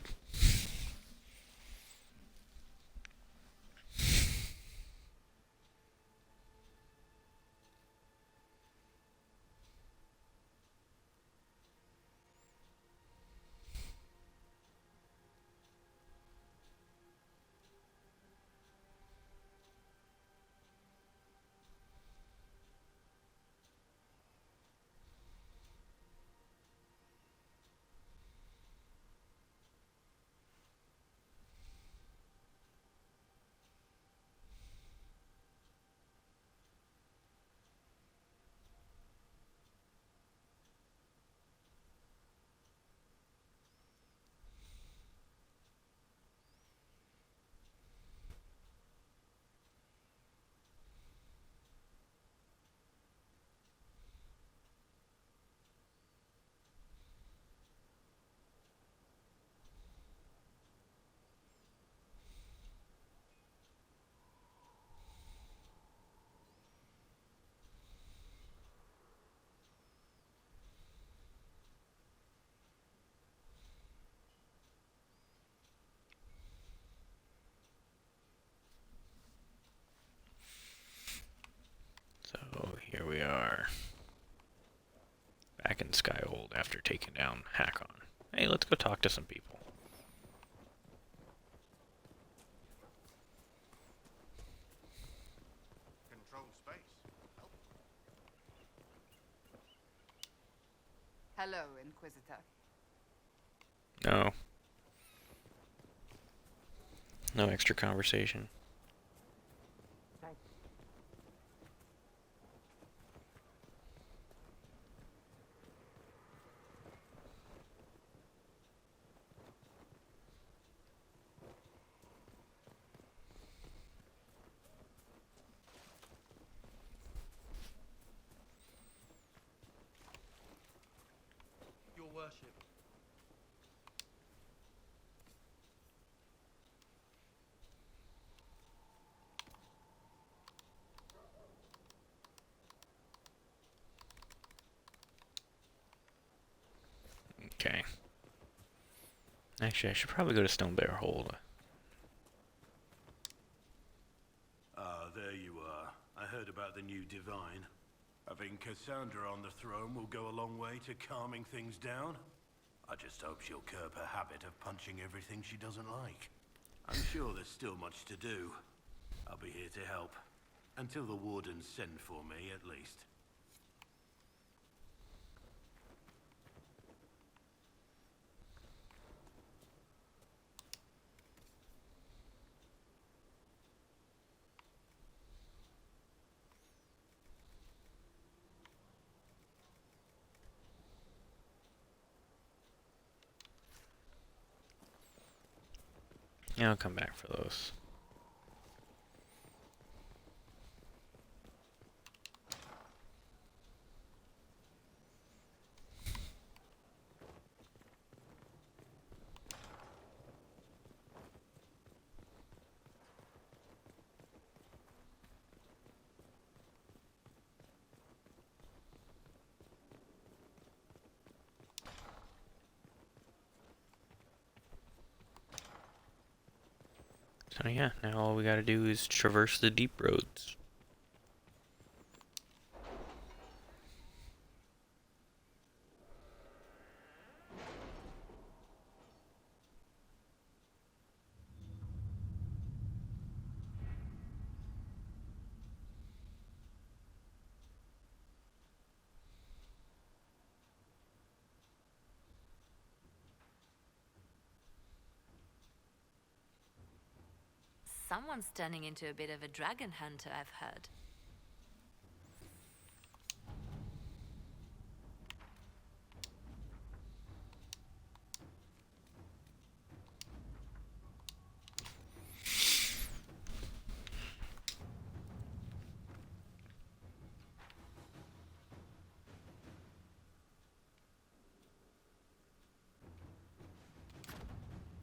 Skyhold after taking down Hakkon. Hey, let's go talk to some people. Control space. Hello, Inquisitor. No. No extra conversation. Your worship. Okay. Actually, I should probably go to Stone Bear Hold. Ah, there you are. I heard about the new divine. Having Cassandra on the throne will go a long way to calming things down. I just hope she'll curb her habit of punching everything she doesn't like. I'm sure there's still much to do. I'll be here to help. Until the wardens send for me, at least. Yeah, I'll come back for those. So yeah, now all we gotta do is traverse the deep roads. Someone's turning into a bit of a dragon hunter, I've heard.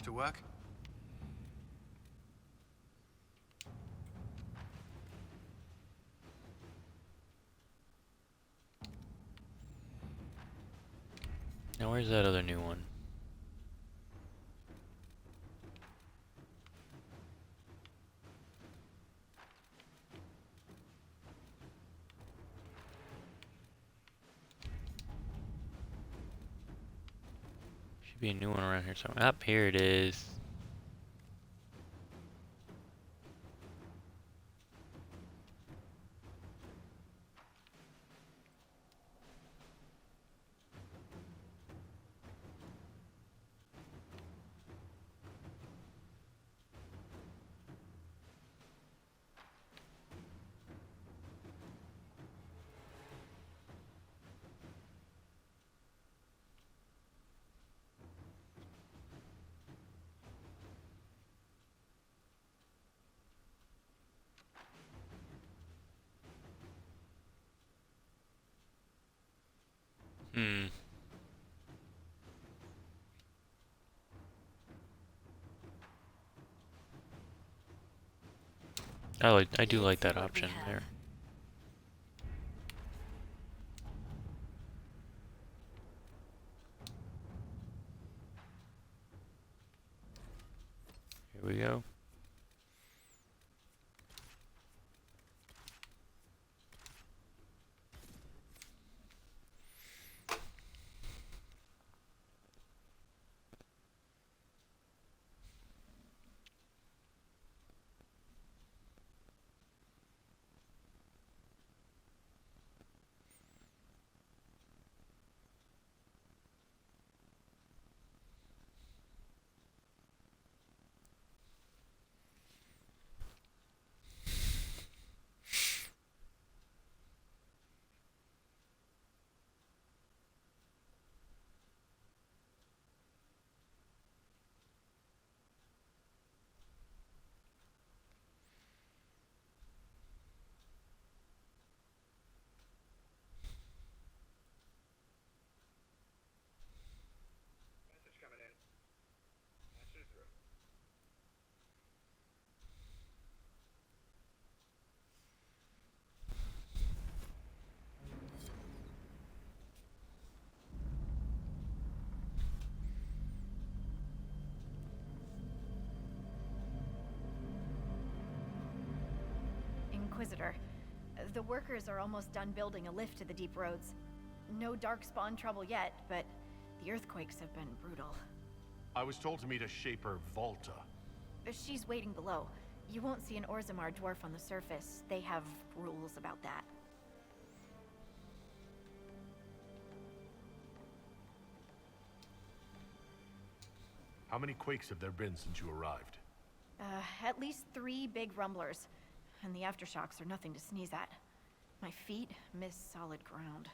To work? Now where's that other new one? Should be a new one around here somewhere. Up here it is. Hmm. I do like that option there. Here we go. Inquisitor. The workers are almost done building a lift to the deep roads. No darkspawn trouble yet, but the earthquakes have been brutal. I was told to meet a Shaper Volta. She's waiting below. You won't see an Orzammar dwarf on the surface. They have rules about that. How many quakes have there been since you arrived? At least 3 big rumblers. And the aftershocks are nothing to sneeze at. My feet miss solid ground.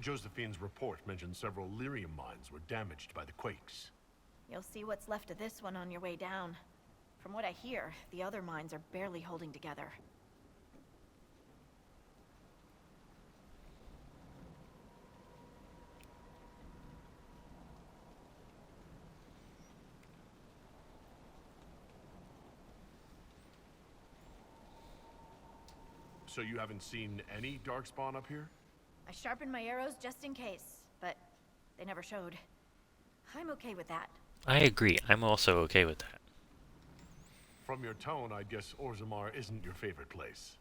Josephine's report mentioned several lyrium mines were damaged by the quakes. You'll see what's left of this one on your way down. From what I hear, the other mines are barely holding together. So you haven't seen any darkspawn up here? I sharpened my arrows just in case, but they never showed. I'm okay with that. I agree. I'm also okay with that. From your tone, I'd guess Orzammar isn't your favorite place.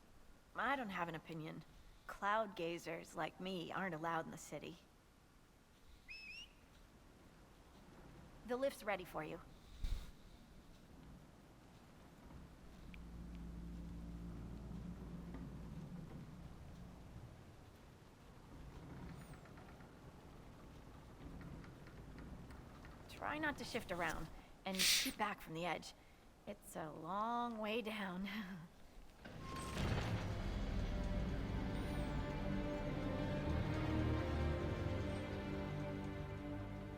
I don't have an opinion. Cloud gazers like me aren't allowed in the city. The lift's ready for you. Try not to shift around, and keep back from the edge. It's a long way down.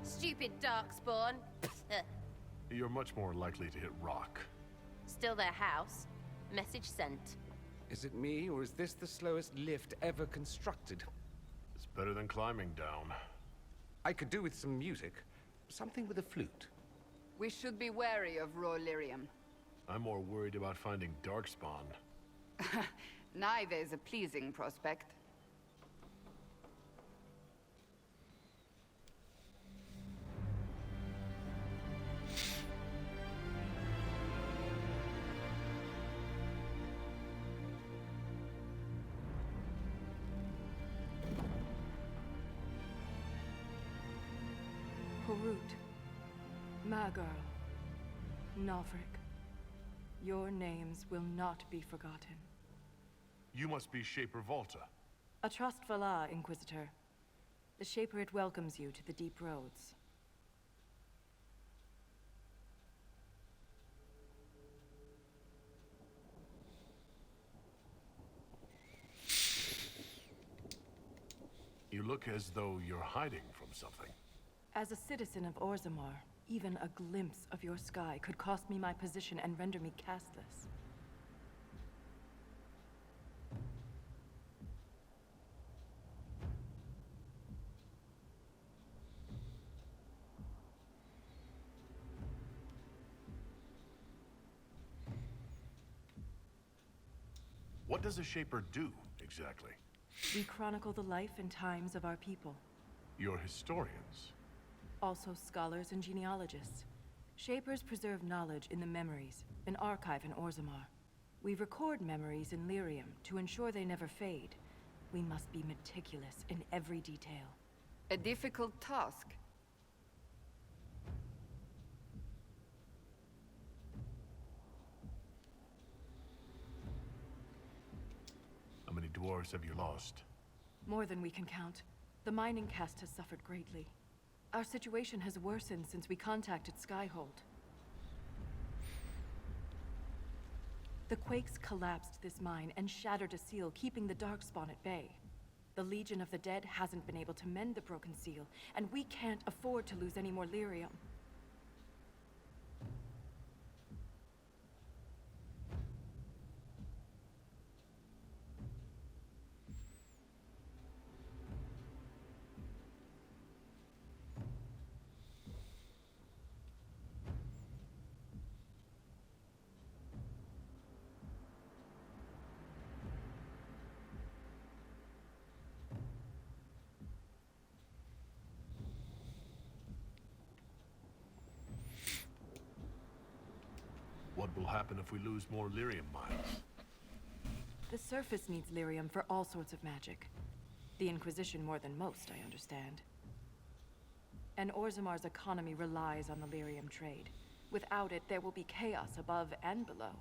Stupid darkspawn. You're much more likely to hit rock. Still their house. Message sent. Is it me, or is this the slowest lift ever constructed? It's better than climbing down. I could do with some music. Something with a flute. We should be wary of raw lyrium. I'm more worried about finding darkspawn. Neither is a pleasing prospect. Horut, Magirl, Novrik, your names will not be forgotten. You must be Shaper Volta. A trust Valar, Inquisitor. The Shaper welcomes you to the deep roads. You look as though you're hiding from something. As a citizen of Orzammar, even a glimpse of your sky could cost me my position and render me castless. What does a Shaper do, exactly? We chronicle the life and times of our people. You're historians. Also scholars and genealogists. Shapers preserve knowledge in the memories, an archive in Orzammar. We record memories in Lyrium to ensure they never fade. We must be meticulous in every detail. A difficult task. How many dwarves have you lost? More than we can count. The mining caste has suffered greatly. Our situation has worsened since we contacted Skyhold. The quakes collapsed this mine and shattered a seal, keeping the Darkspawn at bay. The Legion of the Dead hasn't been able to mend the broken seal, and we can't afford to lose any more lyrium. will happen if we lose more lyrium mines. The surface needs lyrium for all sorts of magic. The Inquisition more than most, I understand. And Orzamar's economy relies on the lyrium trade. Without it, there will be chaos above and below.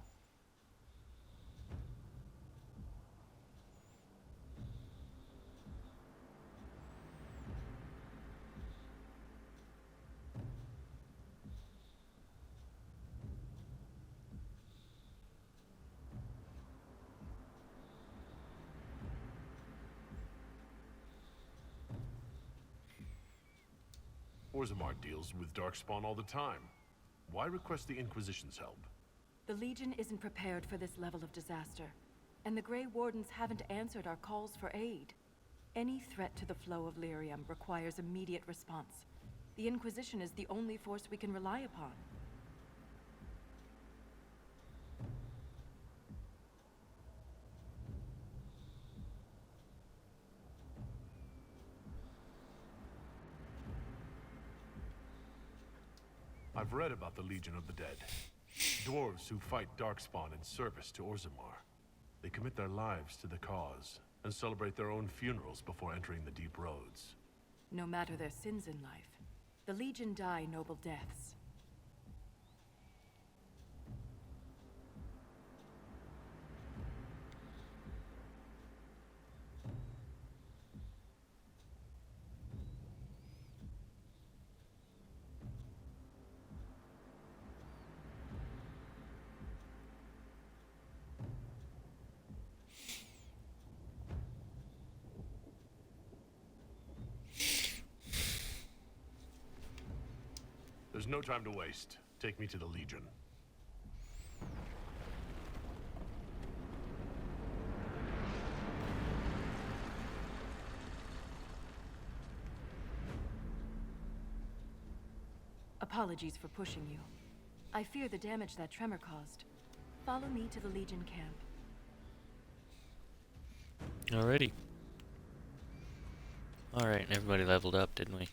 Orzammar deals with Darkspawn all the time. Why request the Inquisition's help? The Legion isn't prepared for this level of disaster, and the Grey Wardens haven't answered our calls for aid. Any threat to the flow of lyrium requires immediate response. The Inquisition is the only force we can rely upon. I've read about the Legion of the Dead. Dwarves who fight Darkspawn in service to Orzammar. They commit their lives to the cause, and celebrate their own funerals before entering the deep roads. No matter their sins in life, the Legion die noble deaths. There's no time to waste. Take me to the Legion. Apologies for pushing you. I fear the damage that tremor caused. Follow me to the Legion camp. Alrighty. Alright, everybody leveled up, didn't we?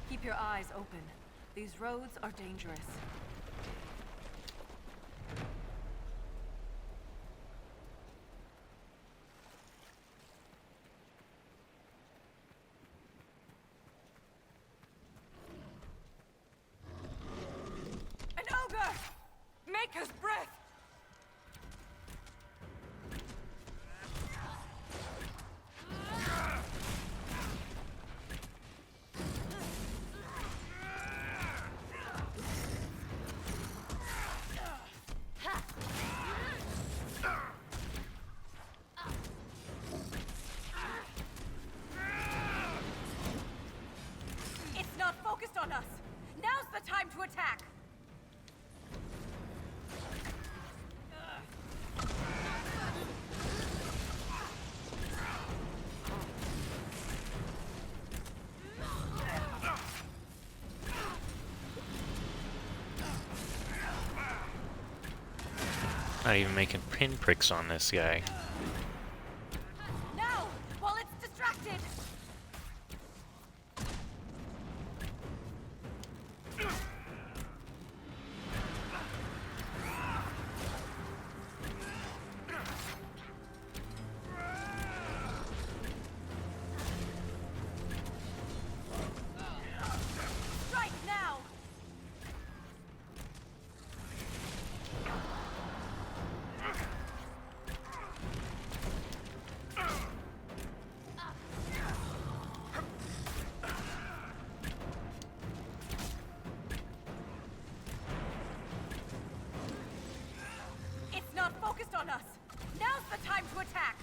Keep your eyes open. These roads are dangerous. An ogre! Maker's breath! It's not focused on us. Now's the time to attack. Not even making pinpricks on this guy. Now, while it's distracted. Strike now. on us! Now's the time to attack!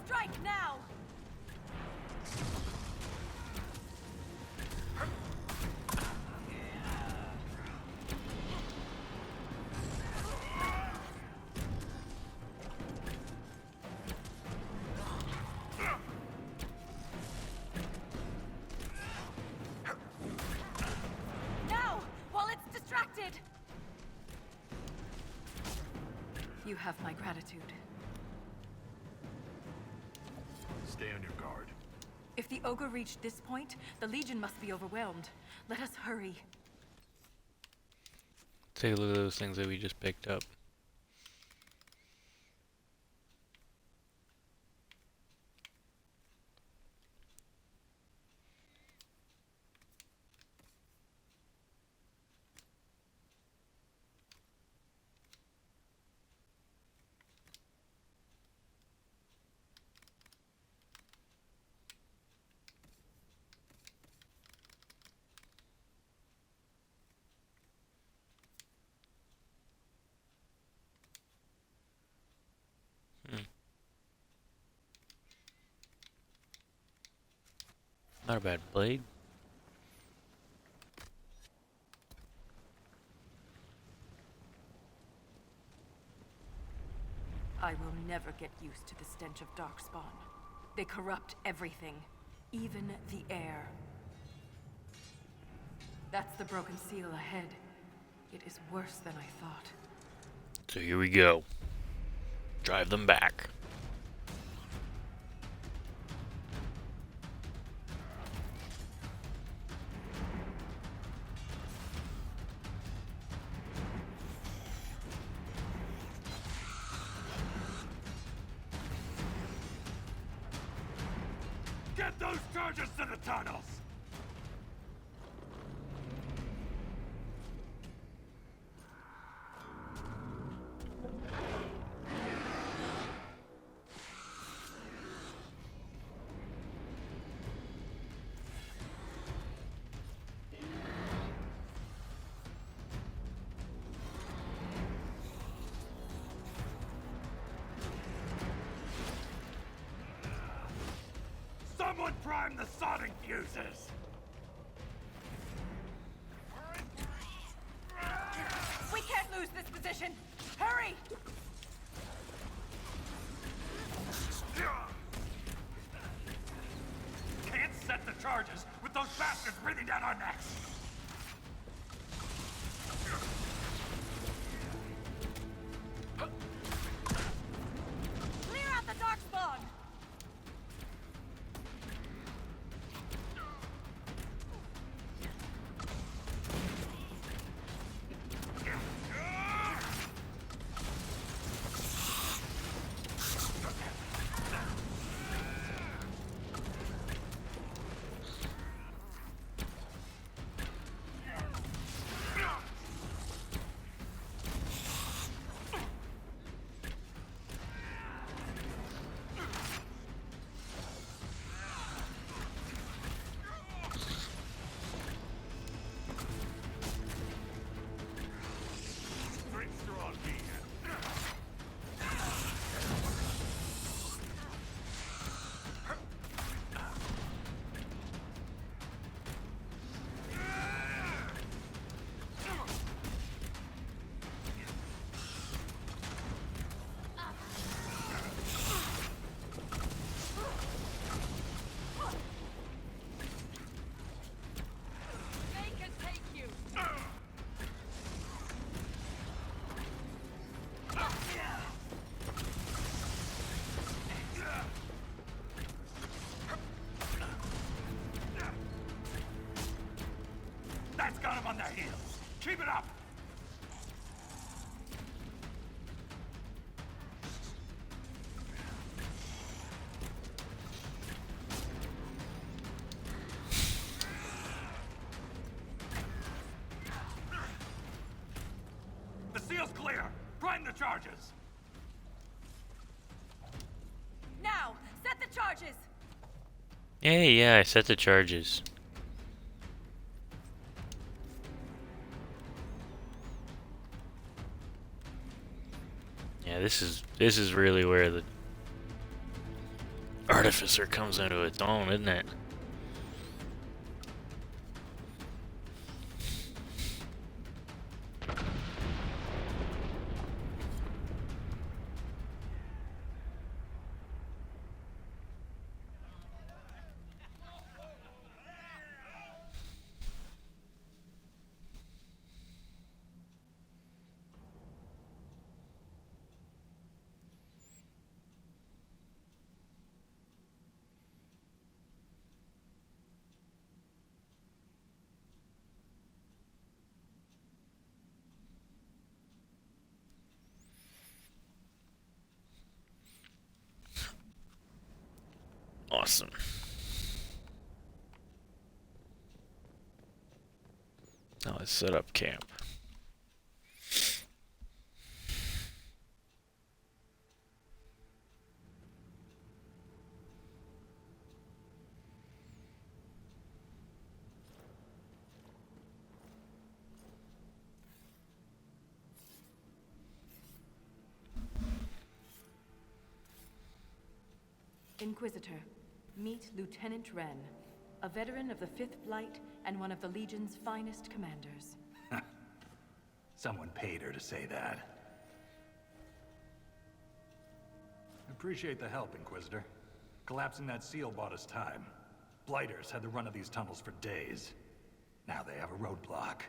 Strike now! Now, while it's distracted! You have my gratitude. Stay on your guard. If the ogre reached this point, the Legion must be overwhelmed. Let us hurry. Take a look at those things that we just picked up. Not a bad blade. I will never get used to the stench of Darkspawn. They corrupt everything, even the air. That's the broken seal ahead. It is worse than I thought. So here we go. Drive them back. Get those charges to the tunnels! Someone prime the sodding fuses! We can't lose this position! Hurry! Can't set the charges with those bastards breathing down our necks! Clear out the Darkspawn! They can take you! That's got them on their heels! Keep it up! charges! Now, set the charges! Yeah, I set the charges. Yeah, this is really where the Artificer comes into its own, isn't it? Awesome. Now let's set up camp. Inquisitor, meet Lieutenant Wren, a veteran of the 5th Flight and one of the Legion's finest commanders. Someone paid her to say that. Appreciate the help, Inquisitor. Collapsing that seal bought us time. Blighters had the run of these tunnels for days. Now they have a roadblock.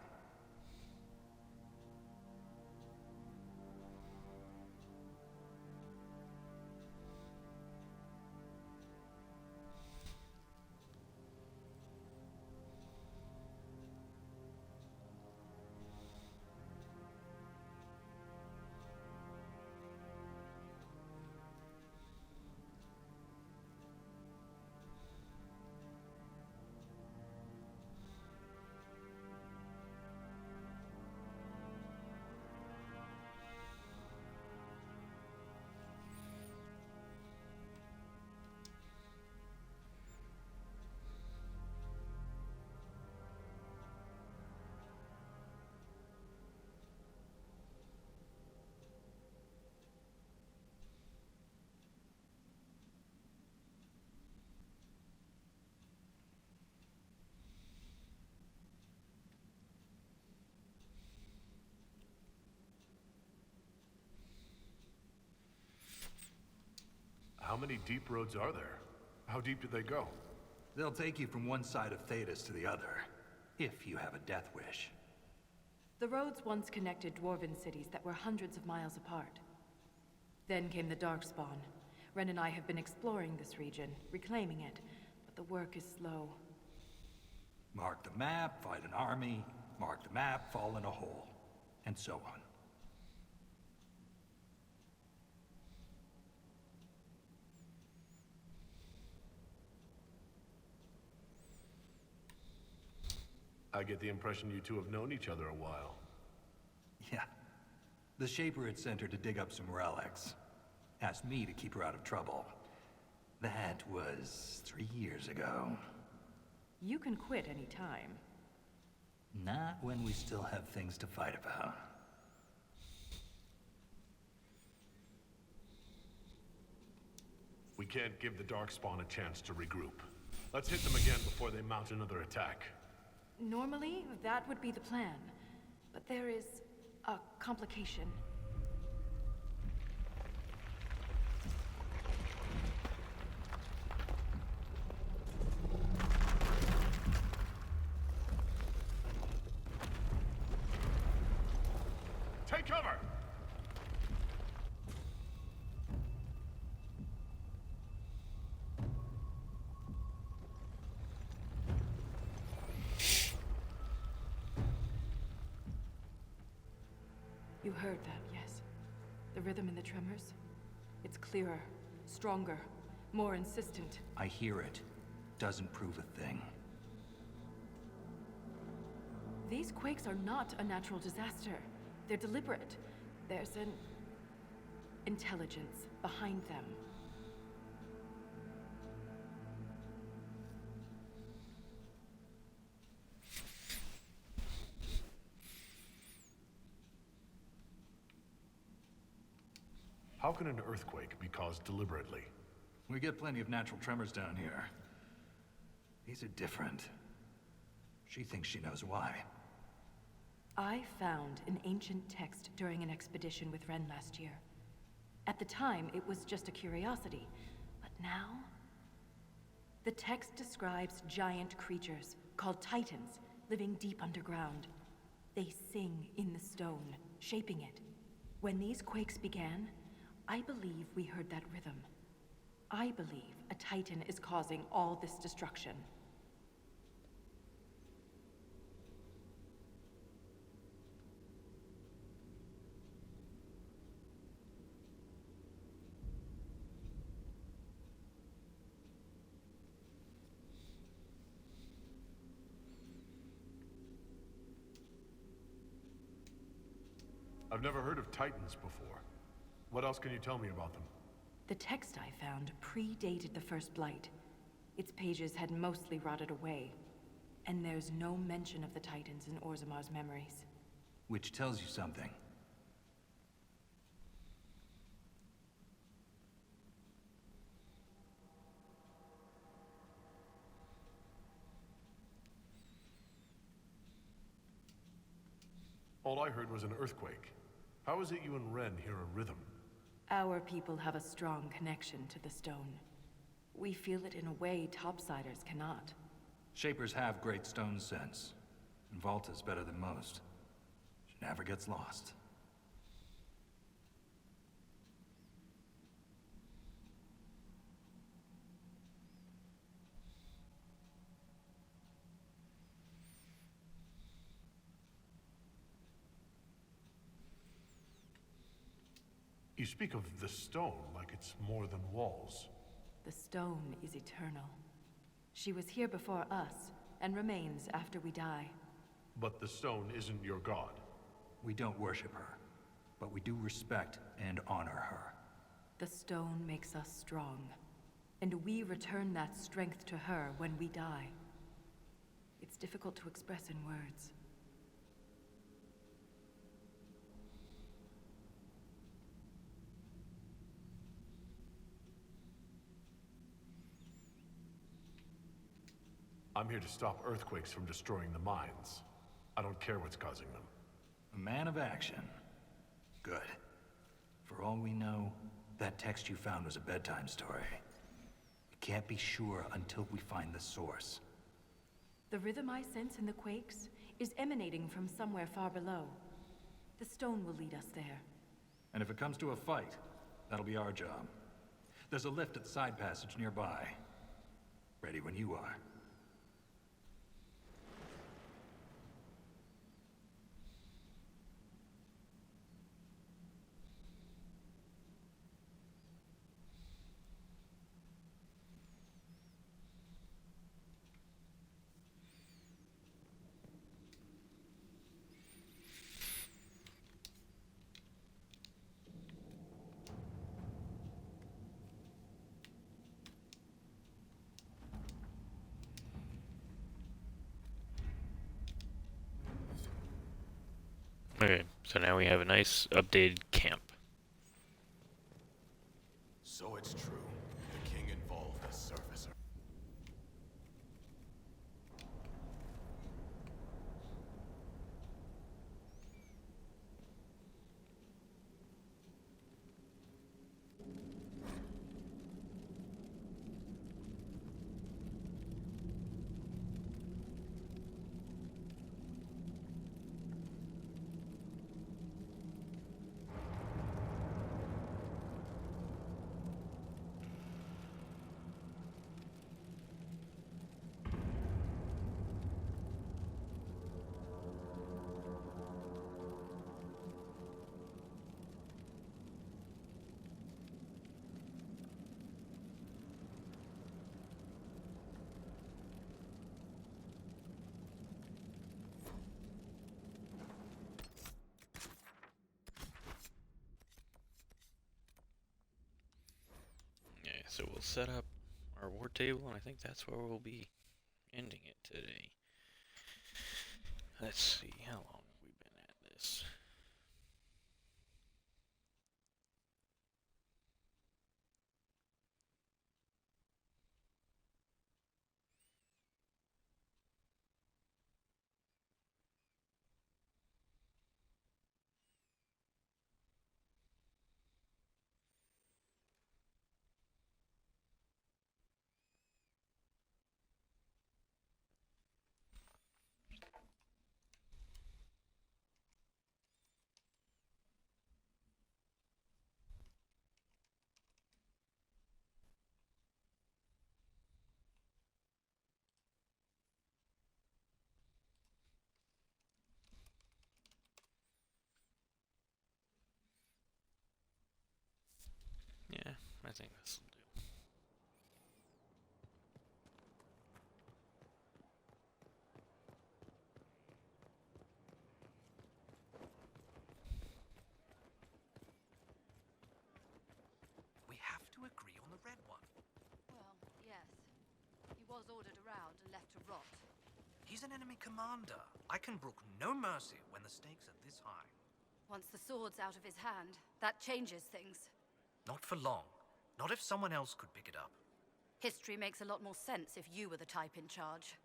How many deep roads are there? How deep do they go? They'll take you from one side of Thetis to the other, if you have a death wish. The roads once connected dwarven cities that were hundreds of miles apart. Then came the Darkspawn. Ren and I have been exploring this region, reclaiming it, but the work is slow. Mark the map, fight an army. Mark the map, fall in a hole. And so on. I get the impression you two have known each other a while. Yeah. The Shaper had sent her to dig up some relics. Asked me to keep her out of trouble. That was 3 years ago. You can quit any time. Not when we still have things to fight about. We can't give the Darkspawn a chance to regroup. Let's hit them again before they mount another attack. Normally, that would be the plan. But there is a complication. Take cover! You heard that, yes? The rhythm in the tremors? It's clearer, stronger, more insistent. I hear it. Doesn't prove a thing. These quakes are not a natural disaster. They're deliberate. There's an intelligence behind them. How can an earthquake be caused deliberately? We get plenty of natural tremors down here. These are different. She thinks she knows why. I found an ancient text during an expedition with Ren last year. At the time, it was just a curiosity, but now? The text describes giant creatures, called Titans, living deep underground. They sing in the stone, shaping it. When these quakes began, I believe we heard that rhythm. I believe a Titan is causing all this destruction. I've never heard of Titans before. What else can you tell me about them? The text I found predated the First Blight. Its pages had mostly rotted away, and there's no mention of the Titans in Orzamar's memories. Which tells you something. All I heard was an earthquake. How is it you and Ren hear a rhythm? Our people have a strong connection to the stone. We feel it in a way topsiders cannot. Shapers have great stone sense. And Volta's better than most. She never gets lost. You speak of the stone like it's more than walls. The stone is eternal. She was here before us, and remains after we die. But the stone isn't your god. We don't worship her, but we do respect and honor her. The stone makes us strong, and we return that strength to her when we die. It's difficult to express in words. I'm here to stop earthquakes from destroying the mines. I don't care what's causing them. A man of action. Good. For all we know, that text you found was a bedtime story. We can't be sure until we find the source. The rhythm I sense in the quakes is emanating from somewhere far below. The stone will lead us there. And if it comes to a fight, that'll be our job. There's a lift at the side passage nearby. Ready when you are. Okay, so now we have a nice updated camp. So it's true. The king involved a surfacer. So we'll set up our war table, and I think that's where we'll be ending it today. Let's see, how long have we been at this? Yeah, I think this will do. We have to agree on the red one. Well, yes. He was ordered around and left to rot. He's an enemy commander. I can brook no mercy when the stakes are this high. Once the sword's out of his hand, that changes things. Not for long. Not if someone else could pick it up. History makes a lot more sense if you were the type in charge.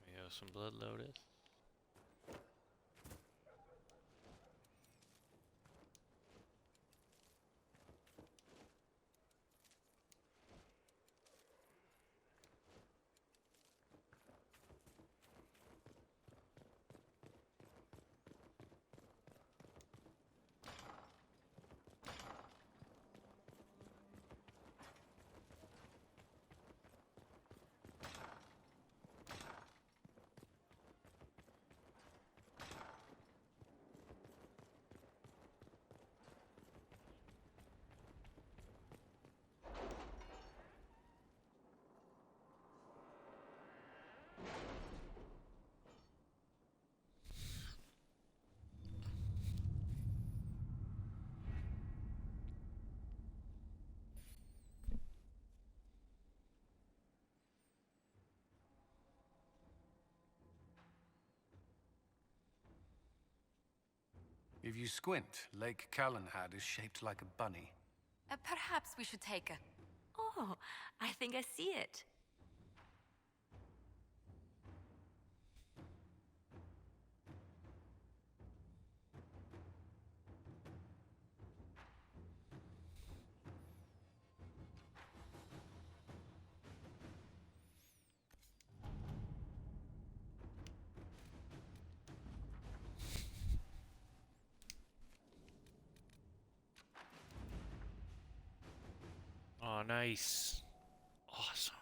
We have some Blood Lotus. If you squint, Lake Callanhad is shaped like a bunny. Perhaps we should take a... Oh, I think I see it. Oh, nice. Awesome.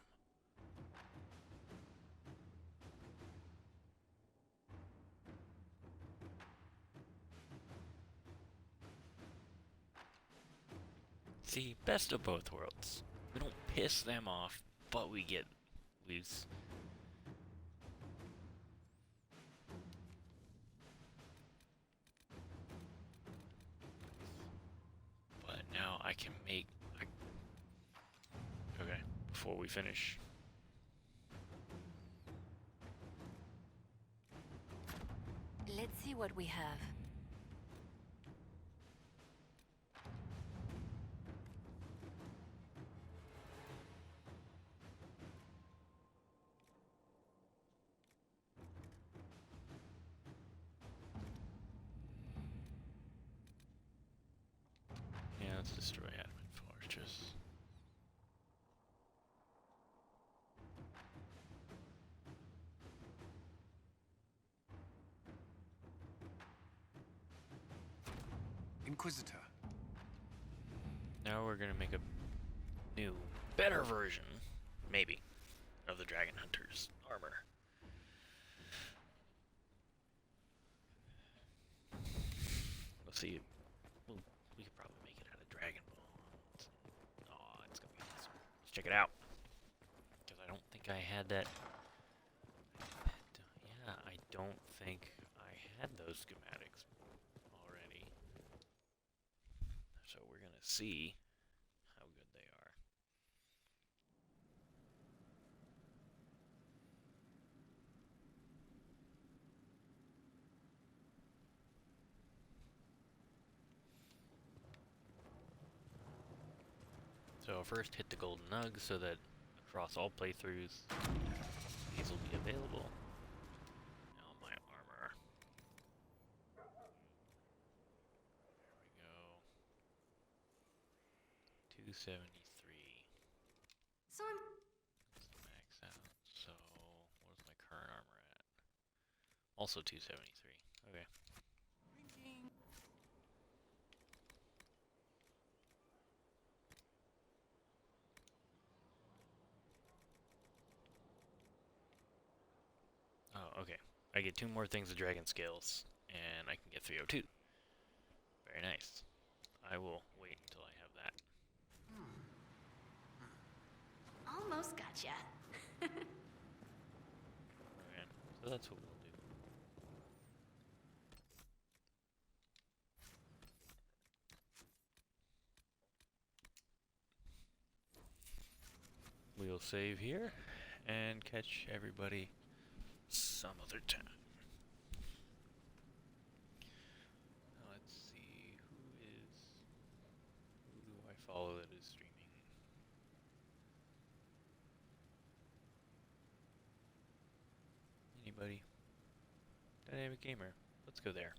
See, best of both worlds. We don't piss them off, but we get loose. But now I can make... Okay, before we finish. Let's see what we have. Yeah, let's destroy Adamant Fortress. Inquisitor. Now we're gonna make a new, better version, maybe, of the Dragon Hunter's armor. Let's see. We could probably make it out of Dragon Ball. Oh, it's gonna be awesome. Let's check it out. Because I don't think I had that. Yeah, I don't think I had those schematics already. So we're gonna see how good they are. So first hit the golden nug so that across all playthroughs these will be available. Now my armor. There we go. 273. So I'm... Let's max out. So what's my current armor at? Also 273. Okay. Oh, okay. I get 2 more things of dragon scales, and I can get 302. Very nice. I will wait until I have that. Almost gotcha. Okay, so that's what we'll do. We'll save here and catch everybody some other time. Let's see, who do I follow that is streaming? Anybody? Dynamic Gamer. Let's go there.